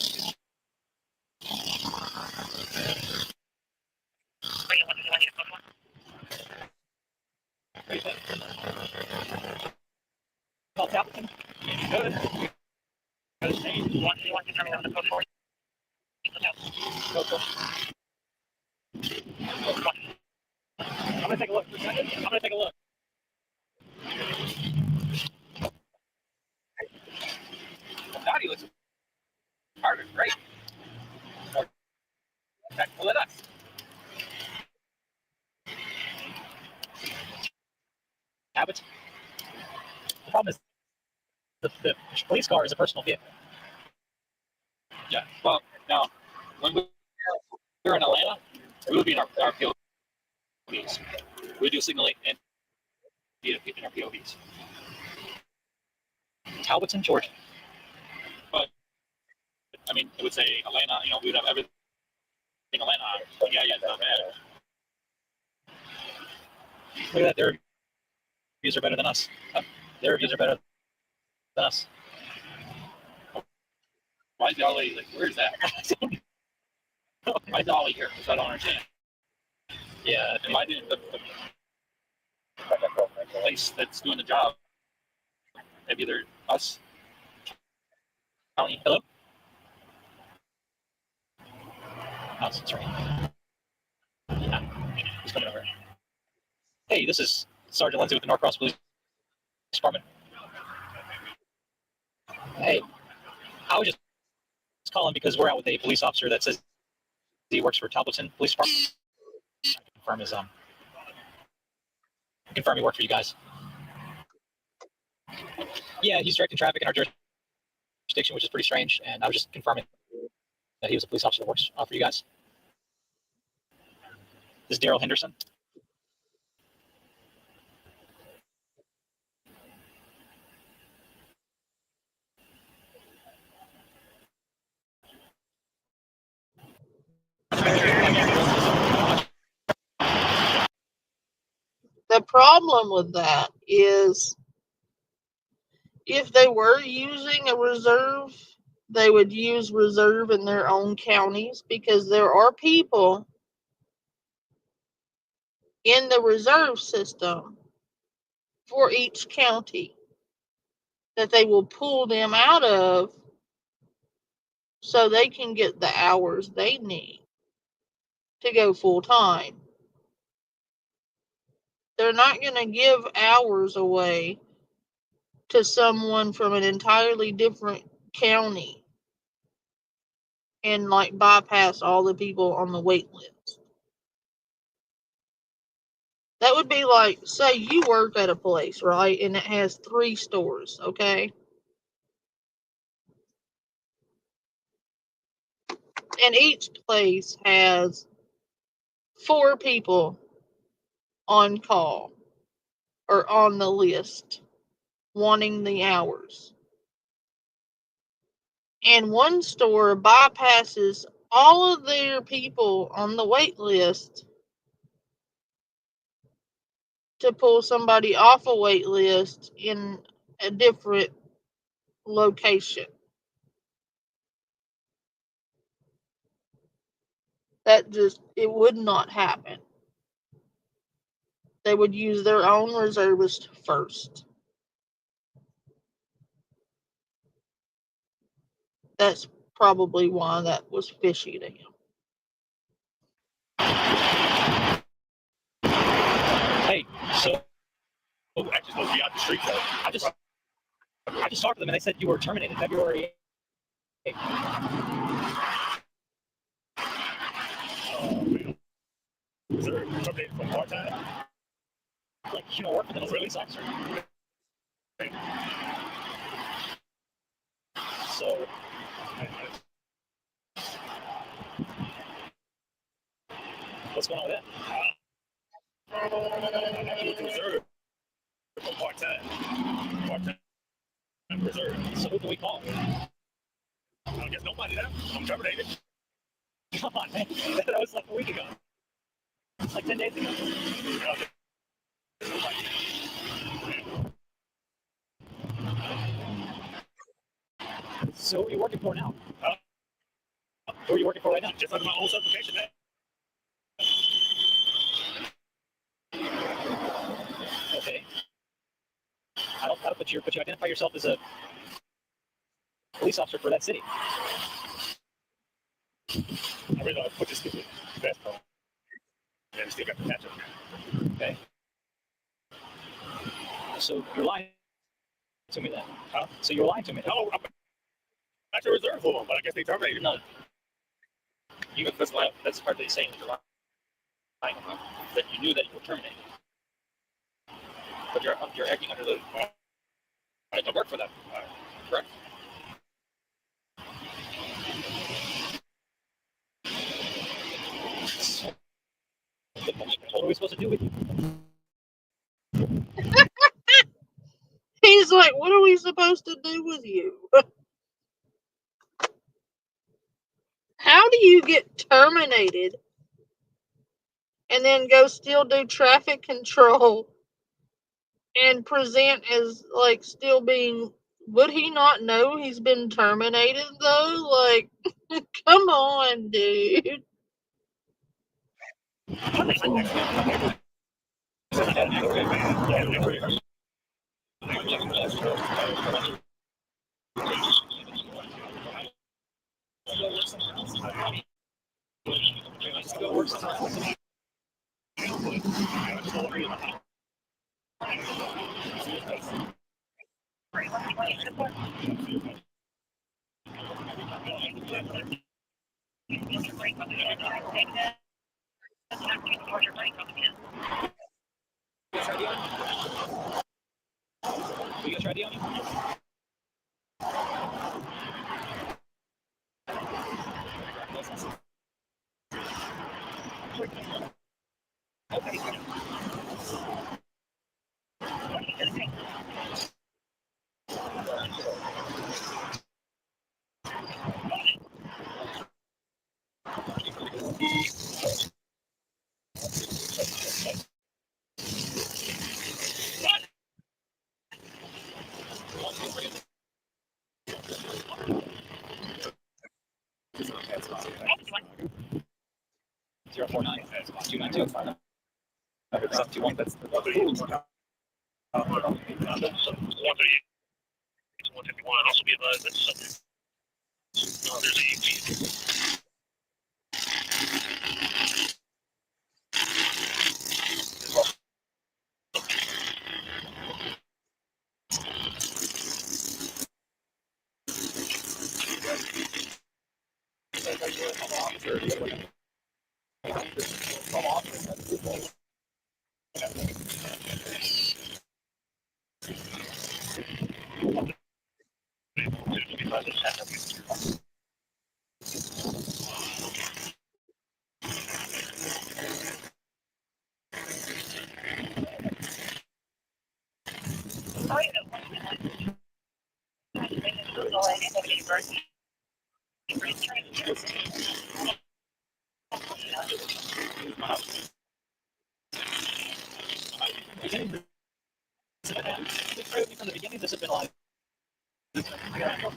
Call Appleton. Good. You want to tell me on the code for I'm gonna take a look for a second. I'm gonna take a look. Dottie looks harder, great. More technical than us. Habits. The problem is the police car is a personal vehicle. Yeah. Well, now when we were in Atlanta, we would be in our POVs. We do signaling and in our POVs. Talbotson, Georgia. But I mean, it would say Atlanta. You know, we would have everything Atlanta on. But yeah, it's not bad. Look at that. Their reviews are better than us. Their reviews are better than us. Why is Dolly like? Where's that? Why is Dolly here? I don't understand. Yeah, and why didn't the place that's doing the job? Maybe they're us. Hello. Oh, sorry. Yeah, he's coming over. Hey, this is Sergeant Lindsay with the Norcross Police Department. Hey, I was just calling because we're out with a police officer that says he works for Talbotson Police Department. Confirm he worked for you guys. Yeah, he's directing traffic in our jurisdiction, which is pretty strange. And I was just confirming that he was a police officer that works for you guys. This is Daryl Henderson. problem with that is if they were using a reserve, they would use reserve in their own counties because there are people in the reserve system for each county that they will pull them out of so they can get the hours they need to go full time. They're not going to give hours away to someone from an entirely different county and like bypass all the people on the wait list. That would be like, say you work at a place, right? And it has 3 stores, okay? And each place has 4 people on call or on the list wanting the hours. And one store bypasses all of their people on the wait list to pull somebody off a wait list in a different location. It would not happen. They would use their own reservist first. That's probably why that was fishy to him. Hey, so I just supposed to be out the street though. I just talked to them and they said you were terminated February 8th. Oh man. Was there terminated from part-time? Like, you know, work for them really sucks. So what's going on with that? I'm actually reserved for part-time reserve. So who can we call? I guess nobody now. I'm terminated. Come on, man. That was like a week ago. Like 10 days ago. So who are you working for now? Who are you working for right now? Just under my own certification, man. Okay. How but you identify yourself as a police officer for that city. I really want to put this stupid vest on and still got the patch up. Okay. So you're lying to me then? Huh? So you're lying to me? No, I'm actually reserved for them, but I guess they terminated. No. That's part of the saying that you're lying about. That you knew that you were terminated. But you're acting under the I work for them. Correct. What are we supposed to do with you? He's like, what are we supposed to do with you? How do you get terminated and then go still do traffic control and present as like still being, would he not know he's been terminated though? Like, come on, dude. You guys ready on you? 049 292 721. That's the 138. 151. Also be advised that there's a from the beginning, this has been like. I got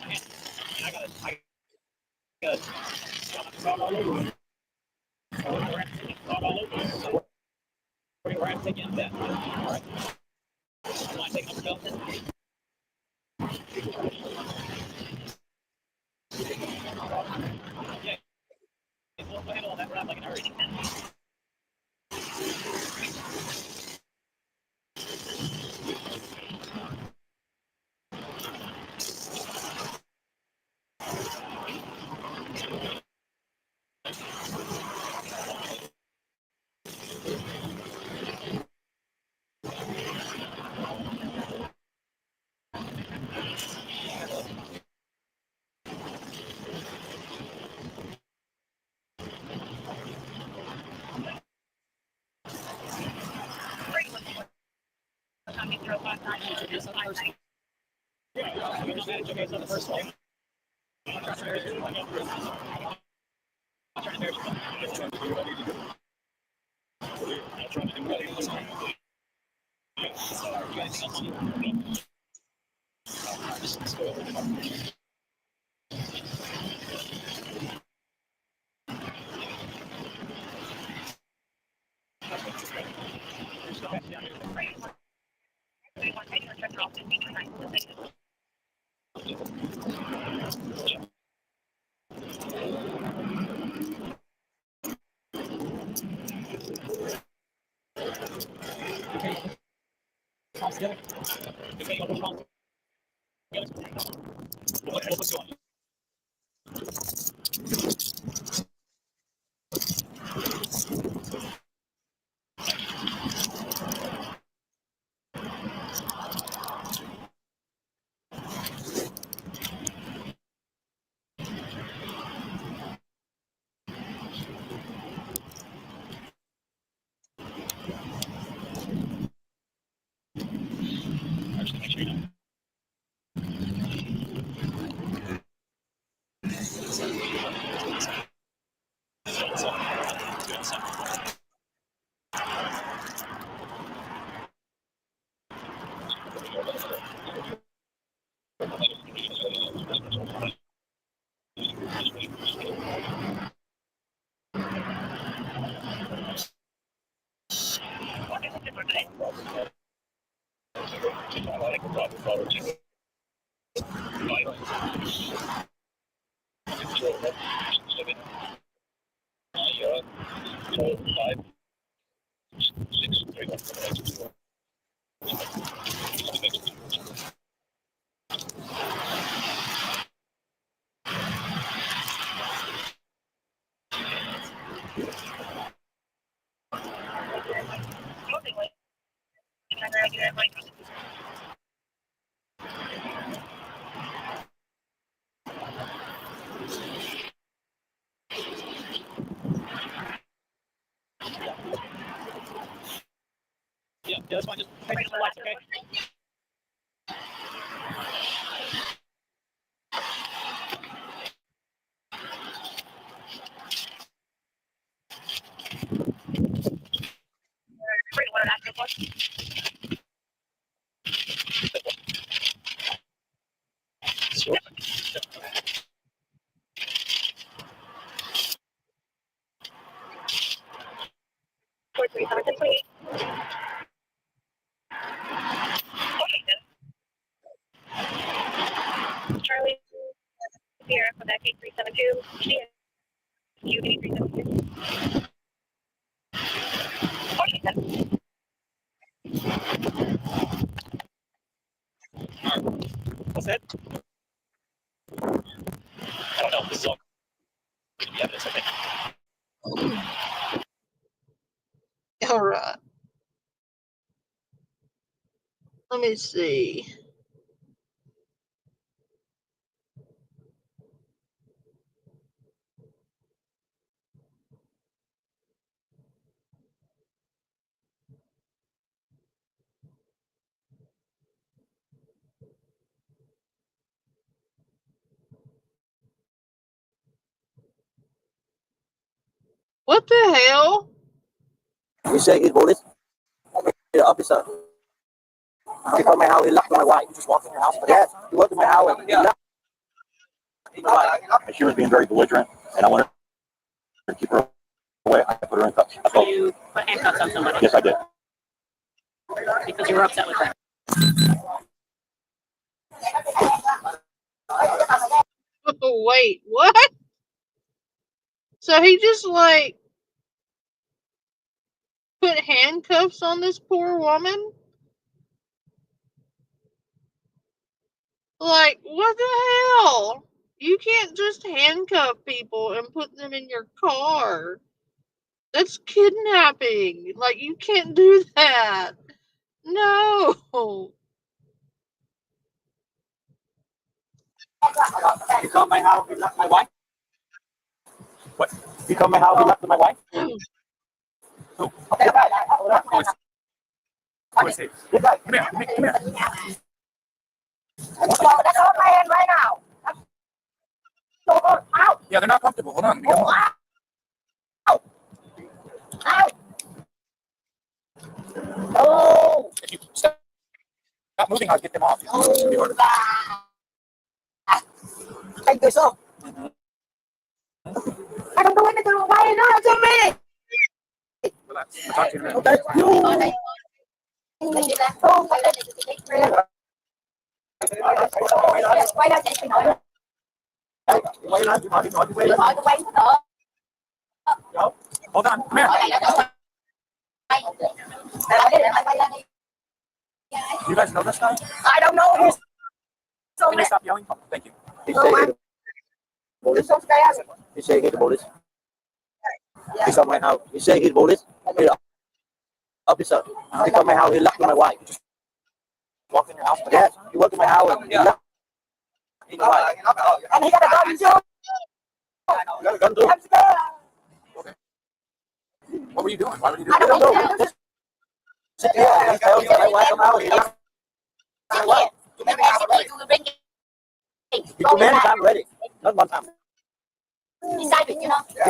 Yeah, that's fine. Just pay the lights, okay? 372. She is UD 372. What's that? I don't know. This is all the evidence, I think. All right. Let me see. What the hell? He said he's bullied. The officer. He come to my house, he locked my wife. You just walked in your house? Yes, he walked in my house and he locked my wife. She was being very belligerent, and I wanted to keep her away. I put her in cuffs. You put handcuffs on somebody Yes, I did. because you were upset with her. Oh, wait, what? So he just like put handcuffs on this poor woman? Like, what the hell? You can't just handcuff people and put them in your car. That's kidnapping. Like, you can't do that. No. He come to my house, he locked my wife. What? He come to my house, he locked my wife. Who? Okay, guy. Who is he? This guy. Come here. Come here. That's all my hand right now. Out. Yeah, they're not comfortable. Hold on. Out. Out. Oh. If you stop moving, I'll get them off. Take this off. I don't know what to do. Why are you not to me? Relax. I'll talk to you in a minute. Okay. Hold on. Come here. You guys know this guy? I don't know. Can you stop yelling? Oh, thank you. He said he's the police. He come to my house. He said he's police. Officer. He come to my house. He locked my wife. Walk in your house. Yes. He walked in my house and he locked my wife. And he got a gun too. He got a gun too. What were you doing? Why were you doing I don't know. Yeah, he told me my wife come out. He locked my wife. He come many times already. Not one time. He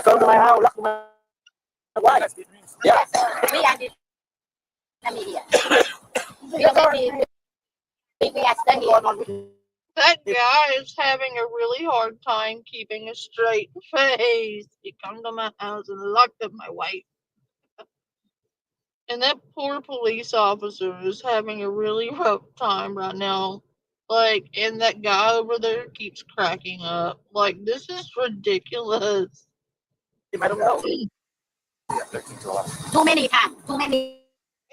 come to my house, locked my wife. Yeah. That guy is having a really hard time keeping a straight face. He come to my house and locked up my wife. And that poor police officer is having a really rough time right now. Like, and that guy over there keeps cracking up. Like, this is ridiculous. I don't know. Too many times. Too many.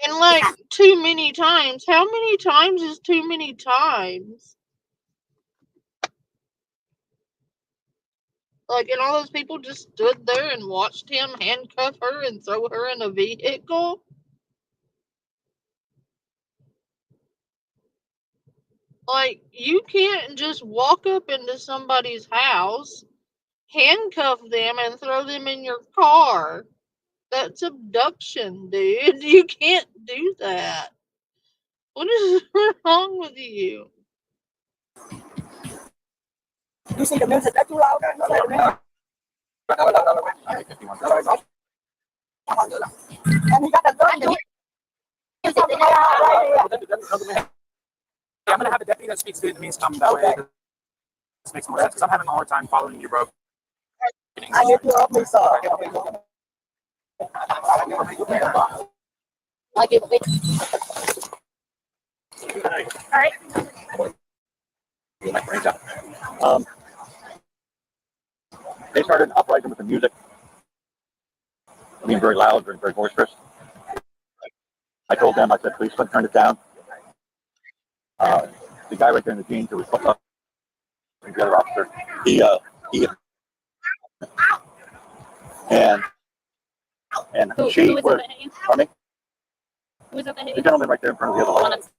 And like, too many times. How many times is too many times? Like, and all those people just stood there and watched him handcuff her and throw her in a vehicle? Like, you can't just walk up into somebody's house, handcuff them, and throw them in your car. That's abduction, dude. You can't do that. What is wrong with you? You see the music that's too loud? And he got a gun too. I'm going to have a deputy that speaks Vietnamese come that way. This makes more sense because I'm having a hard time following you, bro. I get you off me, sir. I give a bit. All right. My brain's out. they started an uprising with the music being very loud, very boisterous. I told them, I said, please turn it down. The guy right there in the jeans who was fucked up, the other officer, he and Who she was were, it that hit you? pardon me, Who was it that hit the you? gentleman right there in front of the The other one one. that's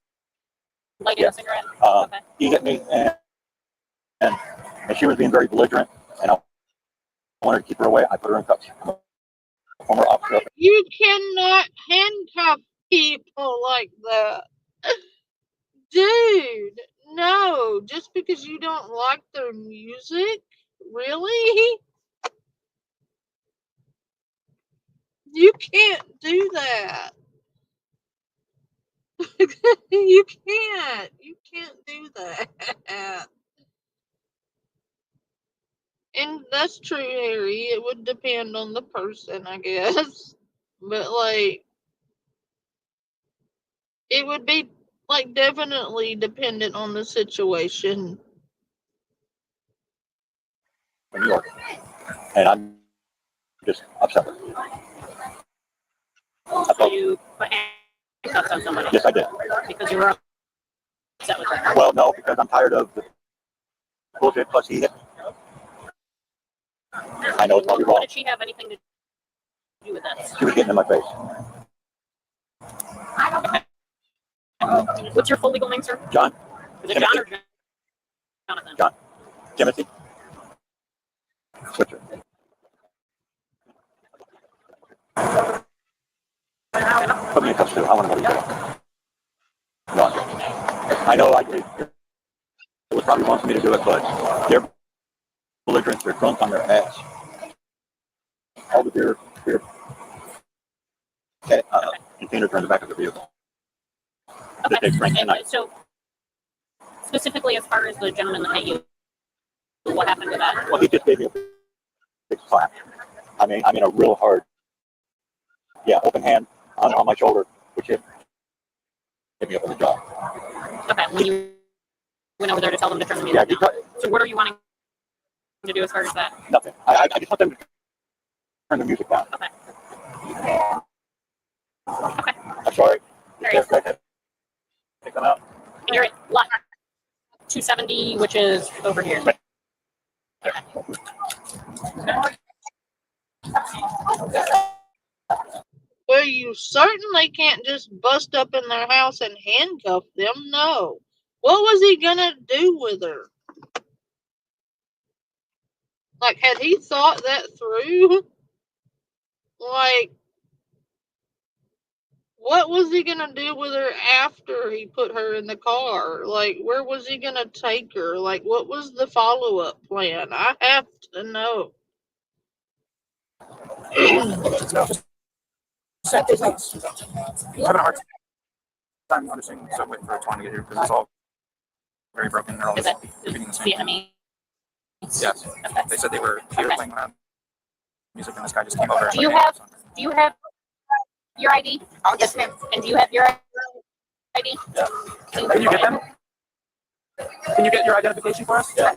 lighting Yeah. a cigarette? Okay. He hit me, and she was being very belligerent, and I wanted to keep her away. I put her in cuffs. I'm a former officer. You cannot handcuff people like that. Dude, no. Just because you don't like their music? Really? You can't do that. You can't. You can't do that. And that's true, Harry. It would depend on the person, I guess. But, like, it would be, like, definitely dependent on the situation. In New York, and I'm just upset with it. So you put handcuffs on somebody Yes, I did. because you were upset with her. Well, no, because I'm tired of the bullshit. Plus, he hit me. I know it's probably What wrong. did she have anything to do with this? She was getting in my face. What's your full legal name, sir? John, Is it John or Jonathan? John. Timothy. Switcher. Put me in cuffs too. I want to know what you're doing. I know it was probably wrong for me to do it, but they're belligerent. They're drunk on their ass. All the beer containers are in the back of the vehicle. That they drank tonight. And so, specifically as far as the gentleman that hit you, what happened to that? Well, he just gave me a big slap. I mean a real hard, open hand on my shoulder, which hit me up in the jaw. Okay, when you went over there to tell them to turn the Yeah, music down. So what are you wanting to do as far as that? nothing. I just want them to turn the music down. Okay. I'm sorry. All right. Pick them out. And you're at lot 270, which is over here. Well, you certainly can't just bust up in their house and handcuff them. No. What was he gonna do with her? Like, had he thought that through? Like, what was he gonna do with her after he put her in the car? Like, where was he gonna take her? Like, what was the follow-up plan? I have to know. Having a hard time understanding so waiting for Twan to get here because it's all very broken. They're all Is it repeating the same. the enemy? Yes. They said they were here playing loud music and this guy just came over. Do you have your ID? Oh, yes, ma'am. And do you have your ID? Yeah. Can you get them? Can you get your identification for us? Yeah.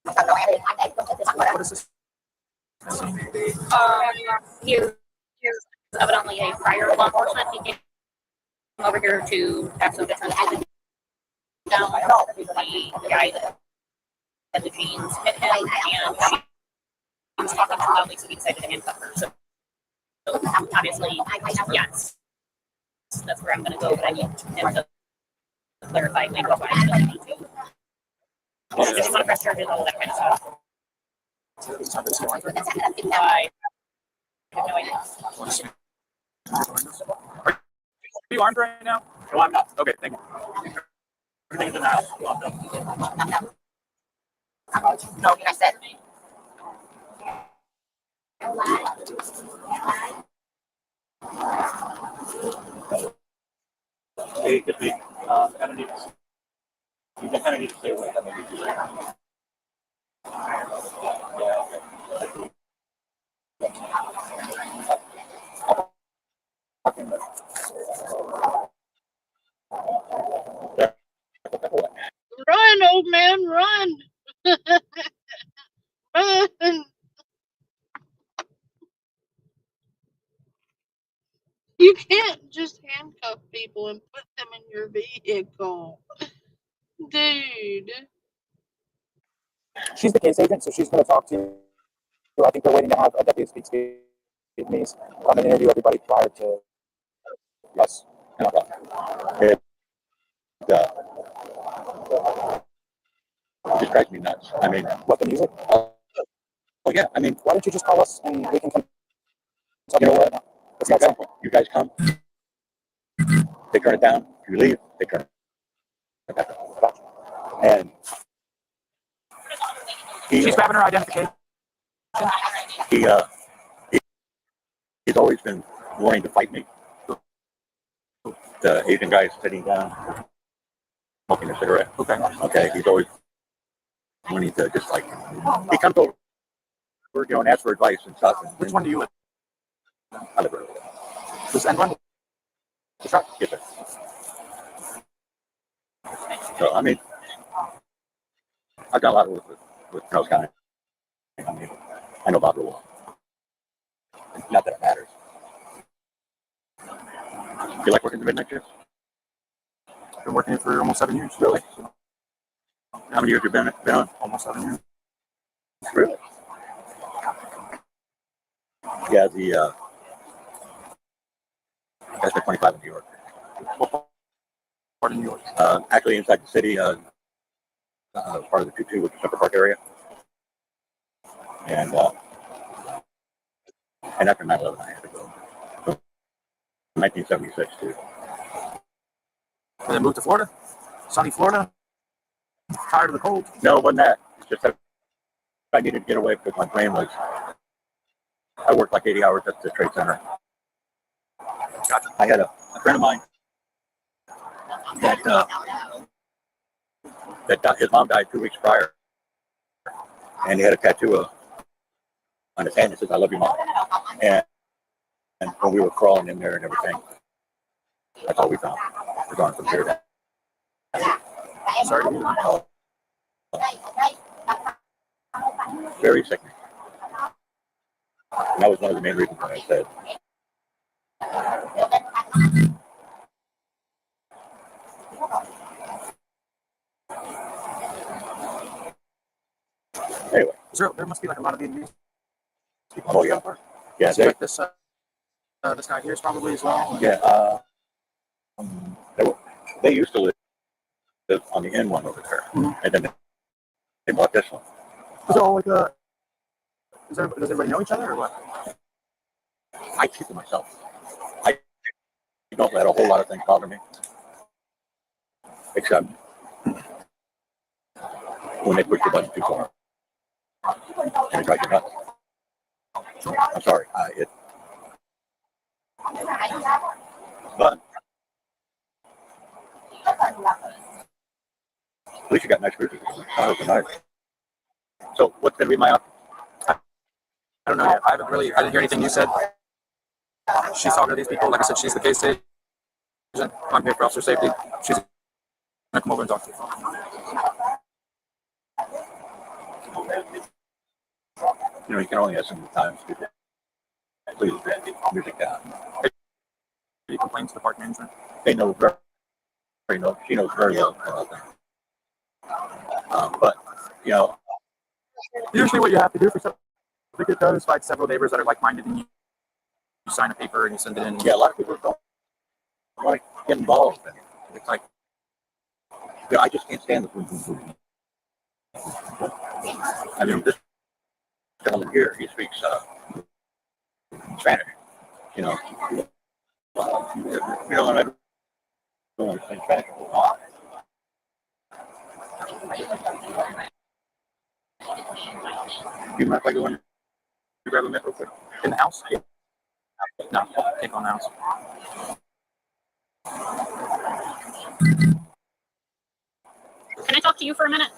What is this? Here's evidently a prior law enforcement. He came over here to have some different down. The guy that had the jeans hit him, and he was talking too loudly, so he decided to handcuff her. So obviously, yes, that's where I'm going to go, but I need him to clarify maybe why he's going to. If you want to press charges, all that kind of stuff. I have no idea. Are you armed right now? No, I'm not. Okay, thank you. Everything's in the house. No, I said. Hey, get the kind of need to, you kind of need to stay away. That may be too late. Run, old man, run! Run! people and put them in your vehicle. Dude. She's the case agent, so she's going to talk to you. I think they're waiting to have a deputy speak to Vietnamese come and interview everybody prior to us. It just drives me nuts. I mean, what, the music? Oh, yeah. I mean, why don't you just call us and we can come? You know what? It's not simple. You guys come, they turn it down. You leave, they turn it back up. And she's grabbing her identification. He's always been wanting to fight me. The Asian guy is sitting down, smoking a cigarette. Okay. He's always wanting to just like, he comes over, and asks for advice and stuff. Which one do you live? I live over there. This end one? The truck? Yes, sir. So, I mean, I've done a lot of work with Charles County. I mean, I know about the law. Not that it matters. You like working the midnight shift? Been working for almost 7 years. Really? How many years have you been on? Almost 7 years. Really? Yeah, that's been 25 in New York. What part of New York? Actually, inside the city, part of the 2-2, which is Central Park area. And after 9/11, I had to go. 1976, too. And then moved to Florida? Sunny Florida? Tired of the cold? No, it wasn't that. It's just that I needed to get away because my brain was... I worked like 80 hours at the Trade Center. Gotcha. I had a friend of mine that his mom died 2 weeks prior. And he had a tattoo on his hand that says, "I love you, Mom." And when we were crawling in there and everything, that's all we found. We're going from here. Sorry to hear that. Very sickening. And that was one of the main reasons why I said. Anyway. There must be like a lot of Vietnamese people. Oh, yeah. Yeah, like this guy here is probably as well. Yeah. They used to live on the N one over there. Mm-hmm. And then they bought this one. So, like, does everybody know each other or what? I keep to myself. I don't let a whole lot of things bother me. Except when they push the button too far. And it drives you nuts. I'm sorry. But at least you got nice cruisers. So what's going to be my option? I don't know yet. I didn't hear anything you said. She's talking to these people. Like I said, she's the case agent. I'm here for officer safety. She's going to come over and talk to you. You know, you can only have so many times people. Please, music down. Any complaints to the park management? They know very well. She knows very well about that. But, you know, usually what you have to do for certificate though is find several neighbors that are like-minded and you sign a paper and you send it in. Yeah, a lot of people don't want to get involved. It's like, you know, I just can't stand the boom. I mean, this gentleman here, he speaks Spanish, you know. You know, and I don't understand Spanish. Do you mind if I go in and grab a minute real quick? In the house? Yeah. No, can't go in the house. Can I talk to you for a minute?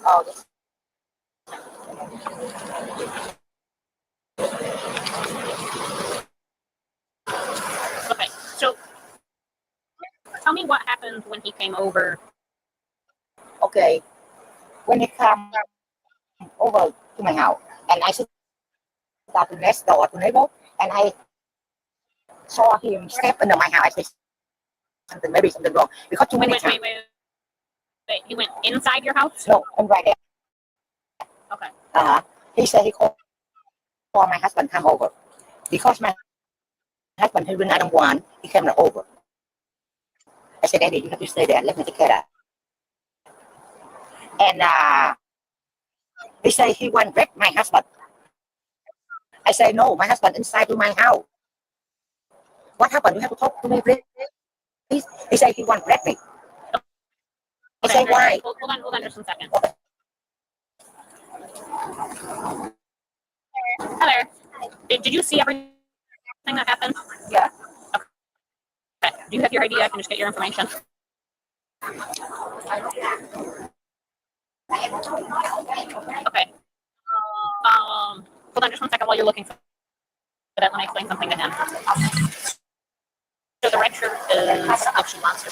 Okay, so tell me what happened when he came over. Okay, when he came over to my house, and I sit at the next door to neighbor, and I saw him step into my house. I said, something, maybe something wrong. Because too Wait, many wait, times. wait, wait. You went inside your house? No, I'm right there. Okay. He said he called my husband come over. Because my husband, when I don't want, he came over. I said, Daddy, you have to stay there. Let me take care of that. And he said he want to wreck my husband. I say, no, my husband inside to my house. What happened? You have to talk to me, please. He said he want to wreck me. I say, why? Hold on just a second. Heather, did you see everything that happened? Yeah. Okay. Do you have your ID? I can just get your information. Okay. Hold on just one second while you're looking for that. Let me explain something to him. So the red shirt is, if she wants to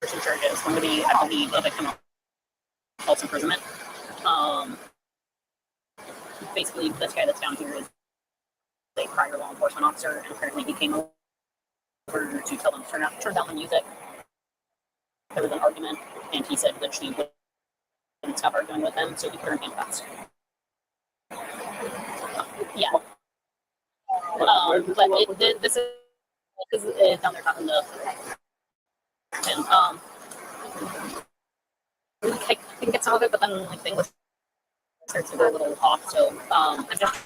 pursue charges, going to be, I believe, a victim of false imprisonment. Basically, this guy that's down here is a prior law enforcement officer, and apparently he came over to tell them to turn down the music. There was an argument, and he said that she wouldn't stop arguing with him, so he put her in handcuffs. Yeah. But this is down there talking to him. I can get some of it, but then like the English starts to go a little off. So I'm just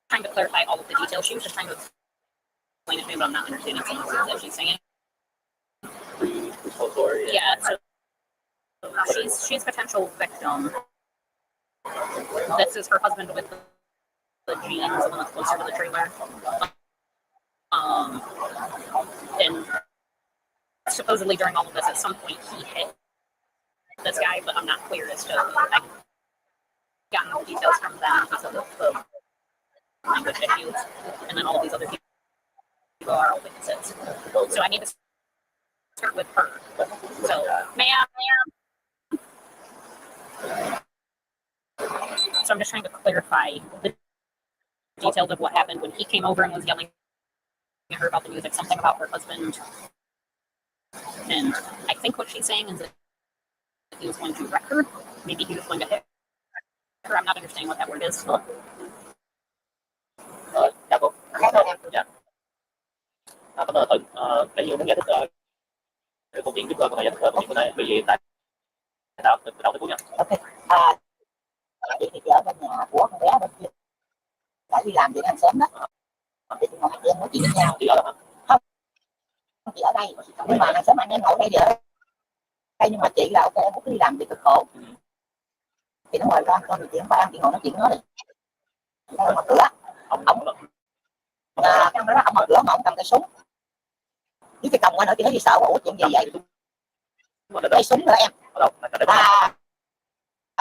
trying to clarify all of the details. She was just trying to explain it to me, but I'm not understanding some of the words that she's saying. Yeah. So she's a potential victim. This is her husband with the jeans, the one that's closer to the trailer. And supposedly during all of this, at some point he hit this guy, but I'm not clear as to. I've gotten all the details from them because of the language issues, and then all of these other people are all witnesses. So I need to start with her. So, ma'am. So I'm just trying to clarify the details of what happened when he came over and was yelling at her about the music, something about her husband. And I think what she's saying is that he was going to wreck her. Maybe he was going to hit her. I'm not understanding what that word is. Dạ cô. Dạ. Cảm ơn Thuận. Tại vì muốn giải thích cái câu chuyện giúp tôi có thể giải thích câu chuyện của này. Bởi vì tại sao từ đầu tới cuối nhỉ? Ok. Chị thì ở bên nhà của con bé bên kia. Đã đi làm việc hàng xóm đó. Thì ngồi hai chị em nói chuyện với nhau. Chị ở đâu hả? Không. Chị ở đây. Nhưng mà hàng xóm anh em ngồi đây vậy. Nhưng mà chị là ok, em muốn đi làm việc cực khổ. Thì nó mời con thì chị không phải ăn, chị ngồi nói chuyện với nó đi. Ông mở cửa. Ông mở cửa mà ông cầm cái súng. Với cái còng qua nữa chị thấy chị sợ quá. Ủa chuyện gì vậy? Cái súng nữa em.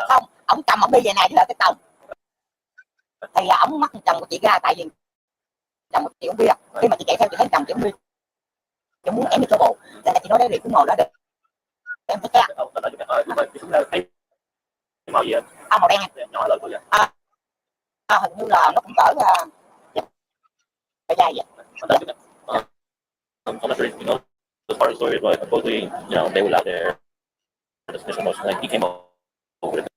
Không, ông cầm ông đi về này chứ là cái còng. Thì là ông mắc chồng của chị ra tại vì chồng của chị uống bia. Khi mà chị chạy theo chị thấy chồng chị uống bia. Chị muốn em đi cho bộ. Nên là chị nói đấy thì cứ ngồi đó để em thấy ra. Màu gì ạ? Màu đen. Nhỏ lớn của vậy? Hình như là nó cũng cỡ dài vậy. I'm not sure if you know the part of the story, but supposedly, you know, they were out there. This emotion, like he came over to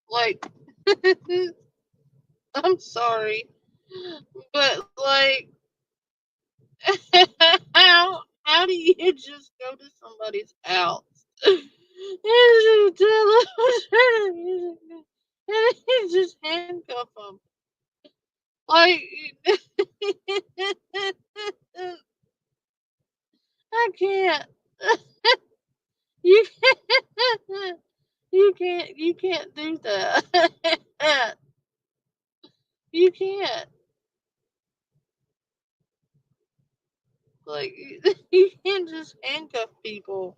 Like, I'm sorry, but like, how do you just go to somebody's house and just handcuff them? Like, I can't. You can't. You can't do that. You can't. Like, you can't just handcuff people.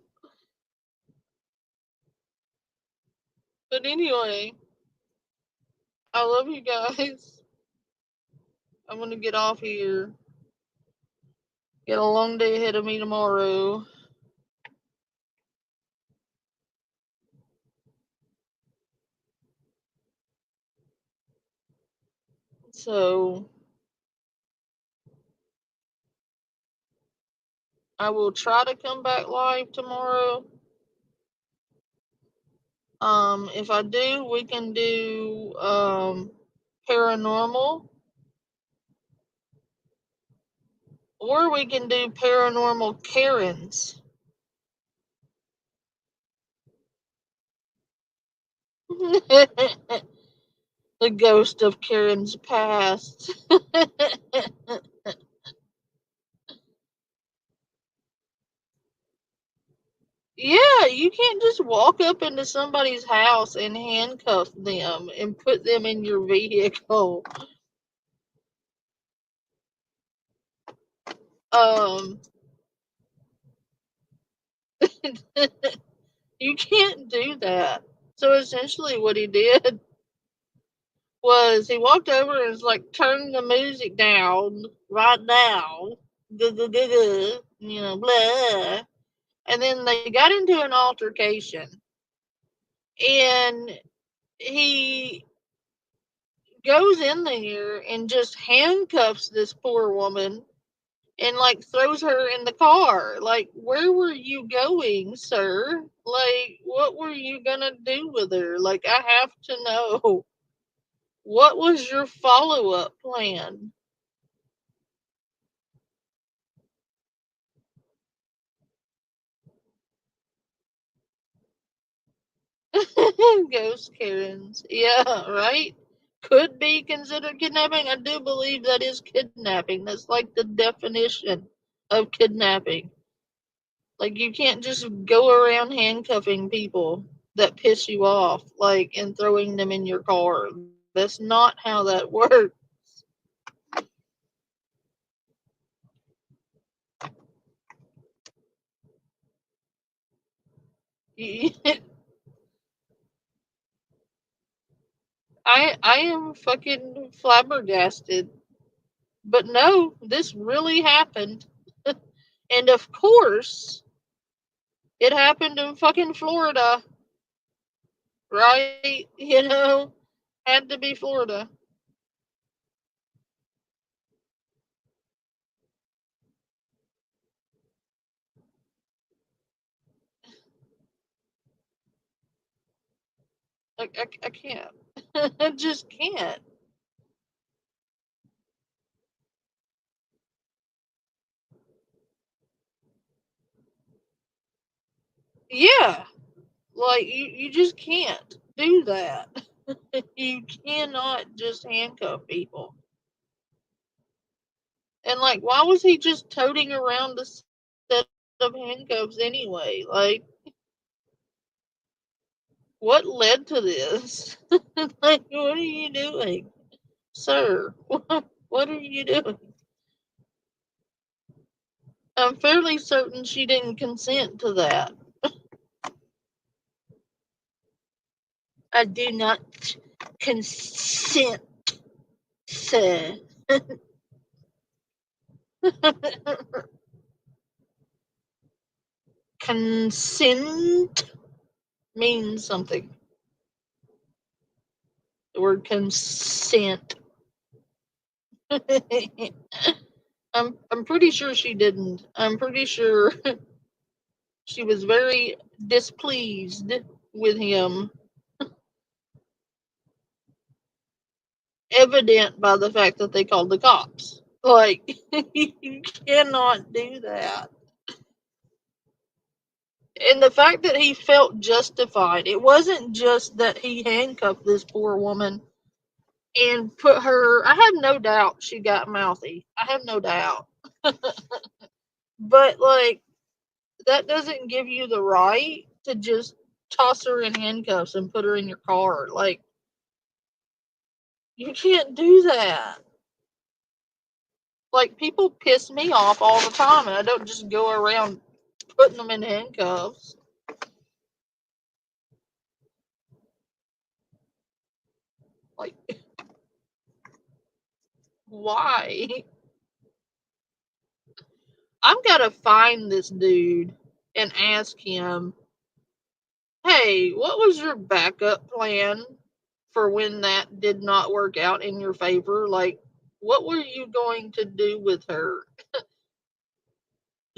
But anyway, I love you guys. I'm gonna get off here. Got a long day ahead of me tomorrow. So, I will try to come back live tomorrow. If I do, we can do paranormal, or we can do paranormal Karens. The ghost of Karen's past. Yeah, you can't just walk up into somebody's house and handcuff them and put them in your vehicle. You can't do that. So essentially what he did was he walked over and was like, turn the music down right now. You know, blah. And then they got into an altercation. And he goes in there and just handcuffs this poor woman and like throws her in the car. Like, where were you going, sir? Like, what were you gonna do with her? Like, I have to know. What was your follow-up plan? Ghost Karens. Yeah, right? Could be considered kidnapping. I do believe that is kidnapping. That's like the definition of kidnapping. Like, you can't just go around handcuffing people that piss you off, like, and throwing them in your car. That's not how that works. I am fucking flabbergasted. But no, this really happened. And of course, it happened in fucking Florida. Right? You know, had to be Florida. I can't. I just can't. Yeah. Like, you just can't do that. You cannot just handcuff people. And, like, why was he just toting around a set of handcuffs anyway? Like, what led to this? Like, what are you doing? Sir, what are you doing? I'm fairly certain she didn't consent to that. I do not consent, sir. Consent means something. The word consent. I'm pretty sure she didn't. I'm pretty sure she was very displeased with him. Evident by the fact that they called the cops. Like, you cannot do that. And the fact that he felt justified, it wasn't just that he handcuffed this poor woman and put her, I have no doubt she got mouthy. I have no doubt. But, like, that doesn't give you the right to just toss her in handcuffs and put her in your car. Like, you can't do that. Like, people piss me off all the time, and I don't just go around putting them in handcuffs. Like, why? I've got to find this dude and ask him, hey, what was your backup plan for when that did not work out in your favor? Like, what were you going to do with her?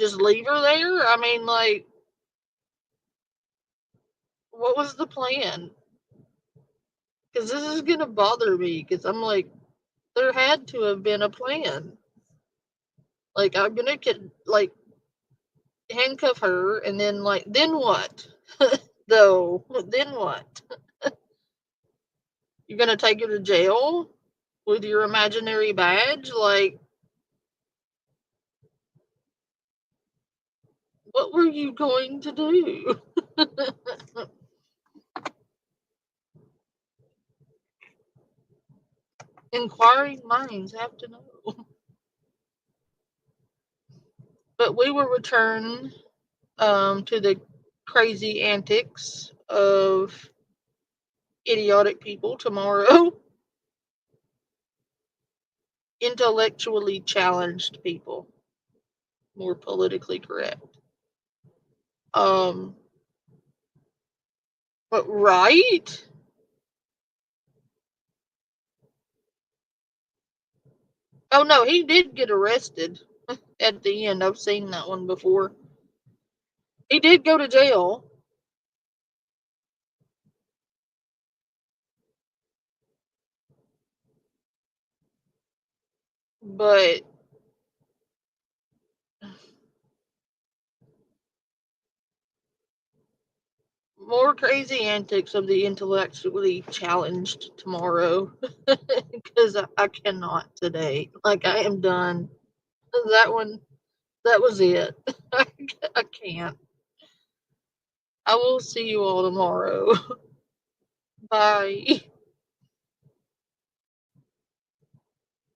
Just leave her there? I mean, like, what was the plan? Because this is gonna bother me. Because I'm like, there had to have been a plan. Like, I'm gonna get like handcuff her, and then like, then what? Though, then what? You're gonna take her to jail with your imaginary badge? Like, what were you going to do? Inquiring minds have to know. But we will return to the crazy antics of idiotic people tomorrow. Intellectually challenged people. More politically correct. But right? Oh no, he did get arrested at the end. I've seen that one before. He did go to jail. But more crazy antics of the intellectually challenged tomorrow. Because I cannot today. Like, I am done. That one, that was it. I can't. I will see you all tomorrow. Bye.